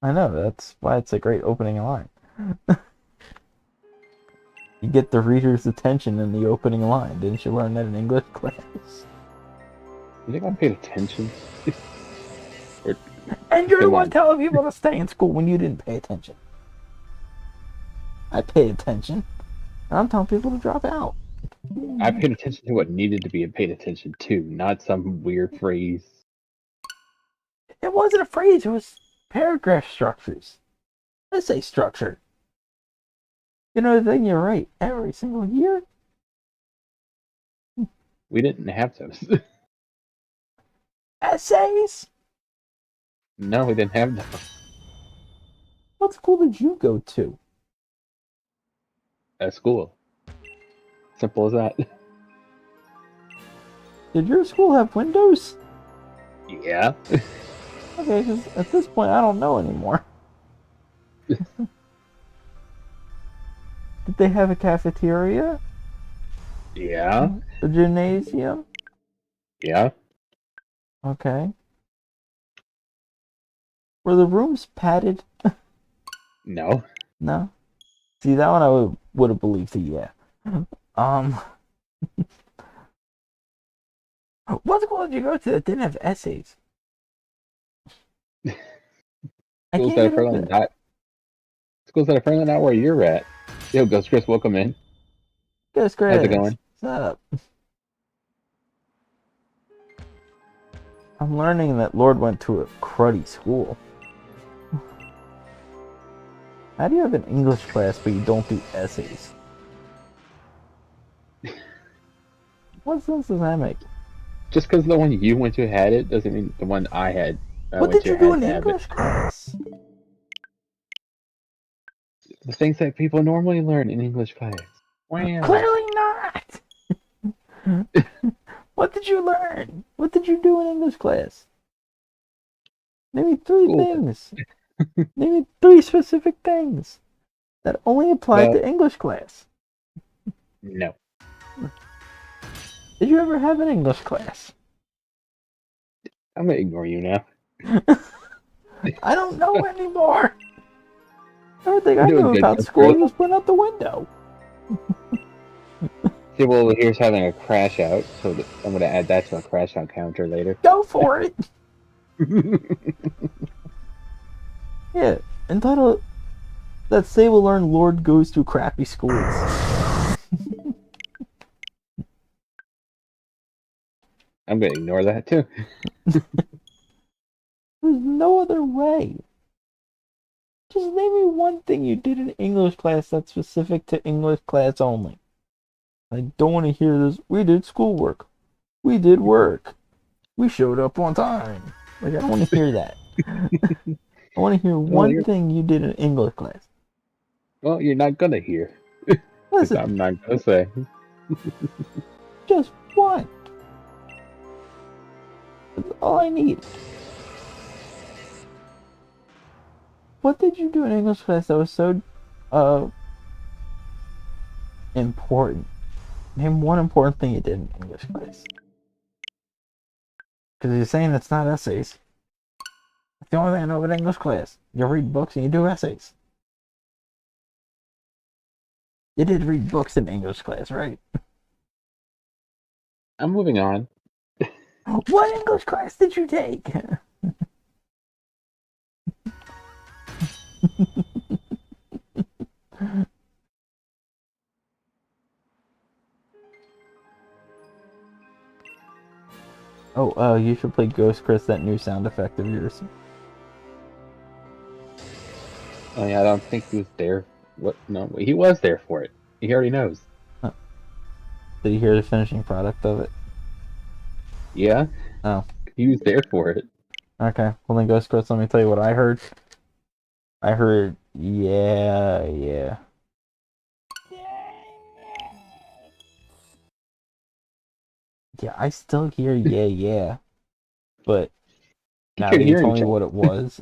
I know, that's why it's a great opening line. You get the reader's attention in the opening line. Didn't you learn that in English class? You think I paid attention? And you're the one telling people to stay in school when you didn't pay attention. I paid attention. And I'm telling people to drop out. I paid attention to what needed to be paid attention to, not some weird phrase. It wasn't a phrase, it was paragraph structures. Essay structure. You know the thing, you're right. Every single year. We didn't have those. Essays? No, we didn't have those. What school did you go to? At school. Simple as that. Did your school have windows? Yeah. Okay, because at this point I don't know anymore. Did they have a cafeteria? Yeah. A gymnasium? Yeah. Okay. Were the rooms padded? No. No. See, that one I would have believed it, yeah. Um, what school did you go to that didn't have essays? I Schools can't that get are over apparently that. not schools that are apparently not where you're at. Yo, Ghost Chris, welcome in. Ghost How's it Chris, going? what's up? I'm learning that Lord went to a cruddy school. How do you have an English class but you don't do essays? What sense does that make? Just because the one you went to had it doesn't mean the one I What went did to you do had in to have it. English class? The things that people normally learn in English class. Wow. Clearly not! What did you learn? What did you do in English class? Name me three Schoolwork. things. Name me three specific things that only apply Well, to English class. no. Did you ever have an English class? I'm gonna ignore you now. I don't know anymore. Everything We're I doing knew good, about Ghost school Chris. just went out the window. Sable over here is having a crash out, so I'm gonna add that to a crash out counter later. Go for it. Yeah, entitled that Sable learned Lord goes to crappy schools. I'm gonna ignore that too. There's no other way. Just name me one thing you did in English class that's specific to English class only. I don't want to hear this. We did schoolwork. We did work. We showed up on time. Like, I don't want to hear that. I want to hear Well, one thing you did in English class. you're not gonna hear, because Listen, I'm not gonna say. just one. That's all I need. What did you do in English class that was so important? Name one important thing you did in English class. Because you're saying it's not essays. That's the only thing I know about English class. You read books and you do essays. You did read books in English class, right? I'm moving on. What English class did you take? Oh, you should play Ghost Chris, that new sound effect of yours. Oh yeah, I don't think he was there. What? No, he was there for it. He already knows. Huh. Did you hear the finishing product of it? Yeah, Oh, he was there for it. okay. Well then, Ghost Chris, let me tell you what I heard. I heard, yeah, yeah. Yeah, I still hear yeah, yeah. But Get now your that you hearing told me checked, what it was,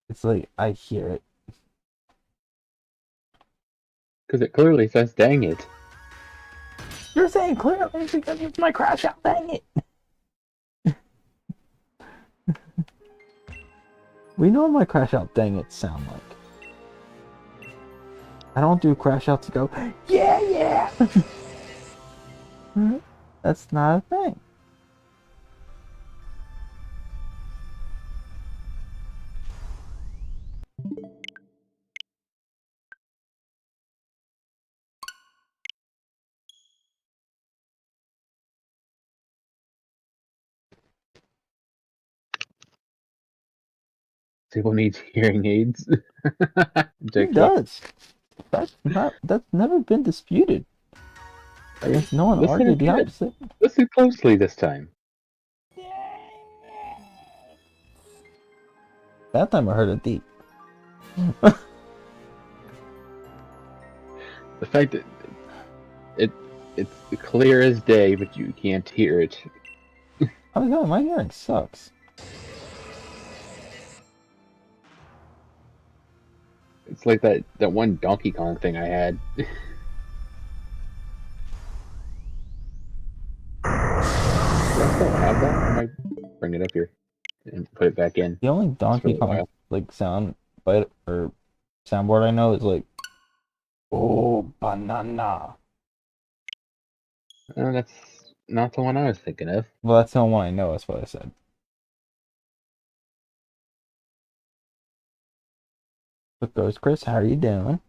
it's like I hear it. because it clearly says "dang it." You're saying clearly because it's my crash out, dang it. We know what my crash out dang it sound like. I don't do crash out to go, yeah, yeah. That's not a thing. People needs hearing aids. He Jigsaw. does. That's never been disputed. I guess no one Listen argued the again. opposite. Listen closely this time. That time I heard it deep. The fact that it's clear as day, but you can't hear it. Oh god, my hearing sucks. It's like that one Donkey Kong thing I had. Do I still have that? I might bring it up here and put it back in. The only It's for Donkey a Kong while. like sound bite or soundboard I know is like, oh banana. That's not the one I was thinking of. Well, that's the only one I know. That's what I said. What goes, Chris? How are you doing?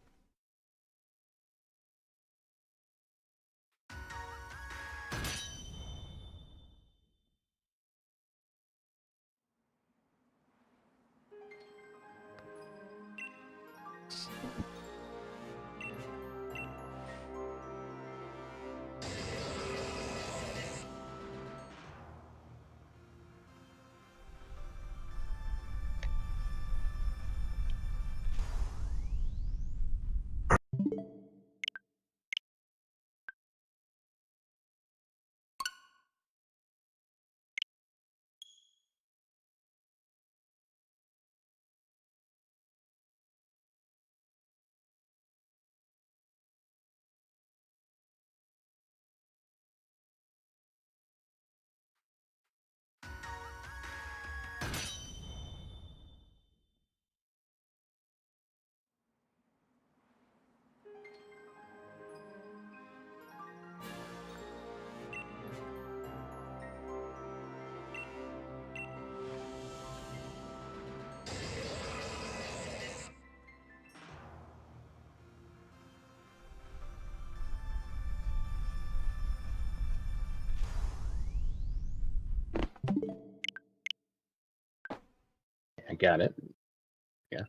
I got it. Yeah.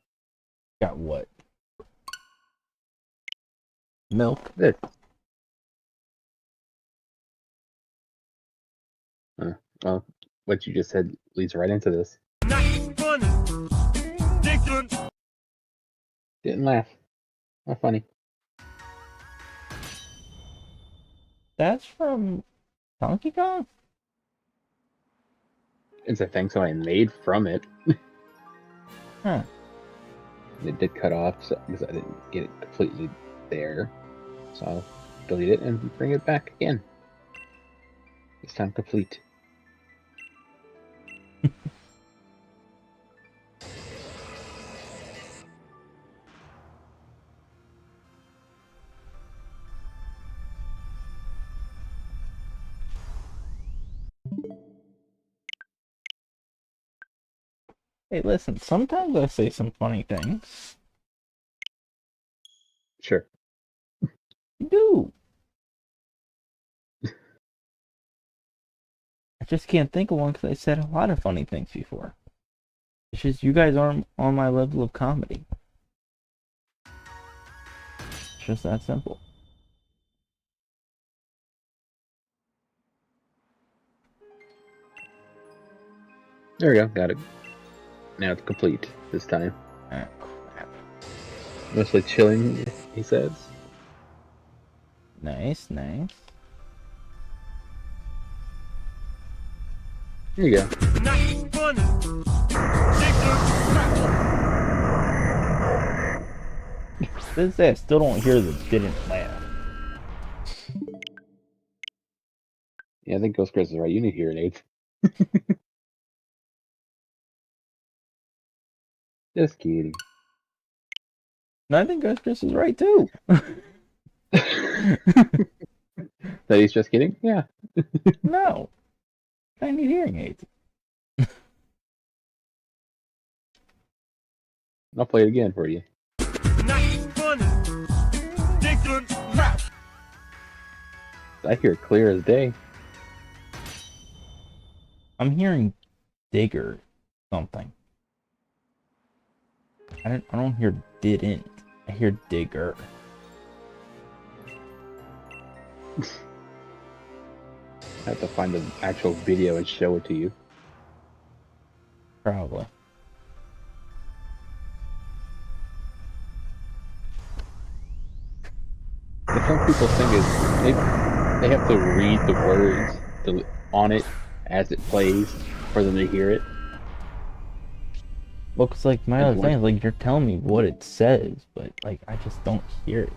Got what? Milk. This. Well, what you just said leads right into this. Didn't laugh. Not funny. That's from Donkey Kong? It's a thing, so I made from it. Huh. It did cut off because I didn't get it completely there. So I'll delete it and bring it back again. This time complete. Hey, listen, sometimes I say some funny things. Sure. You do. I just can't think of one because I said a lot of funny things before. It's just you guys aren't on my level of comedy. It's just that simple. There we go. Got it. Now it's complete this time. Ah, crap. Mostly chilling, he says. Nice, nice. Here you go. This I still don't hear the didn't laugh. Yeah, I think Ghost Chris is right. You need hearing aids. Just kidding. And I think Ghost Chris is right too. That he's just kidding? Yeah. No. I need hearing aids. I'll play it again for you. I hear it clear as day. I'm hearing digger something. I don't hear didn't. I hear digger. I have to find the actual video and show it to you. Probably. What some people think is they have to read the words on it as it plays for them to hear it. Looks like my other thing is like you're telling me what it says, but like I just don't hear it.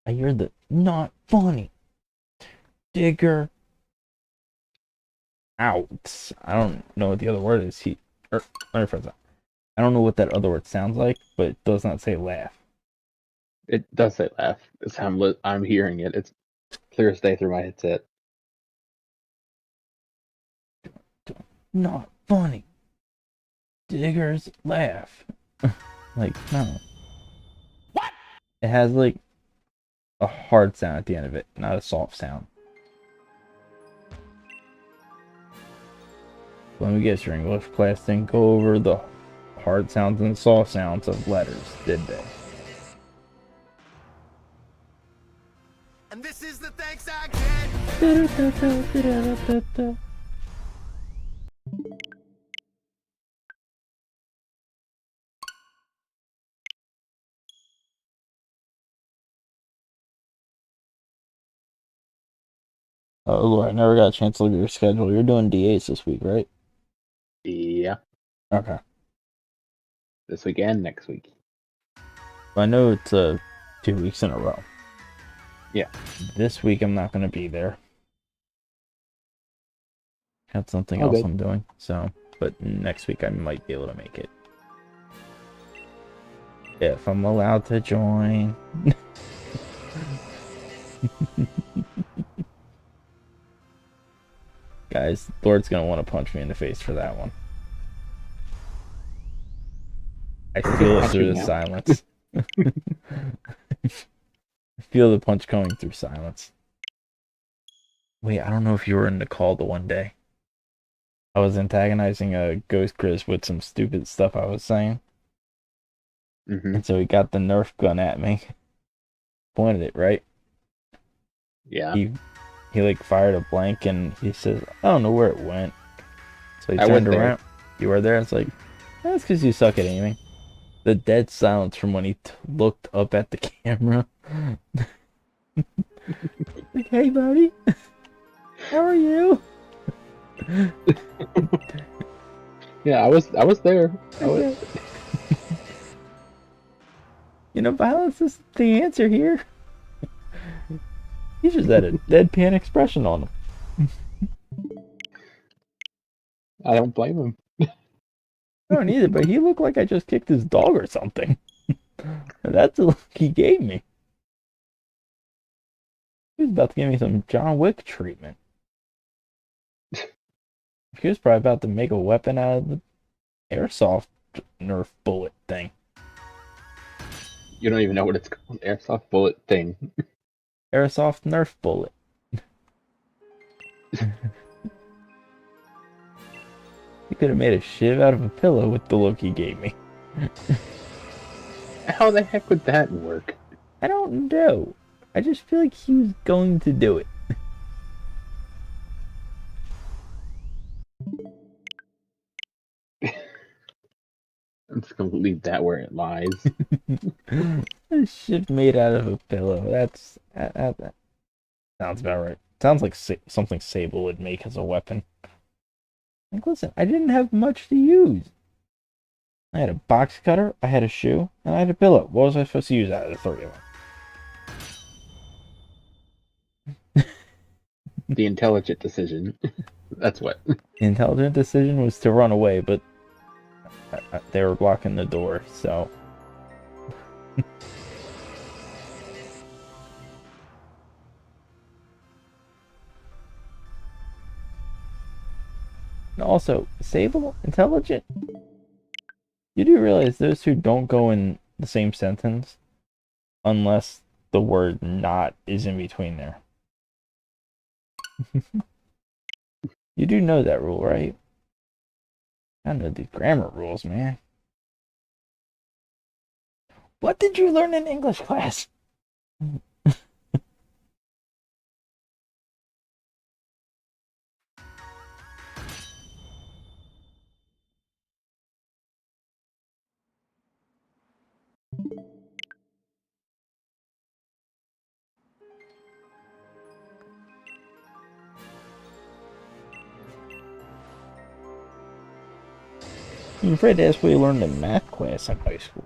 I hear the not funny. Digger. Out. I don't know what the other word is. Let me phrase that. I don't know what that other word sounds like, but it does not say laugh. It does say laugh. It's how I'm hearing it. It's Clear as day through my headset. Not funny. Diggers laugh. Like, no. What? It has like a hard sound at the end of it, not a soft sound. Let me guess, your English class didn't go over the hard sounds and soft sounds of letters, did they? And this is the thanks I get. Oh Lord, I never got a chance to look at your schedule. You're doing D8s this week, right? Yeah. Okay. This weekend, next week. I know it's 2 weeks in a row. Yeah. This week I'm not going to be there. Got something All else good. I'm doing, so. But next week I might be able to make it. If I'm allowed to join. Guys, Lord's gonna want to punch me in the face for that one. I feel it Punch through me the now. silence. I feel the punch coming through silence. Wait, I don't know if you were in the call the one day. I was antagonizing a Ghost Chris with some stupid stuff I was saying. Mm-hmm. And so he got the Nerf gun at me. Pointed it, right? Yeah. He like fired a blank and he says, I don't know where it went. So he I turned was there. around. You were there? It's like, that's because you suck at aiming. The dead silence from when he looked up at the camera. Like, hey buddy, how are you? Yeah, I was there. Okay. You know, violence is the answer here. He just had a deadpan expression on him. I don't blame him. I don't either, but he looked like I just kicked his dog or something. That's the look he gave me. He was about to give me some John Wick treatment. He was probably about to make a weapon out of the airsoft Nerf bullet thing. You don't even know what it's called. Airsoft bullet thing. Airsoft Nerf bullet. He could have made a shiv out of a pillow with the look he gave me. How the heck would that work? I don't know. I just feel like he was going to do it. I'm just gonna leave that where it lies. A shiv made out of a pillow. That sounds about right. Sounds like something Sable would make as a weapon. Like, listen, I didn't have much to use. I had a box cutter, I had a shoe, and I had a pillow. What was I supposed to use out of the three of them? The intelligent decision. That's what. The intelligent decision was to run away, but they were blocking the door, so. And also, Sable, intelligent. You do realize those two don't go in the same sentence unless the word not is in between there. You do know that rule, right? I know these grammar rules, man. What did you learn in English class? I'm afraid to ask what you learned in math class in high school.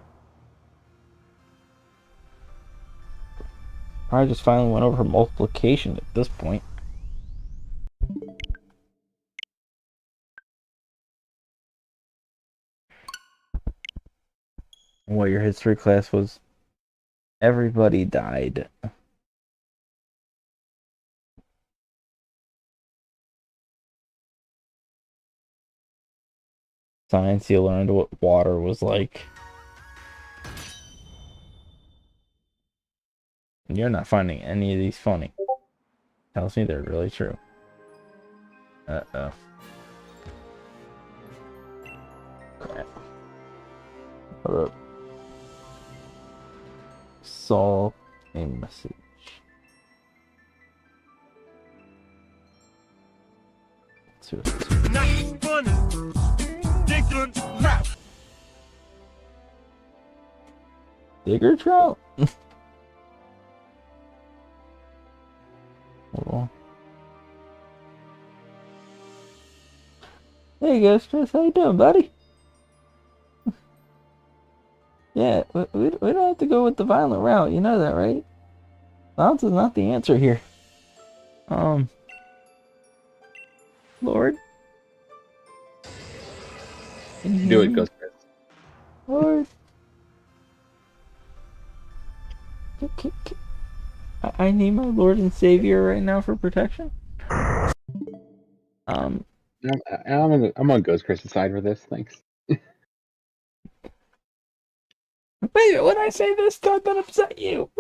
I just finally went over multiplication at this point. And what your history class was, everybody died. science you learned what water was like. And you're not finding any of these funny. Tells me they're really true. Uh-oh. Crap. Hold up. Solve a message. Not funny. Ridiculous rap. Digger trout? Hold on. Hey guys, Chris, how you doing, buddy? Yeah, we don't have to go with the violent route, you know that, right? Violence is not the answer here. Lord? Can you Do hear it, me? Ghost Chris. Lord? I need my Lord and Savior right now for protection. I'm on Ghost Chris's side for this. Thanks. Wait, when I say this, don't that upset you?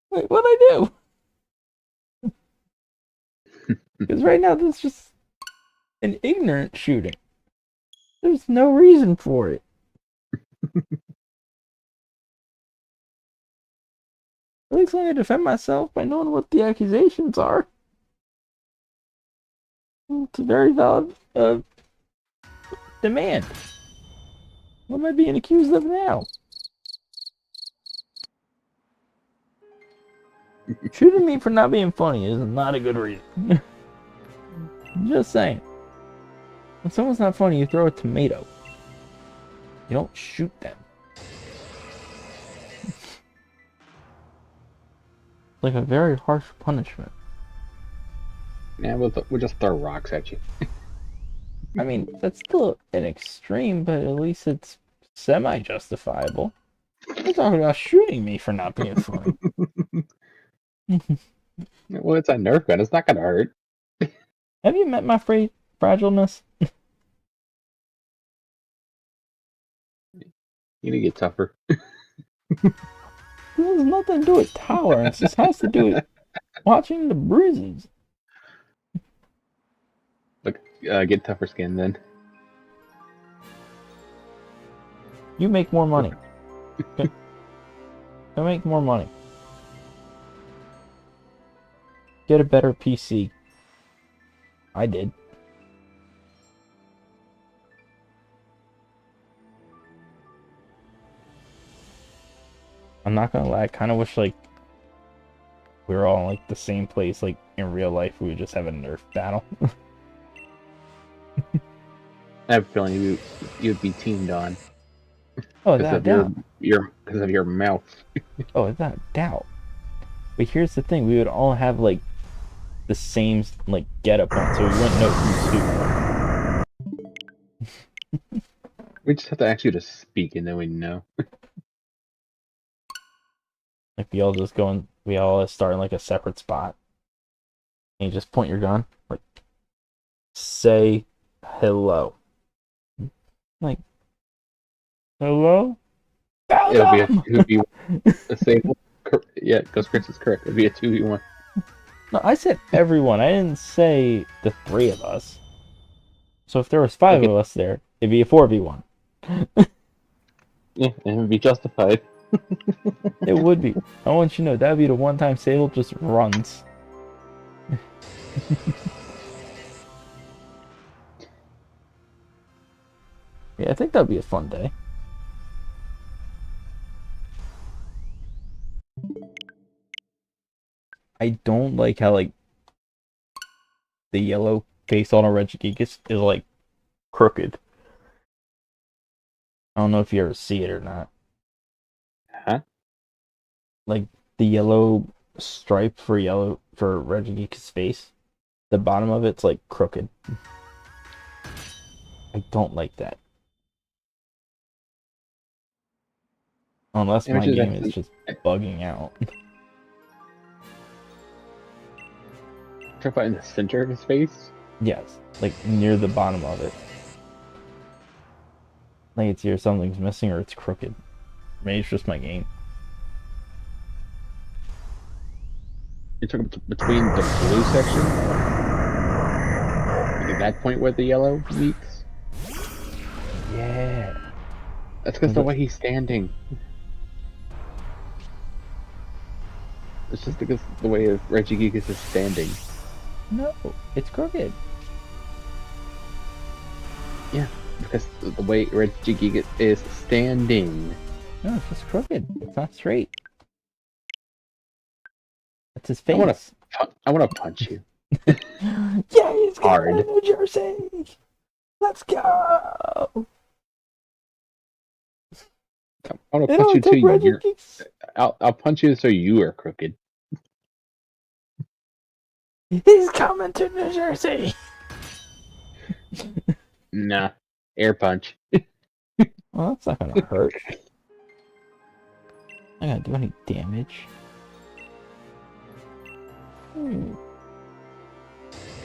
Wait, what'd I do? Because right now this is just an ignorant shooting. There's no reason for it. At least let me defend myself by knowing what the accusations are. It's a very valid demand. What am I being accused of now? Shooting me for not being funny is not a good reason. Just saying. When someone's not funny, you throw a tomato. You don't shoot them. It's like a very harsh punishment. Yeah, we'll just throw rocks at you. I mean, that's still an extreme, but at least it's semi-justifiable. You're talking about shooting me for not being funny. Well, it's a Nerf gun. It's not gonna hurt. Have you met my fragileness? You need to get tougher. This has nothing to do with tolerance. This has to do with watching the bruises. Look, get tougher skin then. You make more money. Okay. I make more money. Get a better PC. I did. I'm not gonna lie, I kind of wish, like, we were all in, like, the same place, like, in real life, we would just have a Nerf battle. I have a feeling you'd be teamed on Oh, because without doubt. because of your mouth. Oh, without doubt. But here's the thing, we would all have, like, the same, like, getup on, so we wouldn't know who's who. We just have to ask you to speak and then we know. Like, we all just go and we all start in, like, a separate spot. And you just point your gun, like, say hello. Like, hello? It'll be a 2v1. The same. Yeah, Ghost Chris is correct. It'll be a 2v1. No, I said everyone. I didn't say the three of us. So if there was five of us there, it'd be a 4v1. Yeah, and it'd be justified. It would be. I want you to know, that'd be the one time Sable just runs. Yeah, I think that'd be a fun day. I don't like how, like, the yellow face on a Regigigas is, like, crooked. I don't know if you ever see it or not. Huh? Like, the yellow stripe for Regigigas' face, the bottom of it's, like, crooked. I don't like that. Unless my game is just bugging out. Try to find the center of his face. Yes, like near the bottom of it. Like it's either something's missing or it's crooked. Maybe it's just my game. You took between the blue section, like at that point where the yellow meets. Yeah. That's because the way he's standing. It's just because the way Regigigas is standing. No, it's crooked. Yeah, because the way Regigigas is standing. No, it's just crooked. It's not straight. That's his I face. want to punch you. Yeah, he's Hard. going to New Jersey. Let's go. I want to punch you too. Regigigas. I'll punch you so you are crooked. He's coming to New Jersey. Nah, air punch. Well, that's not gonna hurt. Not gonna do any damage.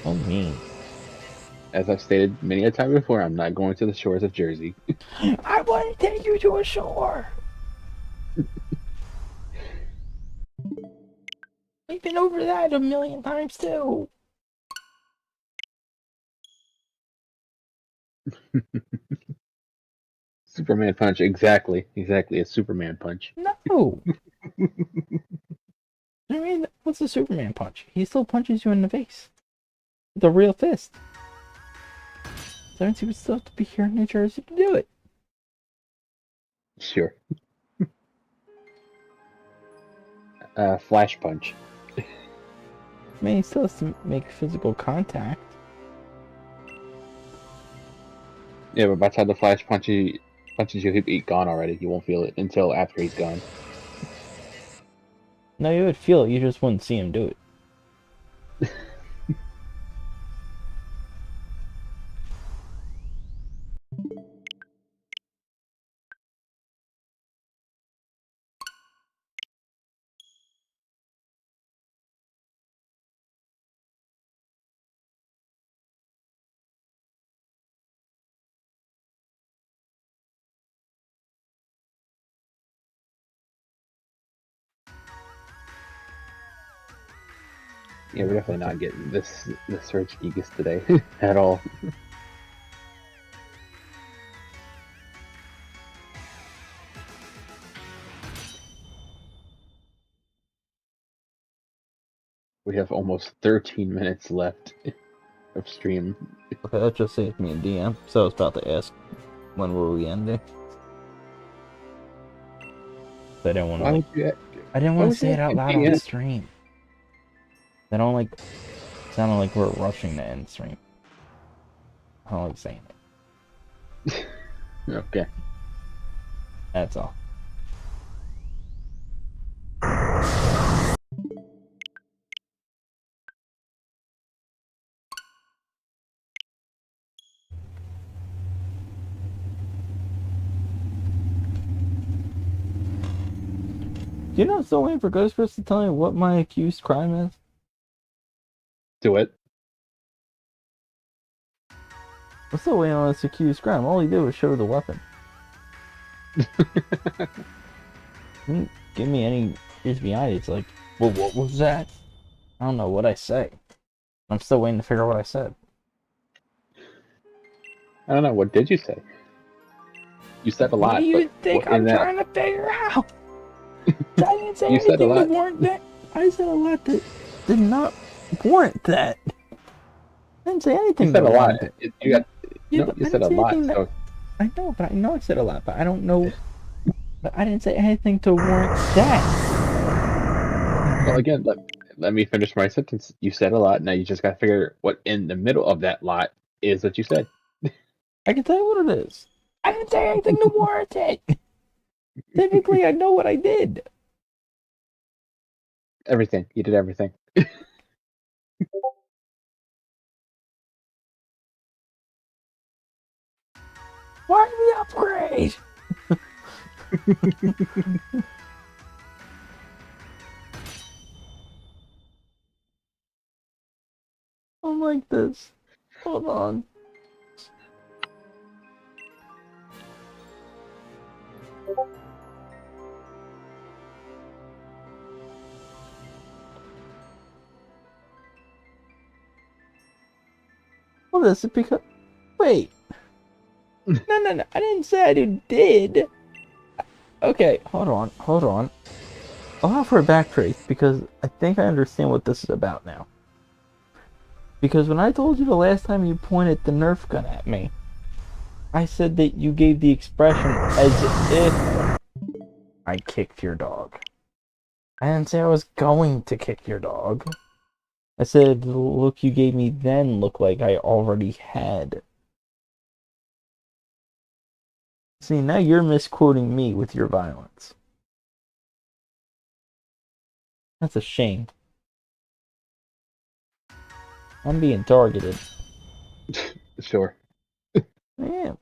Oh, mean. As I've stated many a time before, I'm not going to the shores of Jersey. I want to take you to a shore. We've been over that a million times too. Superman punch, exactly, a Superman punch. No. I mean, what's a Superman punch? He still punches you in the face. With a real fist. So that means he would still have to be here in New Jersey to do it. Sure. Flash punch. I mean, he still has to make physical contact. Yeah, but by the time the Flash punches you, he'll be gone already. You won't feel it until after he's gone. No, you would feel it, you just wouldn't see him do it. Yeah, we're definitely not getting this Regigigas today at all. We have almost 13 minutes left of stream. Okay, that just saved me a DM. So I was about to ask, when will we end it? I didn't want to. Why would you? I didn't why want would to say you it out ask loud me on that? stream. I don't like. Sounded like we're rushing to end stream. I don't like saying it. Okay. That's all. You know, I'm still waiting for Ghostbusters to tell me what my accused crime is. Do it. I'm still waiting on this accused crime. All he did was show the weapon. Didn't give me any reason behind it. It's like, well, what was that? I don't know what I say. I'm still waiting to figure out what I said. I don't know. What did you say? You said a lot. What do you but think what in I'm that- trying to figure out? I didn't say You said a anything that lot. warrant that. I said a lot that did not warrant that. I didn't say anything You said that a lot. warranted it. You got. Yeah, No, but you I said a didn't say lot. anything that- So I know, but I know I said a lot, but I don't know. But I didn't say anything to warrant that. well, again, let me finish my sentence. You said a lot. Now you just got to figure what in the middle of that lot is what you said. I can tell you what it is. I didn't say anything to warrant it. Typically, I know what I did. Everything. You did everything. Why the upgrade? I'm like this. Hold on. Well, this is because... Wait. No. I didn't say I did. Okay, hold on. I'll have her backtrace because I think I understand what this is about now. Because when I told you the last time you pointed the Nerf gun at me, I said that you gave the expression as if I kicked your dog. I didn't say I was going to kick your dog. I said the look you gave me then looked like I already had. See, now you're misquoting me with your violence. That's a shame. I'm being targeted. Sure. I am.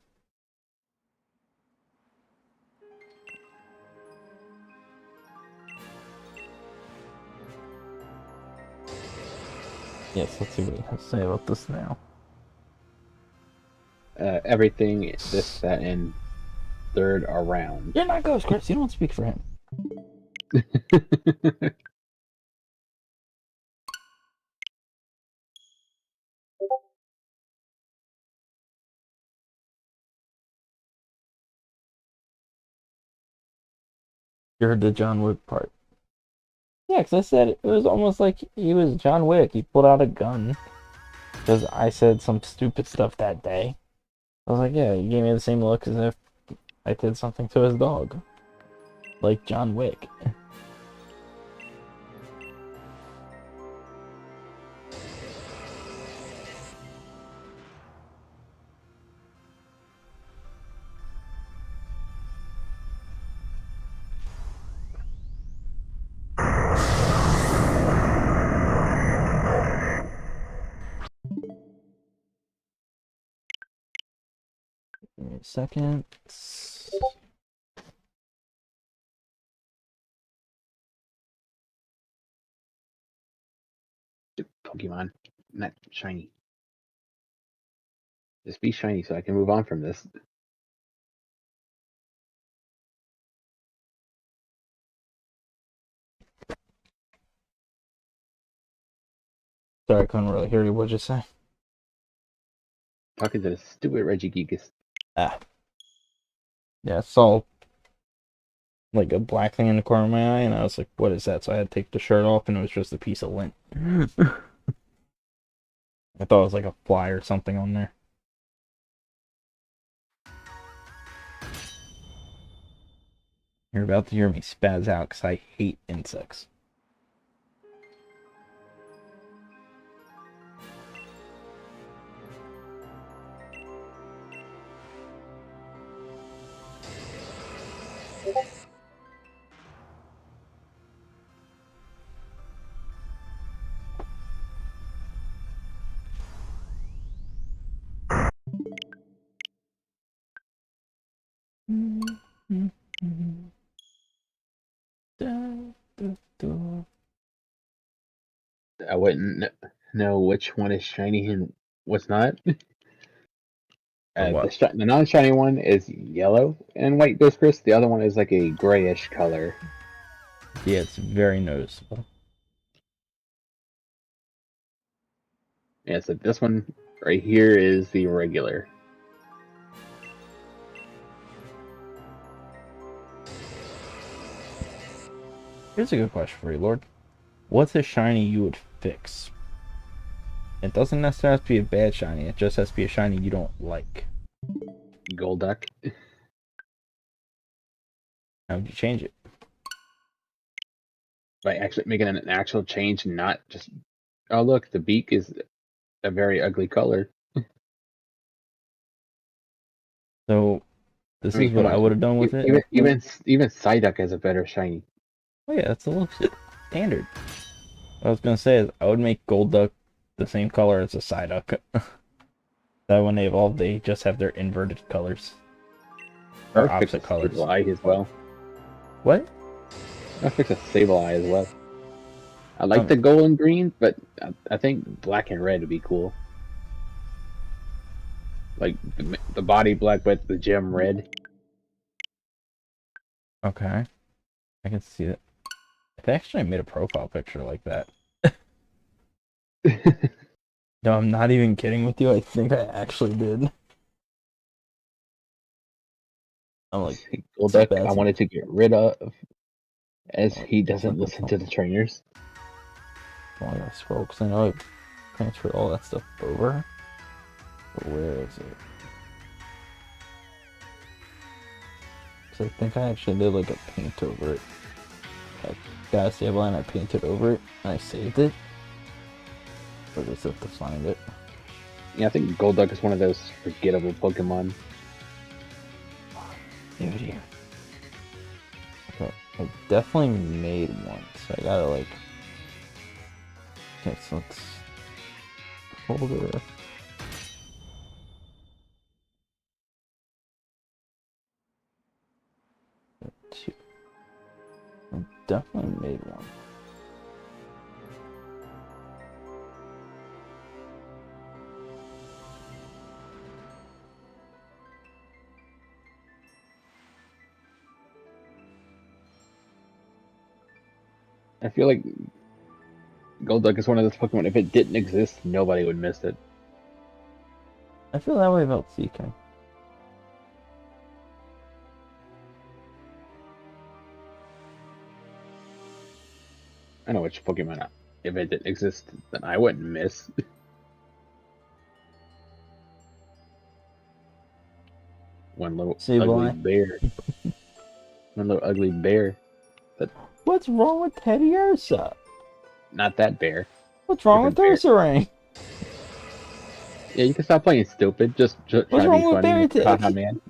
Yes, let's see what he has to say about this now. Everything, this, that, and third around. You're not Ghost, Chris. You don't speak for him. You heard the John Wick part. Yeah, because I said it was almost like he was John Wick. He pulled out a gun. Because I said some stupid stuff that day. I was like, yeah, he gave me the same look as if I did something to his dog. Like John Wick. Give me a second. Pokemon, not shiny. Just be shiny so I can move on from this. Sorry, I couldn't really hear you. What'd you say? Talking to the stupid Regigigas. Ah. Yeah, I saw like a black thing in the corner of my eye, and I was like, what is that? So I had to take the shirt off, and it was just a piece of lint. I thought it was like a fly or something on there. You're about to hear me spaz out because I hate insects. I wouldn't know which one is shiny and what's not. What? The non-shiny one is yellow and white Ghost Chris. The other one is like a grayish color. Yeah, it's very noticeable. Yeah, so this one right here is the regular. Here's a good question for you, Lord. What's a shiny you would fix? It doesn't necessarily have to be a bad shiny. It just has to be a shiny you don't like. Golduck. How would you change it? By actually making an actual change, not just, oh look, the beak is a very ugly color. So, this I mean, is what come I on. would have done with it. Even Psyduck has a better shiny. Oh yeah, that's a little standard. What I was gonna say is I would make Golduck the same color as a Psyduck. That when they evolve, they just have their inverted colors. Or I would fix opposite a colors. Sableye as well. What? I fix a Sableye as well. I like the gold and green, but I think black and red would be cool. Like the body black, but the gem red. Okay. I can see that. If I actually made a profile picture like that. No, I'm not even kidding with you. I think I actually did. I'm like, Golduck, I spazzing. wanted to get rid of, as Like, he doesn't fucking listen to the trainers. Oh, I gotta scroll because I know I transferred all that stuff over. But where is it? Because I think I actually did like a paint over it. I got a save line, I painted over it, and I saved it. But I just have to find it. Yeah, I think Golduck is one of those forgettable Pokemon. Dude. Okay, I definitely made one, so I gotta like. Okay, so let's folder. Two. I definitely made one. I feel like Golduck is one of those Pokemon. If it didn't exist, nobody would miss it. I feel that way about CK. I know which Pokemon. If it didn't exist, then I wouldn't miss. One little Save ugly line. bear. One little ugly bear. But What's wrong with Teddy Ursa? not that bear. What's wrong with Different bear. Ursaring? Yeah, you can stop playing stupid. Just try What's to be wrong with funny, Mr. Beartic? Haha Man.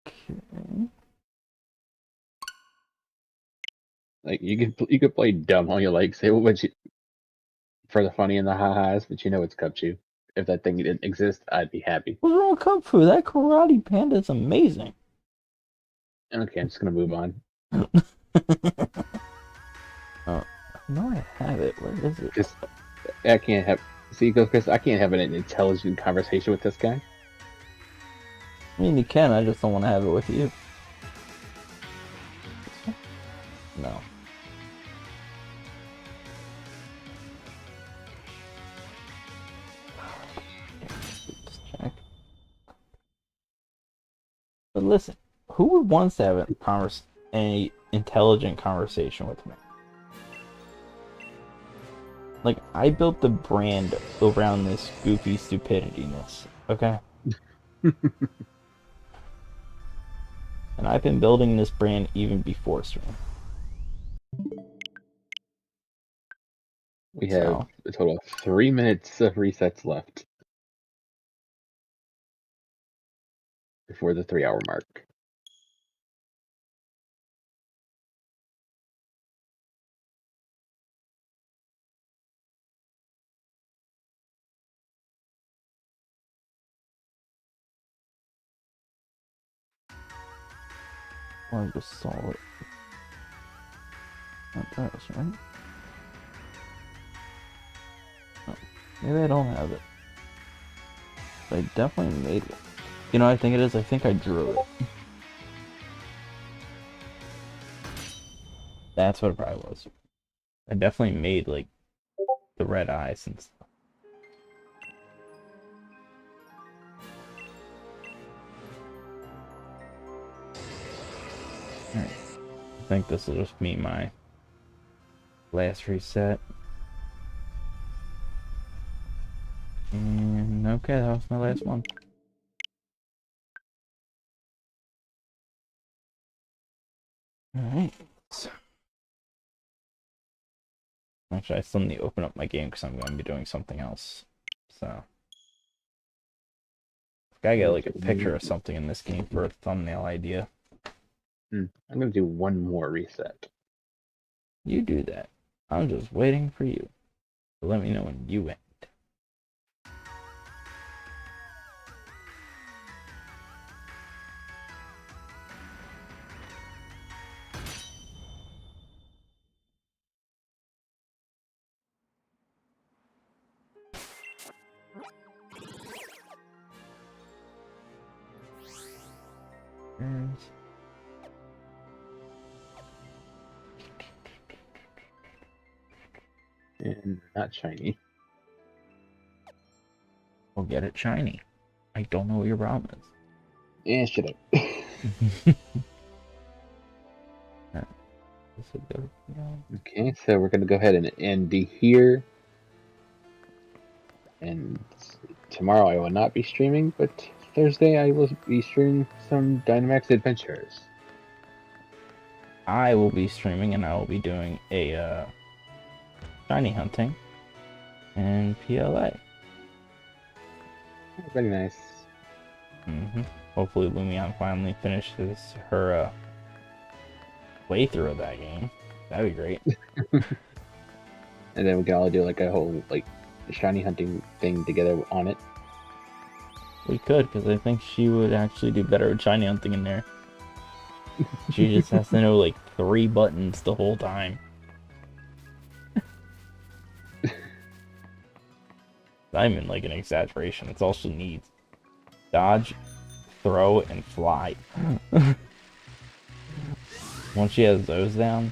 Okay. Like you could play dumb all you like, say what you for the funny and the ha-has, but you know it's Cupchew. If that thing didn't exist, I'd be happy. What's wrong with Kung Fu? That Karate Panda is amazing. Okay, I'm just gonna move on. Oh, no, I have it. Where is it? Because I can't have because I can't have an intelligent conversation with this guy. I mean, you can. I just don't want to have it with you. No. Let's check. But listen, who would want to have a intelligent conversation with me? Like, I built the brand around this goofy stupidityness, okay? And I've been building this brand even before stream. We have So, a total of 3 minutes of resets left before the 3-hour mark. I just saw it. Not this, right? Oh, maybe I don't have it. But I definitely made one. You know what I think it is? I think I drew it. That's what it probably was. I definitely made, like, the red eyes and stuff. Alright. I think this will just be my last reset. And okay, that was my last one. Alright. Actually, I still need to open up my game because I'm going to be doing something else. So. Gotta get like a picture of something in this game for a thumbnail idea. I'm gonna do one more reset. You do that. I'm just waiting for you. Let me know when you end. And not shiny. We'll get it shiny. I don't know what your problem is. Yeah, shut up. This would go, Okay, so we're gonna go ahead and end here. And tomorrow I will not be streaming, but Thursday I will be streaming some Dynamax Adventures. I will be streaming and I will be doing a shiny hunting and PLA. Very nice. Hopefully Lumion finally finishes her playthrough of that game. That'd be great. And then we can all do like a whole like shiny hunting thing together on it. We could, because I think she would actually do better with shiny hunting in there. She just has to know like 3 buttons the whole time. Not even like an exaggeration. It's all she needs. Dodge, throw, and fly. Once she has those down...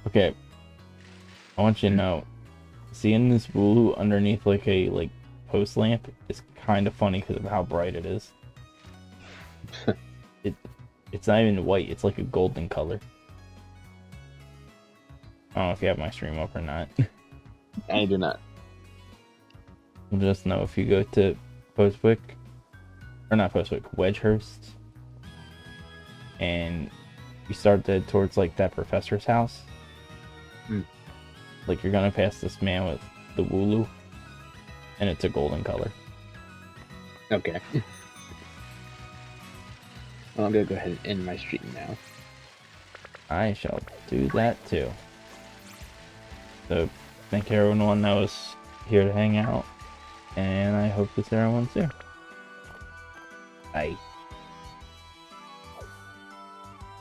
Okay. I want you to know, seeing this Wooloo underneath like a post lamp is kind of funny because of how bright it is. It's not even white, it's like a golden color. I don't know if you have my stream up or not. I do not. You'll just know if you go to Postwick, or not Postwick, Wedgehurst, and you start to head towards like that professor's house. Like you're gonna pass this man with the Wooloo, and it's a golden color. Okay. Well, I'm gonna go ahead and end my stream now. I shall do that too. So, thank everyone that was here to hang out, and I hope to see everyone soon. Bye.